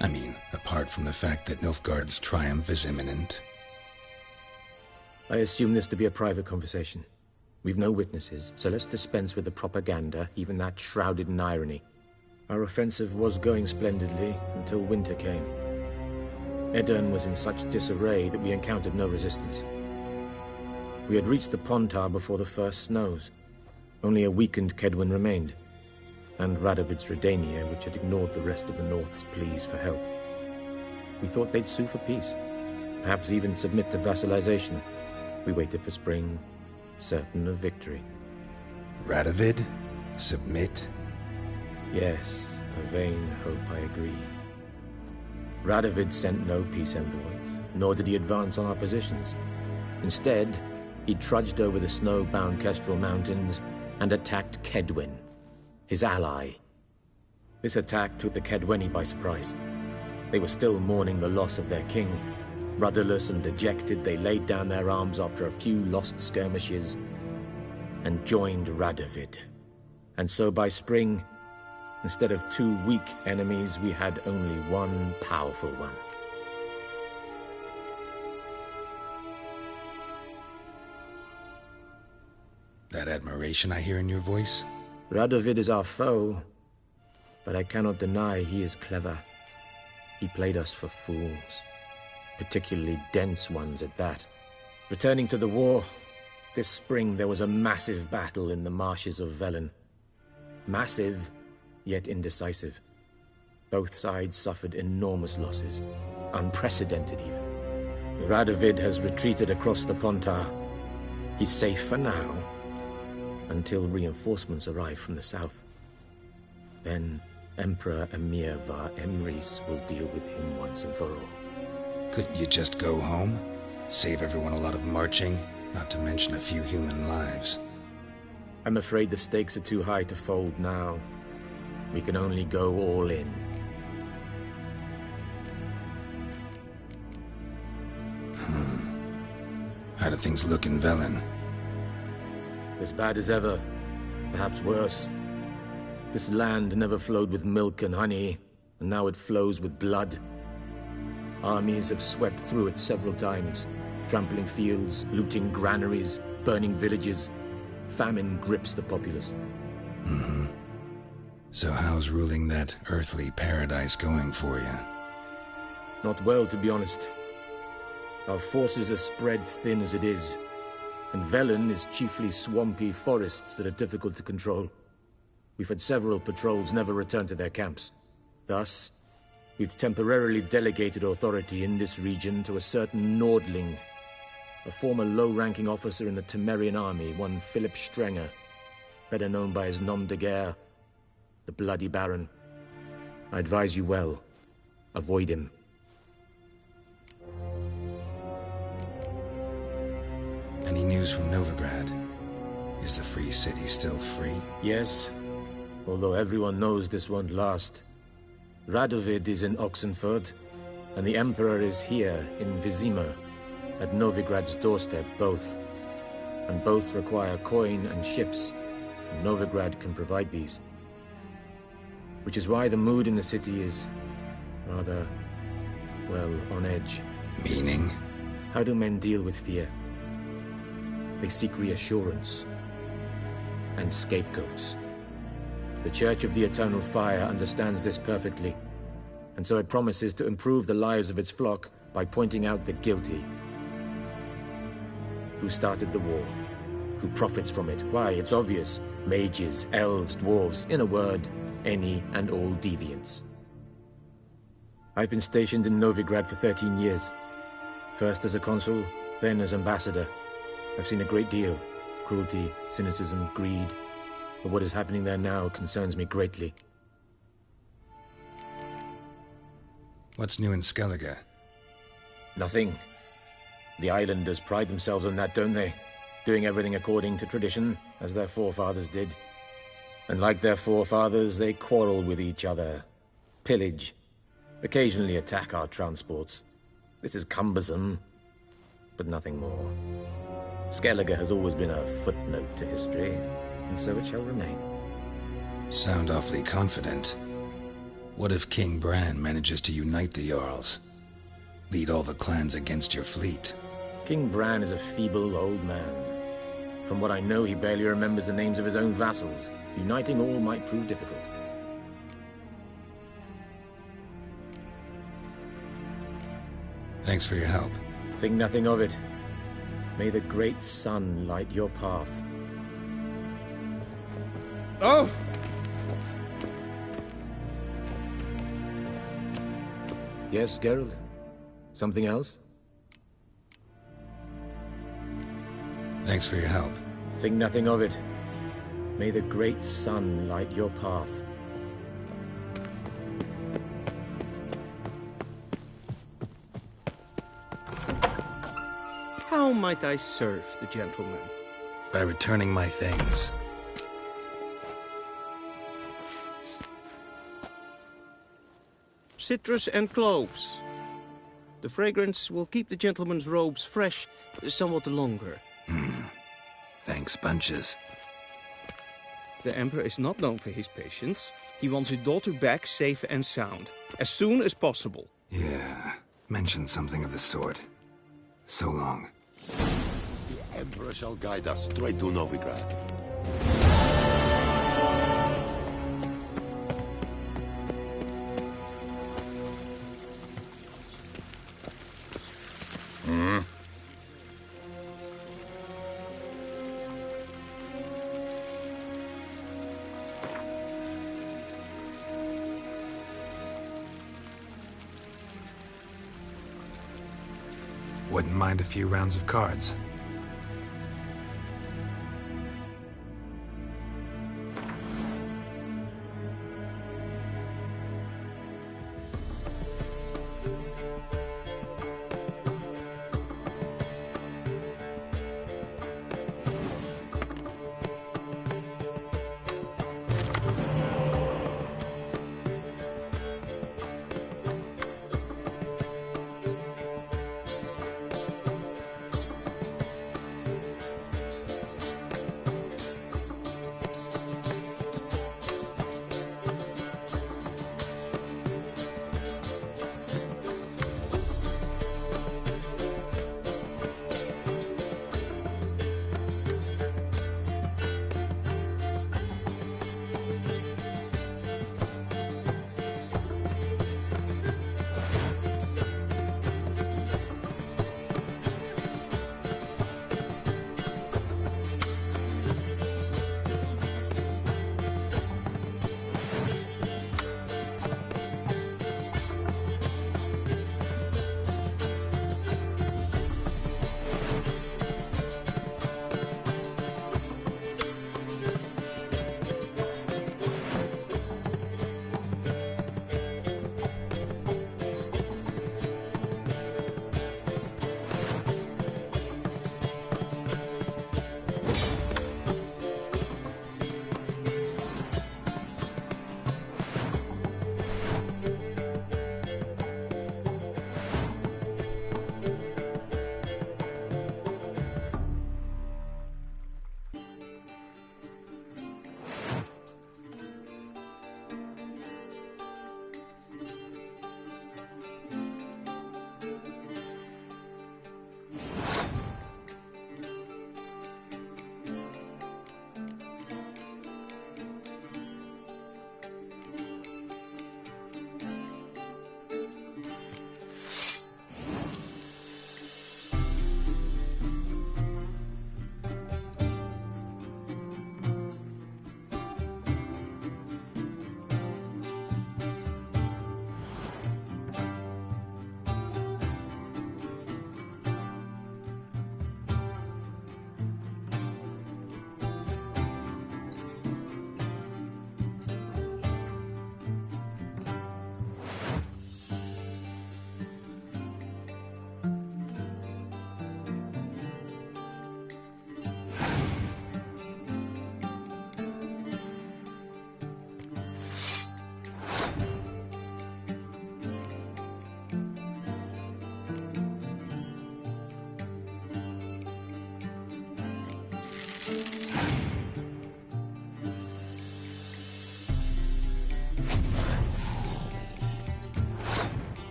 I mean, apart from the fact that Nilfgaard's triumph is imminent. I assume this to be a private conversation. We've no witnesses, so let's dispense with the propaganda, even that shrouded in irony. Our offensive was going splendidly until winter came. Edirn was in such disarray that we encountered no resistance. We had reached the Pontar before the first snows. Only a weakened Kedwin remained, and Radovid's Redania, which had ignored the rest of the North's pleas for help. We thought they'd sue for peace, perhaps even submit to vassalization. We waited for spring, certain of victory. Radovid? Submit? Yes, a vain hope, I agree. Radovid sent no peace envoys, nor did he advance on our positions. Instead, he trudged over the snow-bound Kestrel Mountains and attacked Kedwin, his ally. This attack took the Kedweni by surprise. They were still mourning the loss of their king. Rudderless and dejected, they laid down their arms after a few lost skirmishes and joined Radovid. And so by spring, instead of 2 weak enemies, we had only one powerful one. That admiration I hear in your voice? Radovid is our foe, but I cannot deny he is clever. He played us for fools. Particularly dense ones at that. Returning to the war, this spring there was a massive battle in the marshes of Velen. Massive, yet indecisive. Both sides suffered enormous losses, unprecedented even. Radovid has retreated across the Pontar. He's safe for now, until reinforcements arrive from the south. Then Emperor Emir Var Emrys will deal with him once and for all. Couldn't you just go home? Save everyone a lot of marching, not to mention a few human lives. I'm afraid the stakes are too high to fold now. We can only go all in. How do things look in Velen? As bad as ever, perhaps worse. This land never flowed with milk and honey, and now it flows with blood. Armies have swept through it several times, trampling fields, looting granaries, burning villages. Famine grips the populace. So how's ruling that earthly paradise going for you? Not well, to be honest. Our forces are spread thin as it is, and Velen is chiefly swampy forests that are difficult to control. We've had several patrols never return to their camps. Thus, we've temporarily delegated authority in this region to a certain Nordling, a former low-ranking officer in the Temerian army, one Philip Strenger, better known by his nom de guerre, the Bloody Baron. I advise you well. Avoid him. Any news from Novigrad? Is the Free City still free? Yes, although everyone knows this won't last. Radovid is in Oxenfurt, and the Emperor is here in Vizima. at Novigrad's doorstep, both. And both require coin and ships. And Novigrad can provide these. Which is why the mood in the city is rather, well, on edge. Meaning? How do men deal with fear? They seek reassurance and scapegoats. The Church of the Eternal Fire understands this perfectly, and so it promises to improve the lives of its flock by pointing out the guilty. Who started the war? Who profits from it? Why, it's obvious. Mages, elves, dwarves, in a word, any and all deviants. I've been stationed in Novigrad for 13 years. First as a consul, then as ambassador. I've seen a great deal. Cruelty, cynicism, greed. But what is happening there now concerns me greatly. What's new in Skellige? Nothing. The islanders pride themselves on that, don't they? Doing everything according to tradition, as their forefathers did. And like their forefathers, they quarrel with each other. Pillage. Occasionally attack our transports. This is cumbersome, but nothing more. Skellige has always been a footnote to history, and so it shall remain. Sound awfully confident. What if King Bran manages to unite the Jarls? Lead all the clans against your fleet? King Bran is a feeble old man. From what I know, he barely remembers the names of his own vassals. Uniting all might prove difficult. Thanks for your help. Think nothing of it. May the great sun light your path. Oh! Yes, Geralt? Something else? Thanks for your help. Think nothing of it. May the great sun light your path. How might I serve the gentleman? By returning my things. Citrus and cloves. The fragrance will keep the gentleman's robes fresh somewhat longer. Thanks, bunches. The Emperor is not known for his patience. He wants his daughter back safe and sound, as soon as possible. Yeah, mentioned something of the sort. So long. The Emperor shall guide us straight to Novigrad. Wouldn't mind a few rounds of cards.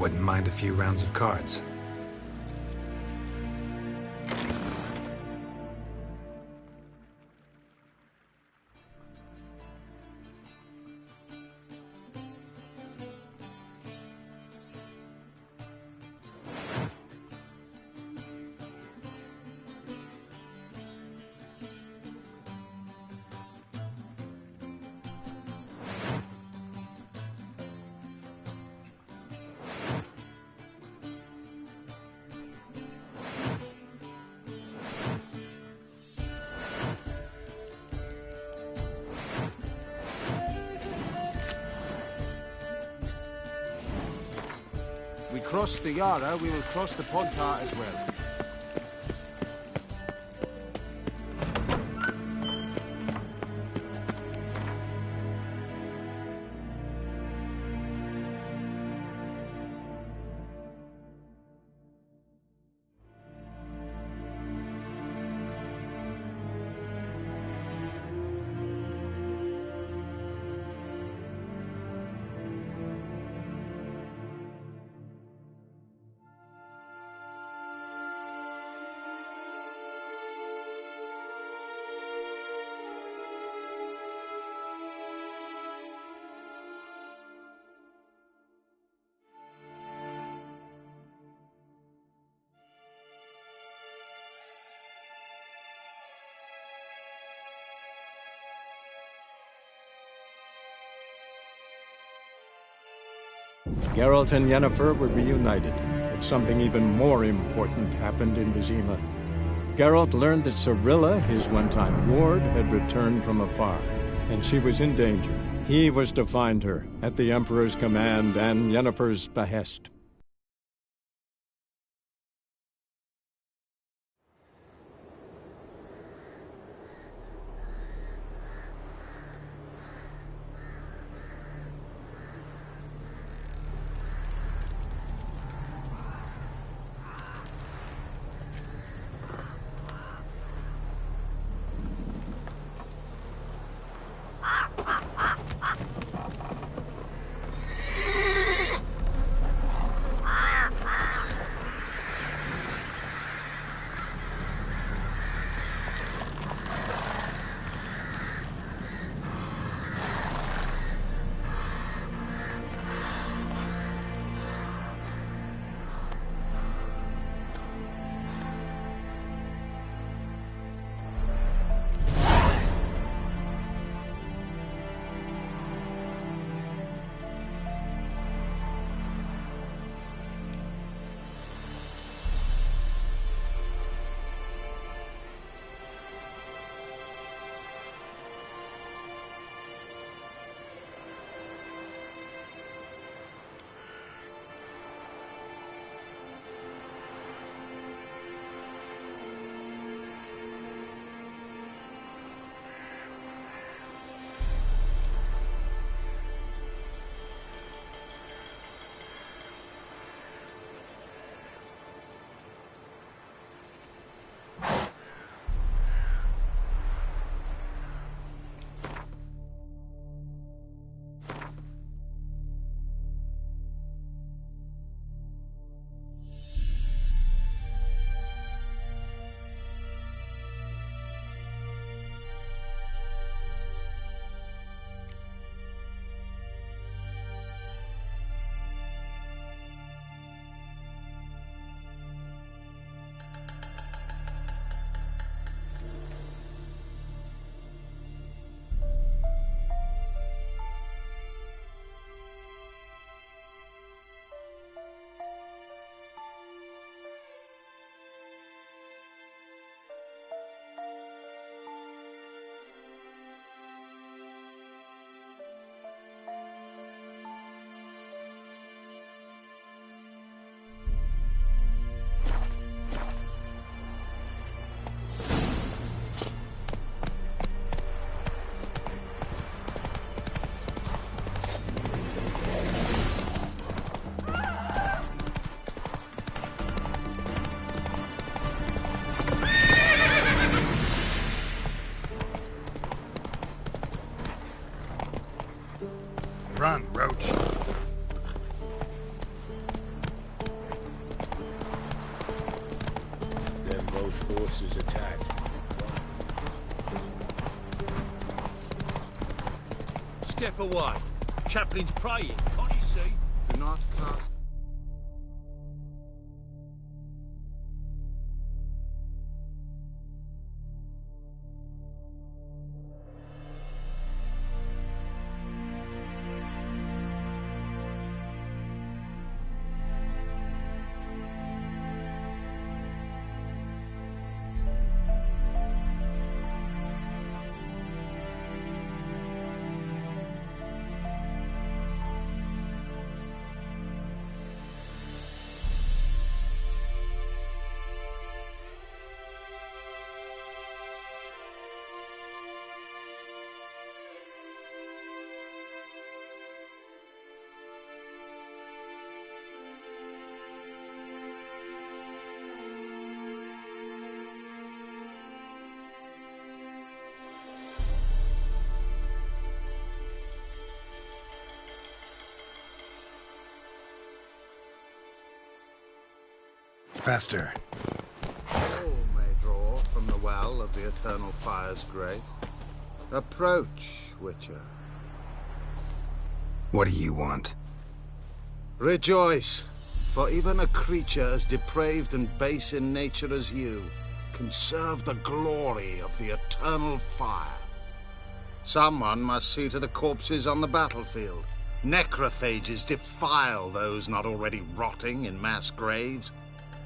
Wouldn't mind a few rounds of cards. We crossed the Yara, we will cross the Pontar as well. Geralt and Yennefer were reunited, but something even more important happened in Vizima. Geralt learned that Cirilla, his one-time ward, had returned from afar, and she was in danger. He was to find her, at the Emperor's command and Yennefer's behest. Run, Roach. attacked. Step away. Chaplain's praying, can't you see? Do not cast. Faster. All may draw from the well of the eternal fire's grace. Approach, Witcher. What do you want? Rejoice, for even a creature as depraved and base in nature as you can serve the glory of the eternal fire. Someone must see to the corpses on the battlefield. Necrophages defile those not already rotting in mass graves.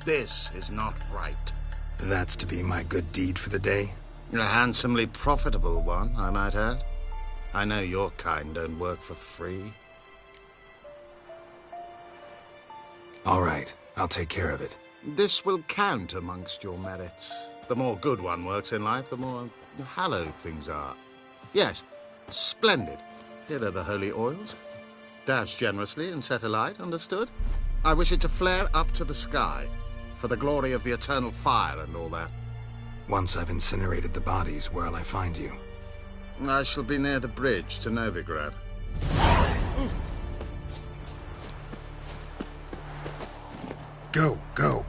This is not right. That's to be my good deed for the day? A handsomely profitable one, I might add. I know your kind don't work for free. All right, I'll take care of it. This will count amongst your merits. The more good one works in life, the more hallowed things are. Yes, splendid. Here are the holy oils. Dash generously and set alight, understood? I wish it to flare up to the sky, for the glory of the eternal fire and all that. Once I've incinerated the bodies, where'll I find you? I shall be near the bridge to Novigrad. Go, go.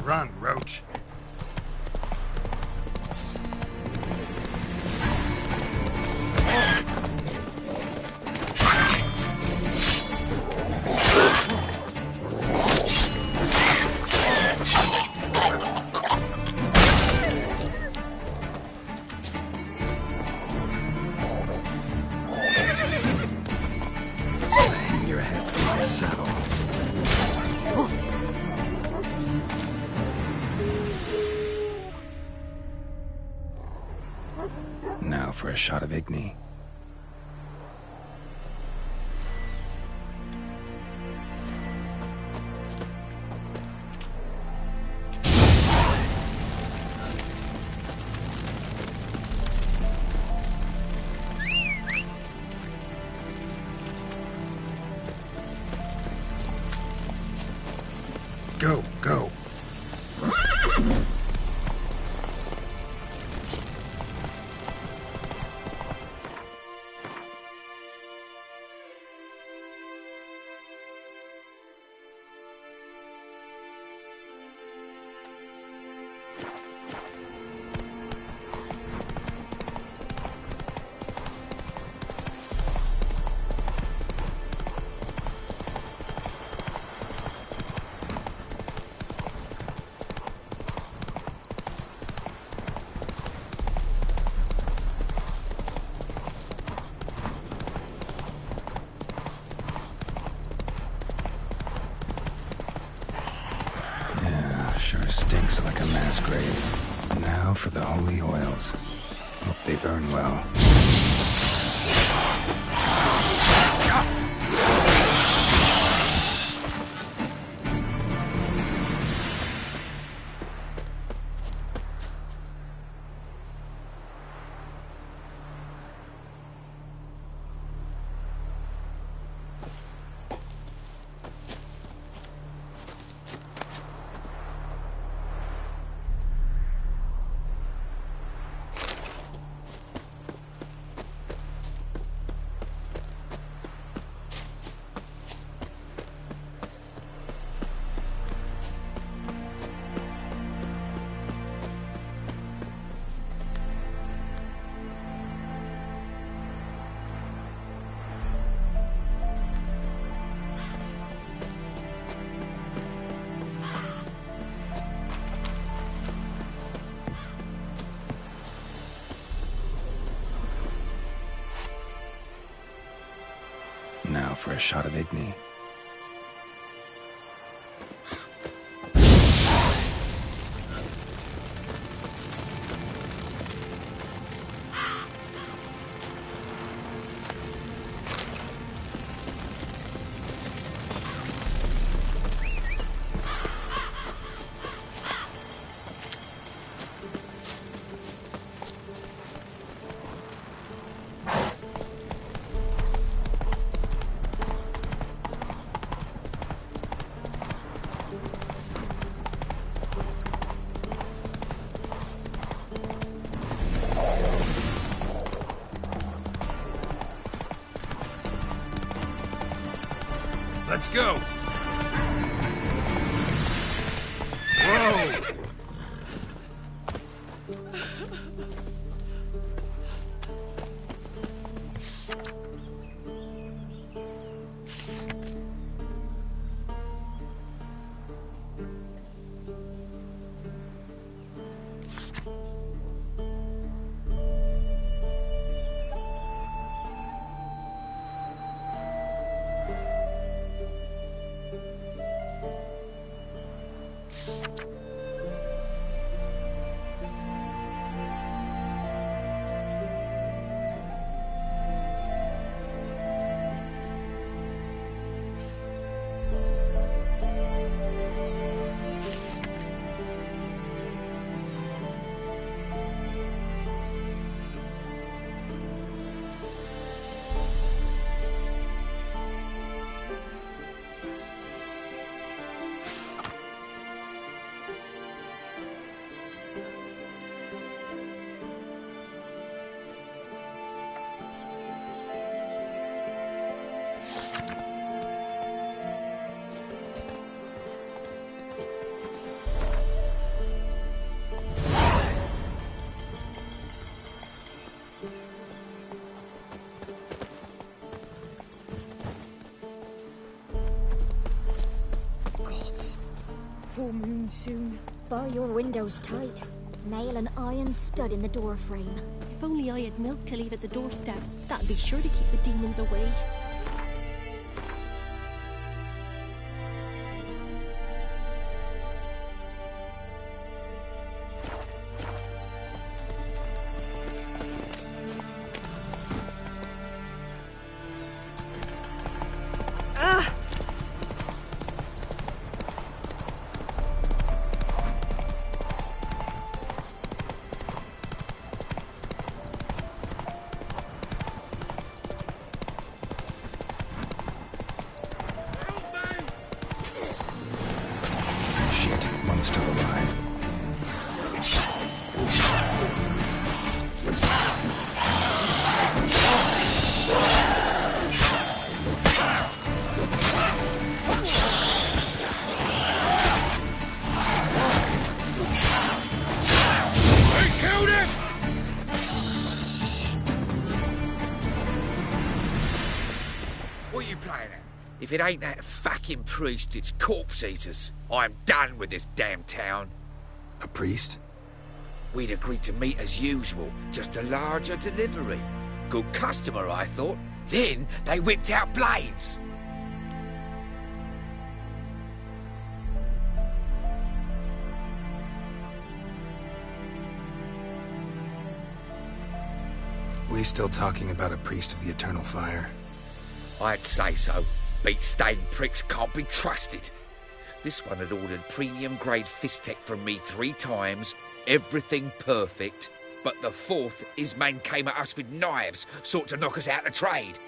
Run, Roach. Hang your head from my saddle. Now for a shot of Igni. Go, go. Sure stinks like a mass grave. Now for the holy oils. Hope they burn well. Now for a shot of Igni. Let's go! Whoa! Full moon soon. Bar your windows tight. Nail an iron stud in the door frame. If only I had milk to leave at the doorstep. That'd be sure to keep the demons away. One's still alive. They killed him! What are you playing at? If it ain't that fucking priest, it's corpse eaters. I'm done with this damn town. A priest? We'd agreed to meet as usual, just a larger delivery. Good customer, I thought. Then they whipped out blades. We still talking about a priest of the eternal fire? I'd say so. Beat-stained pricks can't be trusted. This one had ordered premium-grade fist tech from me 3 times, everything perfect. But the 4th, his man came at us with knives, sought to knock us out of trade.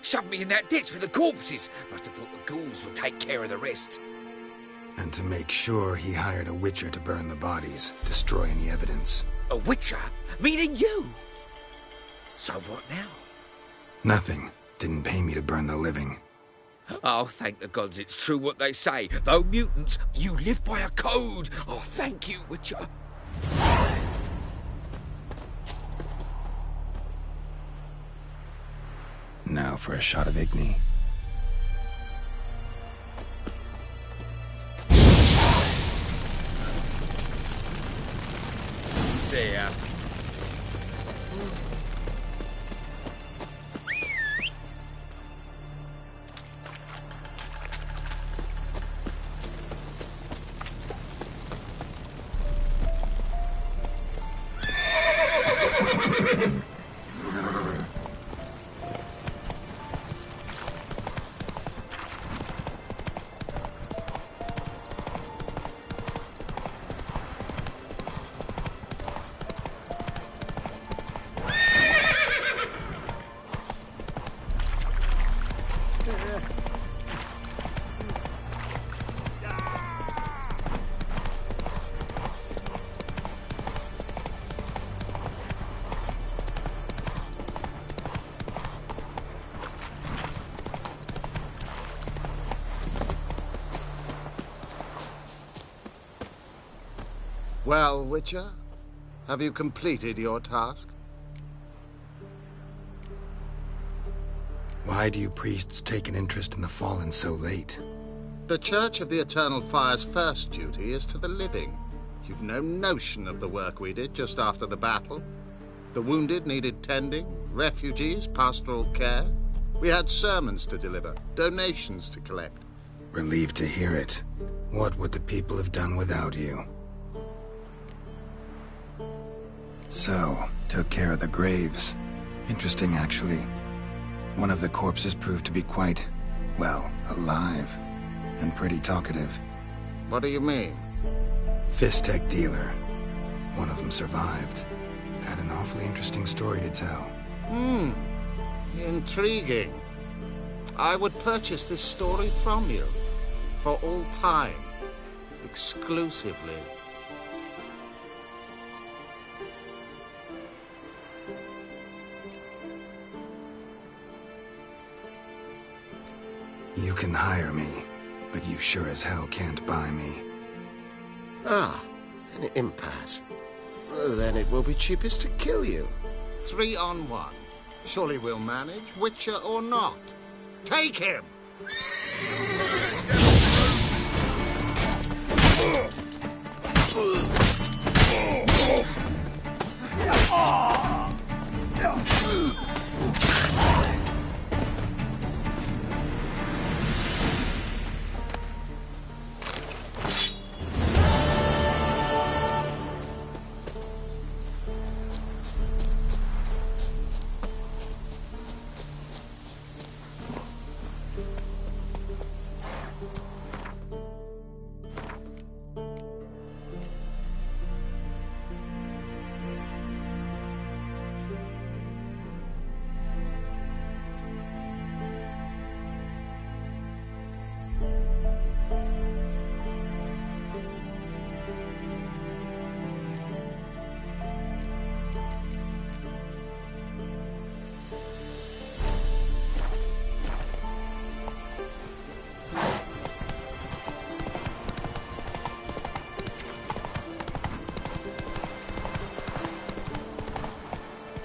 Shoved me in that ditch with the corpses. Must have thought the ghouls would take care of the rest. And to make sure, he hired a witcher to burn the bodies, destroy any evidence. A witcher? Meaning you? So what now? Nothing. Didn't pay me to burn the living. Oh, thank the gods it's true what they say. Though mutants, you live by a code. Oh, thank you, Witcher. Now for a shot of Igni. See ya. Well, Witcher, have you completed your task? Why do you priests take an interest in the fallen so late? The Church of the Eternal Fire's first duty is to the living. You've no notion of the work we did just after the battle. The wounded needed tending, refugees, pastoral care. We had sermons to deliver, donations to collect. Relieved to hear it. What would the people have done without you? So, took care of the graves. Interesting, actually. One of the corpses proved to be quite, well, alive. And pretty talkative. What do you mean? Fist-tech dealer. One of them survived. Had an awfully interesting story to tell. Intriguing. I would purchase this story from you. For all time. Exclusively. You can hire me, but you sure as hell can't buy me. Ah, an impasse. Then it will be cheapest to kill you. 3 on 1. Surely we'll manage, Witcher or not. Take him!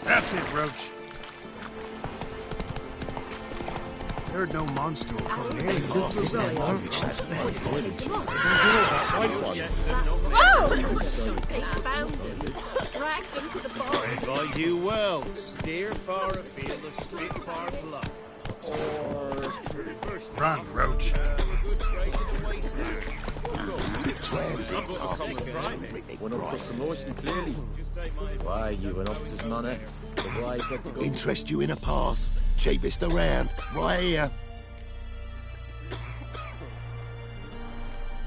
That's it, Roach. Heard no monster will come near you. Whoa! They found him. Dragged him to the bar. If I do well, steer far afield of Spitfire Bluff. Or Run, Roach. One of across the motion, clearly. Why, you an officer's manner. Why said to go... Interest you in a pass? Cheapest around, right here.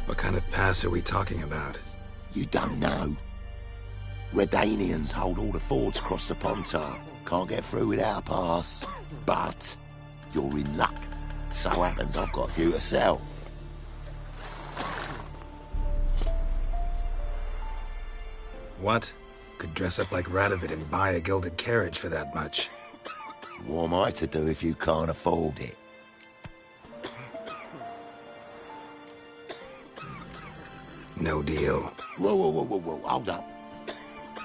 What kind of pass are we talking about? You don't know. Redanians hold all the fords across the Pontar. Can't get through without a pass. But you're in luck. So happens I've got a few to sell. What? Could dress up like Radovid and buy a gilded carriage for that much. What am I to do if you can't afford it? No deal. Whoa, hold up.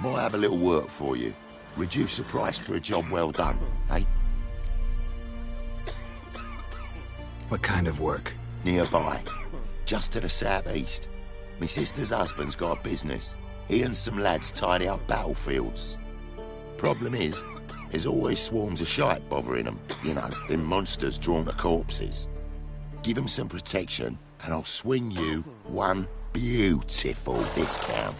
Might have a little work for you. Reduce the price for a job well done, eh? What kind of work? Nearby. Just to the southeast. My sister's husband's got a business. He and some lads tidy up battlefields. Problem is, there's always swarms of shite bothering them. You know, them monsters drawn to corpses. Give them some protection, and I'll swing you one beautiful discount.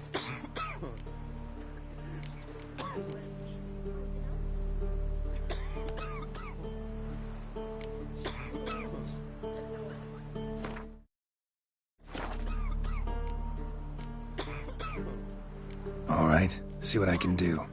All right, see what I can do.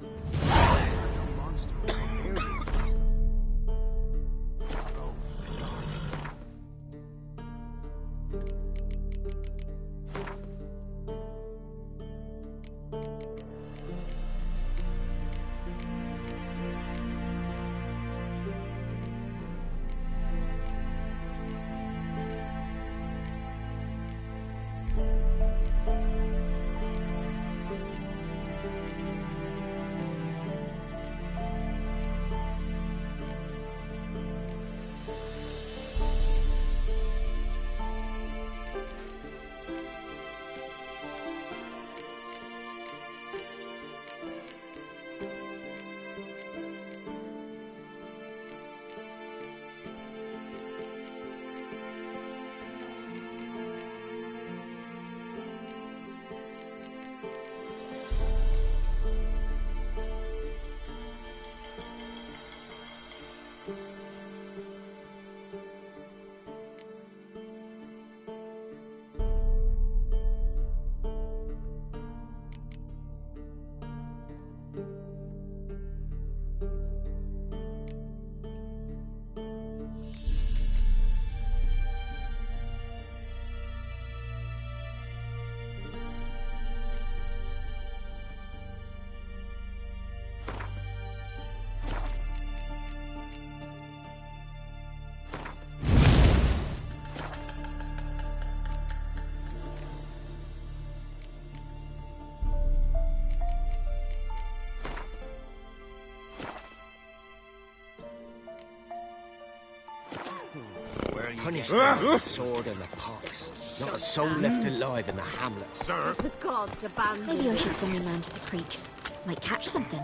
Punished with the sword and the pox. Not a soul left alive in the hamlet. Sir. The gods abandoned. Maybe I should send him round to the creek. Might catch something.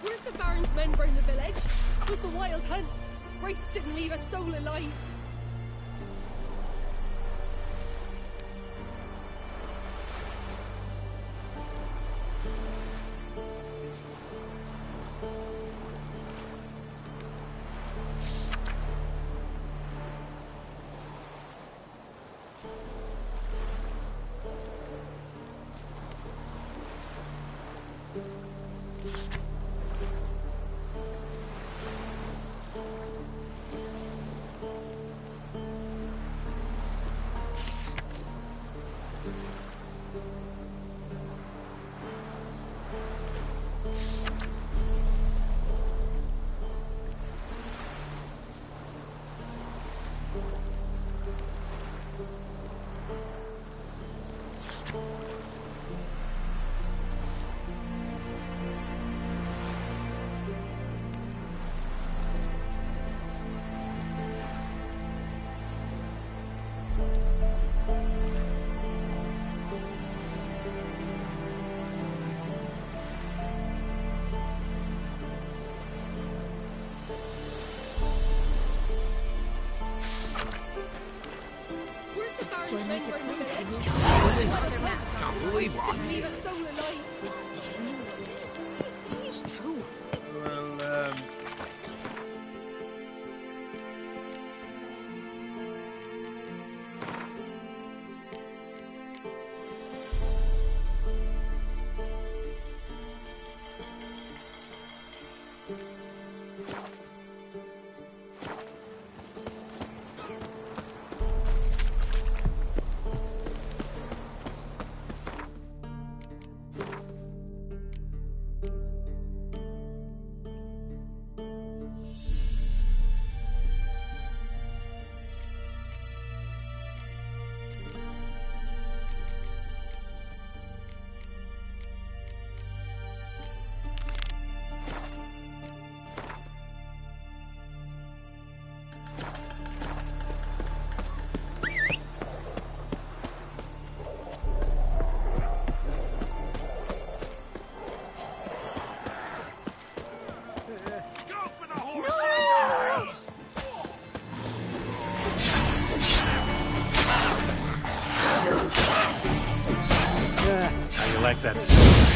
Weren't the Baron's men burn the village? It was the wild hunt. Wraiths didn't leave a soul alive. Can't believe what I'm Leave a soul alive. It's true. Well, How you like that sword?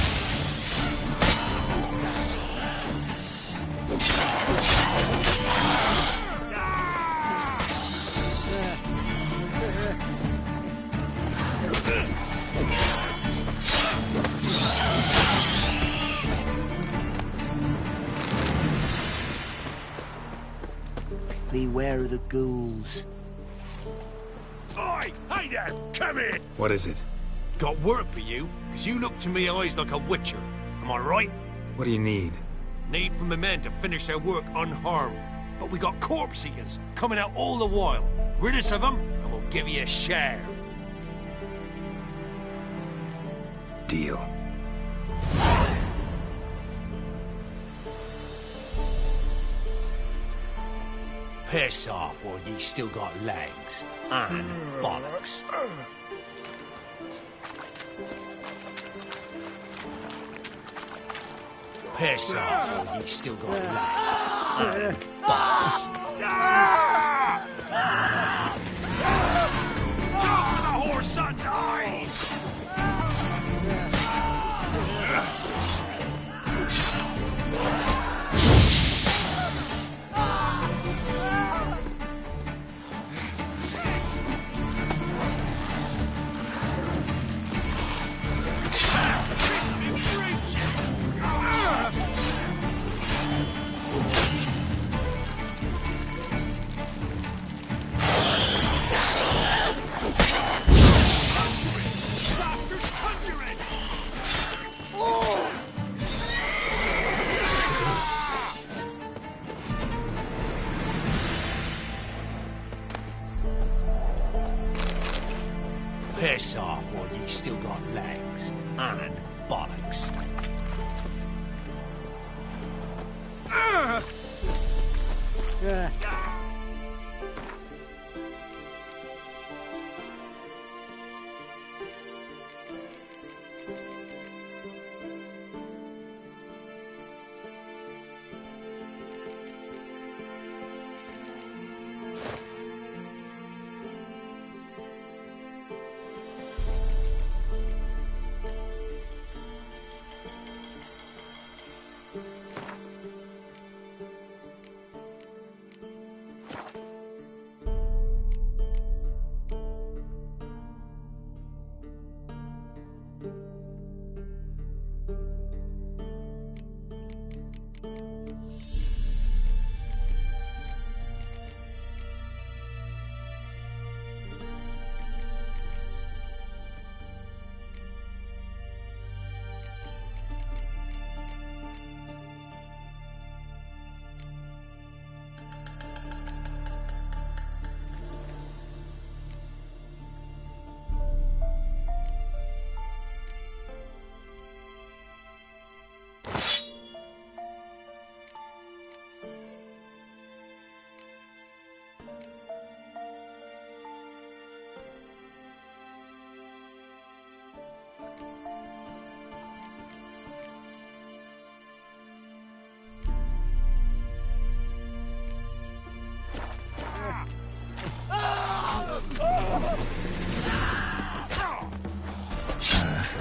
beware of the ghouls. Oi! Hey there! Come here! What is it? Got work for you, because you look to me eyes like a witcher. Am I right? What do you need? Need from the men to finish their work unharmed. But we got corpse eaters coming out all the while. Rid us of them, and we'll give you a share. Deal. Piss off while ye still got legs. And bollocks. Piss off while ye still got legs. And bollocks. Go for the whore's son's eyes! Piss off while ye still got legs. And bollocks. That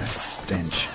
stench.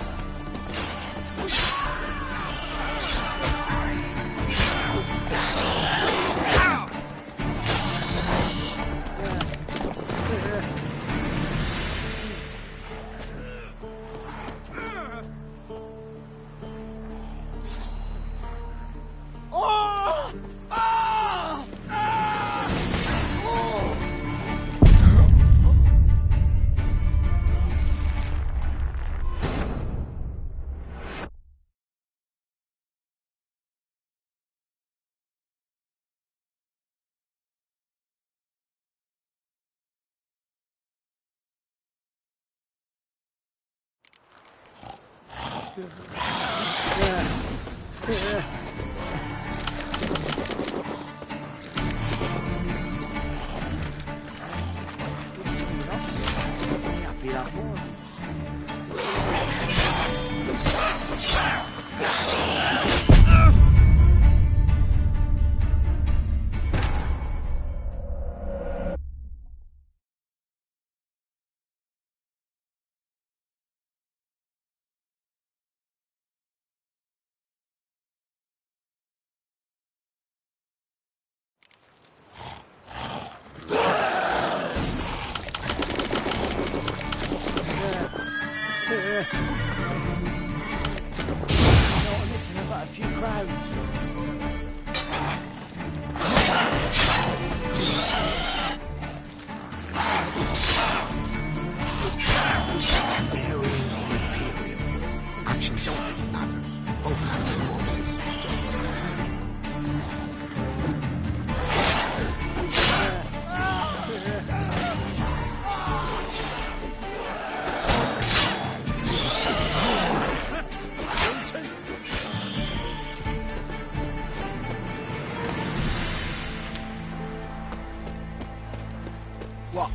What?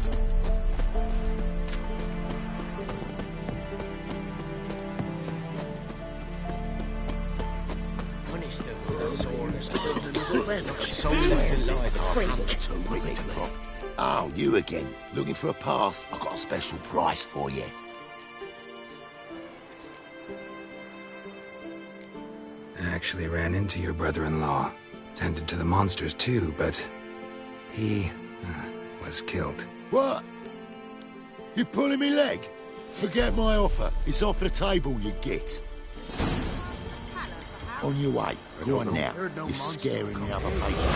Punish them with the sword. So left alive. Oh, you again. Looking for a pass? I've got a special price for you. I actually ran into your brother-in-law. Tended to the monsters too, but he was killed. What? You pulling me leg? Forget my offer. It's off the table, you git. On your way. Go on now. You're scaring the other patients.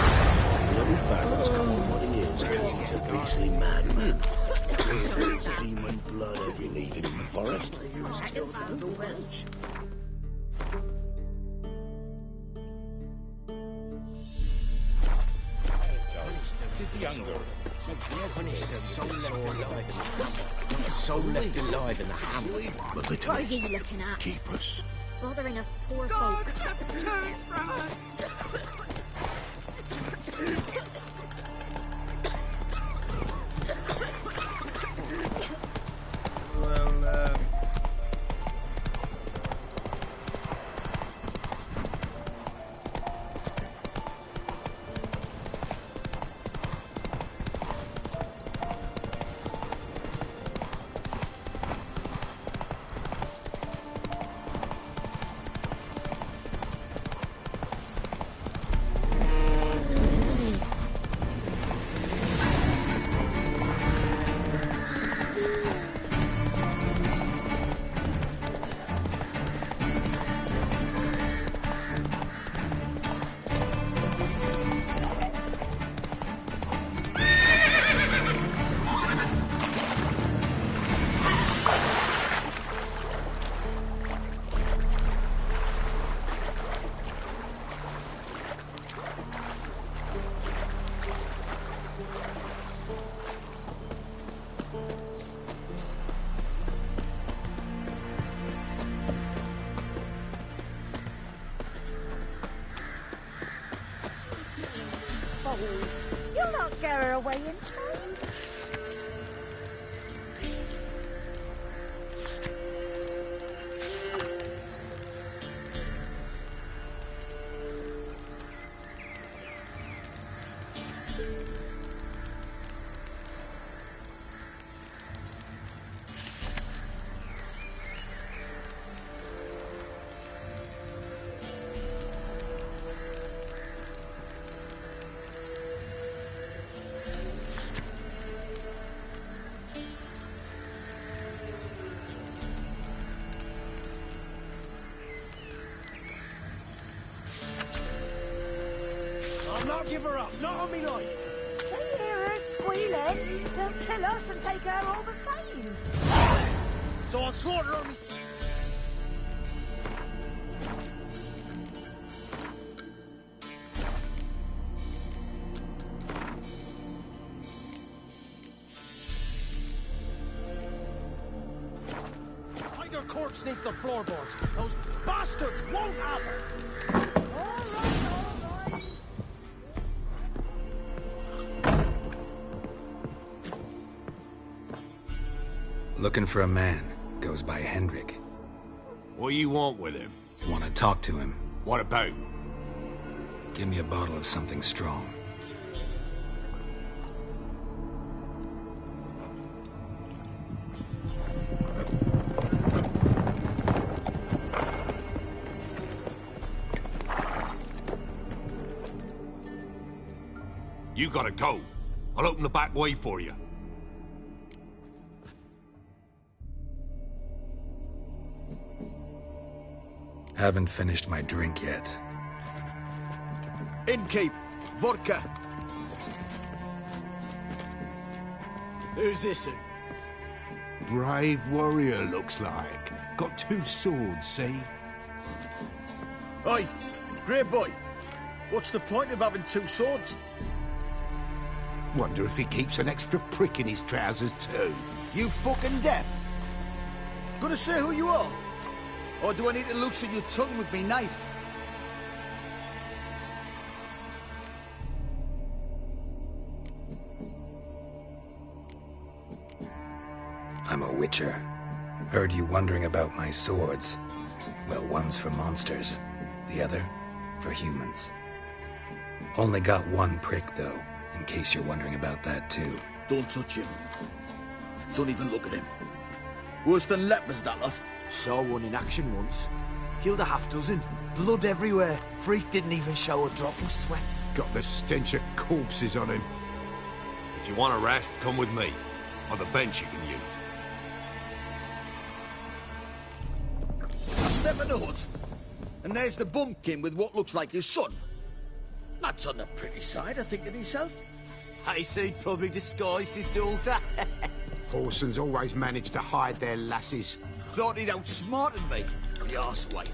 Bloody Barrow's come on what he is, because he's a beastly madman. There's demon blood every leaving in the forest. Kill the wench. So left alive in the hamlet. What are you looking at? Keep us. Bothering us poor folk. You'll not get her away in time. Not give her up, not on me life. They hear her squealing. They'll kill us and take her all the same. So I'll slaughter her me. Hide her corpse neath the floorboards. Those bastards won't have her. Looking for a man. Goes by Hendrik. What do you want with him? Want to talk to him. What about? Give me a bottle of something strong. You gotta go. I'll open the back way for you. Haven't finished my drink yet. Innkeep, vodka. Who's this? Brave warrior, looks like. Got 2 swords, see? Oi, grey boy. What's the point of having 2 swords? Wonder if he keeps an extra prick in his trousers too. You fucking deaf? Gonna say who you are? Or do I need to loosen your tongue with me knife? I'm a witcher. Heard you wondering about my swords. Well, one's for monsters, the other for humans. Only got one prick, though, in case you're wondering about that, too. Don't touch him. Don't even look at him. Worse than lepers, that lot. Saw one in action once. Killed a half-dozen. Blood everywhere. Freak didn't even show a drop of sweat. Got the stench of corpses on him. If you want a rest, come with me. On the bench you can use. I step in the hut, and there's the bumpkin with what looks like his son. That's on the pretty side, I think to myself. I say he'd probably disguised his daughter. Forsons always managed to hide their lasses. Thought he'd outsmarted me, the arsewipe.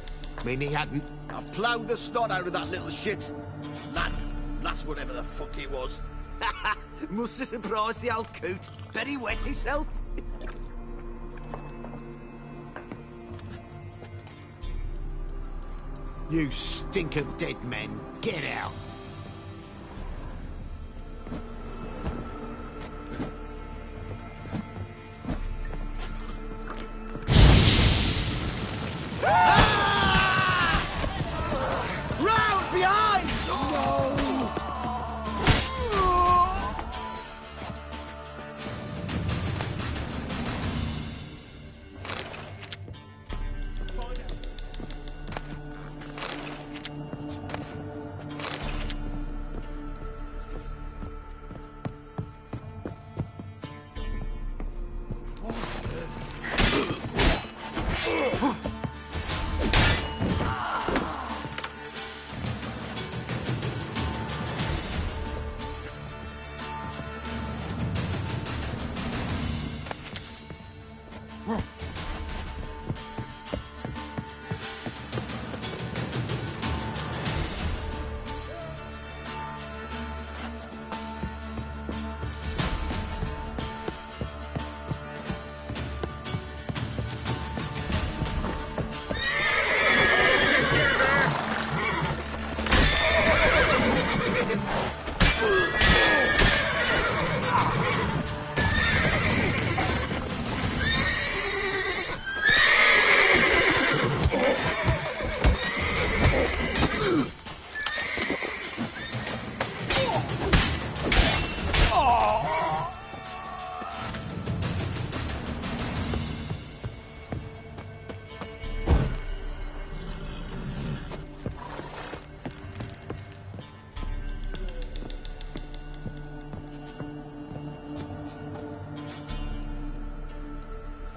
Mean he hadn't? I ploughed the snot out of that little shit. That's whatever the fuck he was. Must have surprised the old coot. Bet he wet himself. You stink of dead men. Get out. Round behind!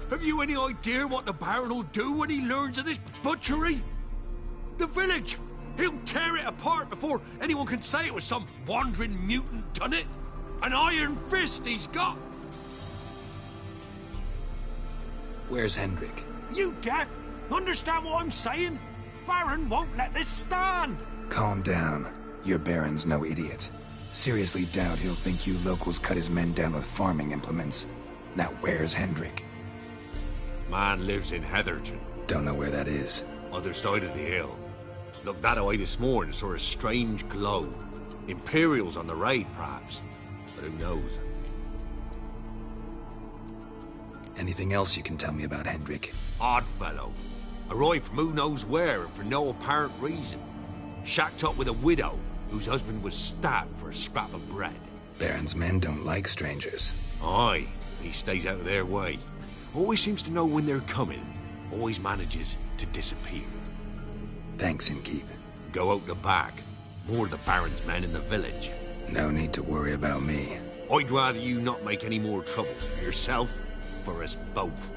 Have you any idea what the Baron will do when he learns of this butchery? The village! He'll tear it apart before anyone can say it was some wandering mutant done it. An iron fist he's got. Where's Hendrik? You deaf? Understand what I'm saying? Baron won't let this stand. Calm down. Your Baron's no idiot. Seriously doubt he'll think you locals cut his men down with farming implements. Now where's Hendrik? Man lives in Heatherton. Don't know where that is. Other side of the hill. Looked that away this morning, saw a strange glow. Imperials on the raid, perhaps. But who knows? Anything else you can tell me about Hendrik? Odd fellow. Arrived from who knows where and for no apparent reason. Shacked up with a widow whose husband was stabbed for a scrap of bread. Baron's men don't like strangers. Aye, he stays out of their way. Always seems to know when they're coming. Always manages to disappear. Thanks, Innkeep. Go out the back. More of the Baron's men in the village. No need to worry about me. I'd rather you not make any more trouble for yourself, for us both.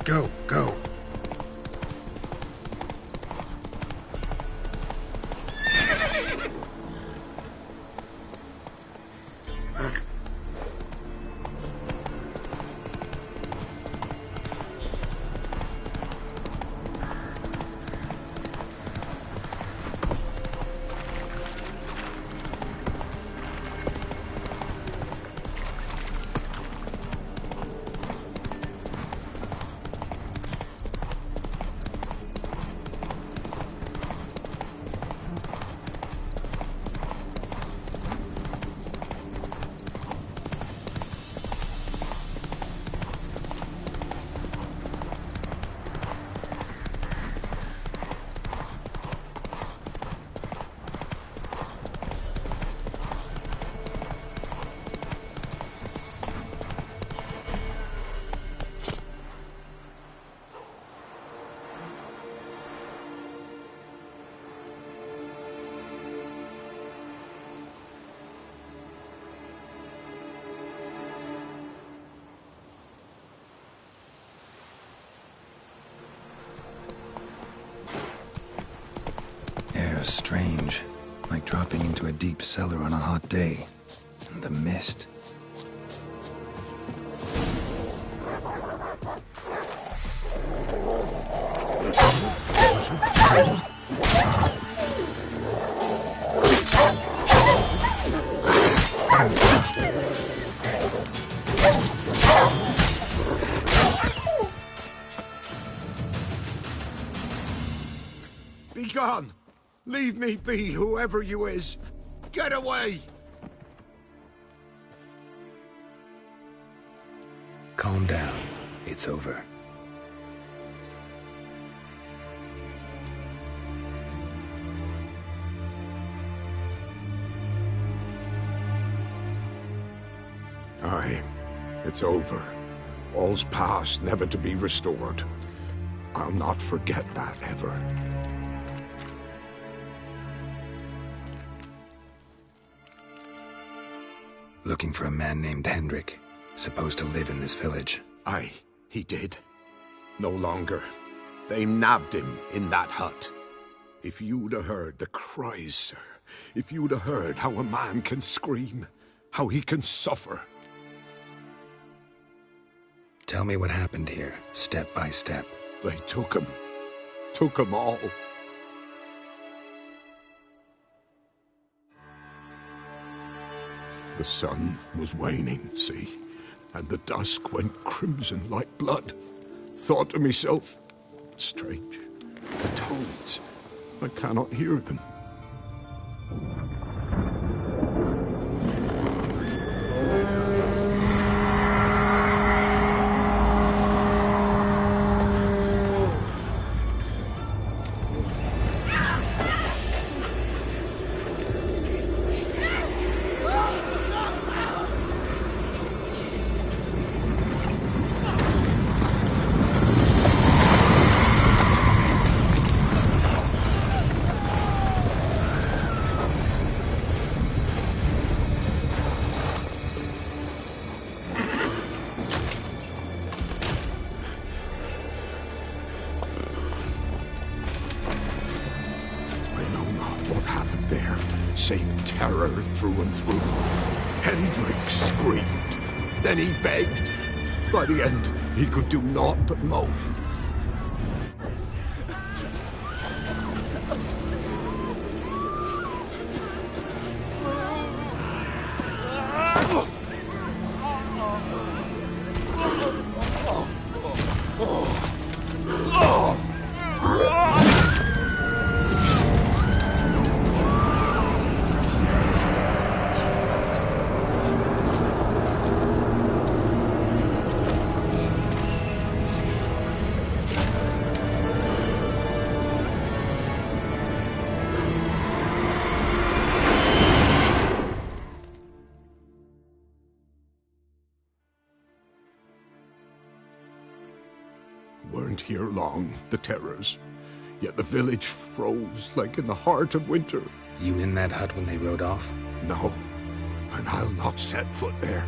Go, go. here is strange, like dropping into a deep cellar on a hot day. And the mist. Be gone! Leave me be, whoever you is! Get away! Calm down. It's over. Aye, it's over. All's past, never to be restored. I'll not forget that ever. Looking for a man named Hendrik, supposed to live in this village. Aye, he did. No longer. They nabbed him in that hut. If you'd have heard the cries, sir, if you'd have heard how a man can scream, how he can suffer. Tell me what happened here, step by step. They took him all. The sun was waning, see, and the dusk went crimson like blood. Thought to myself, strange, the toads, I cannot hear them. Save terror through and through. Hendrik screamed. Then he begged. By the end, he could do naught but moan. Weren't here long, the terrors. Yet the village froze like in the heart of winter. You in that hut when they rode off? No, and I'll not set foot there.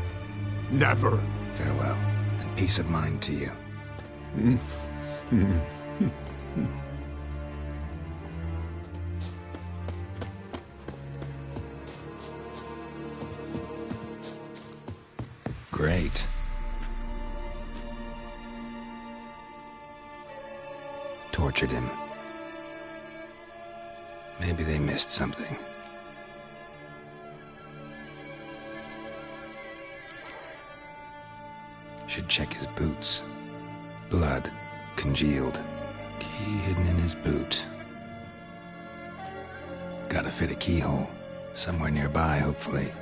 Never. Farewell, and peace of mind to you. Great. Tortured him. Maybe they missed something. Should check his boots. Blood, congealed. Key hidden in his boot. Gotta fit a keyhole. Somewhere nearby, hopefully.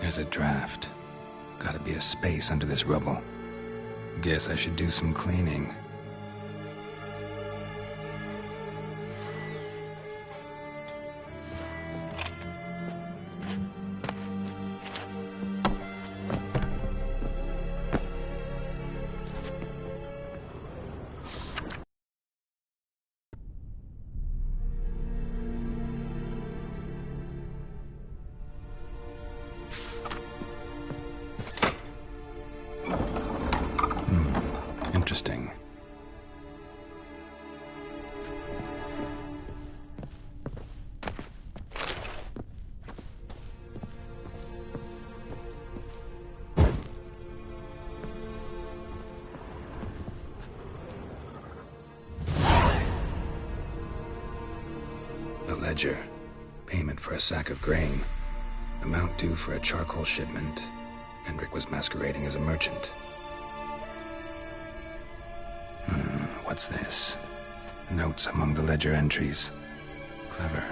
There's a draft. Gotta be a space under this rubble. Guess I should do some cleaning. ledger. Payment for a sack of grain. Amount due for a charcoal shipment. Hendrik was masquerading as a merchant. What's this? Notes among the ledger entries. Clever.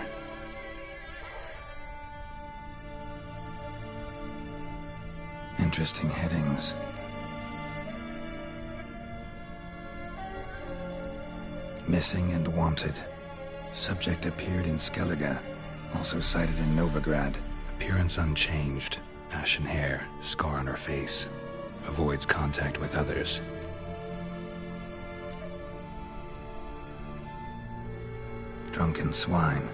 Interesting headings. Missing and wanted. Subject appeared in Skellige. Also sighted in Novigrad. Appearance unchanged. Ashen hair. Scar on her face. Avoids contact with others. Drunken swine.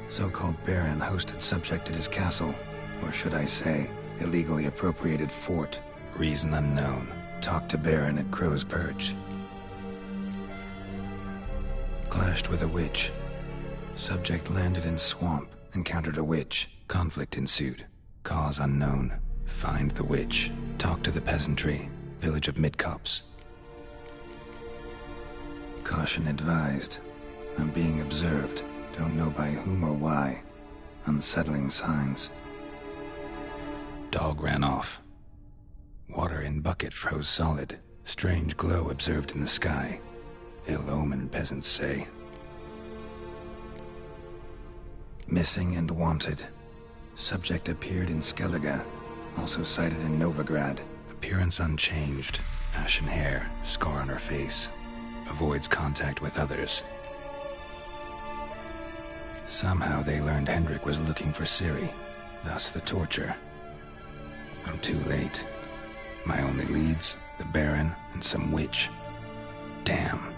So-called baron hosted subject at his castle. Or should I say, illegally appropriated fort. Reason unknown. Talked to baron at Crow's Perch. Clashed with a witch. Subject landed in swamp. Encountered a witch. Conflict ensued. Cause unknown. Find the witch. Talk to the peasantry. Village of Midcopse. Caution advised. I'm being observed. Don't know by whom or why. Unsettling signs. Dog ran off. Water in bucket froze solid. Strange glow observed in the sky. Ill omen, peasants say. Missing and wanted. Subject appeared in Skellige. Also sighted in Novigrad. Appearance unchanged. Ashen hair. Scar on her face. Avoids contact with others. Somehow they learned Hendrik was looking for Ciri, thus the torture. I'm too late. My only leads, the Baron and some witch. Damn.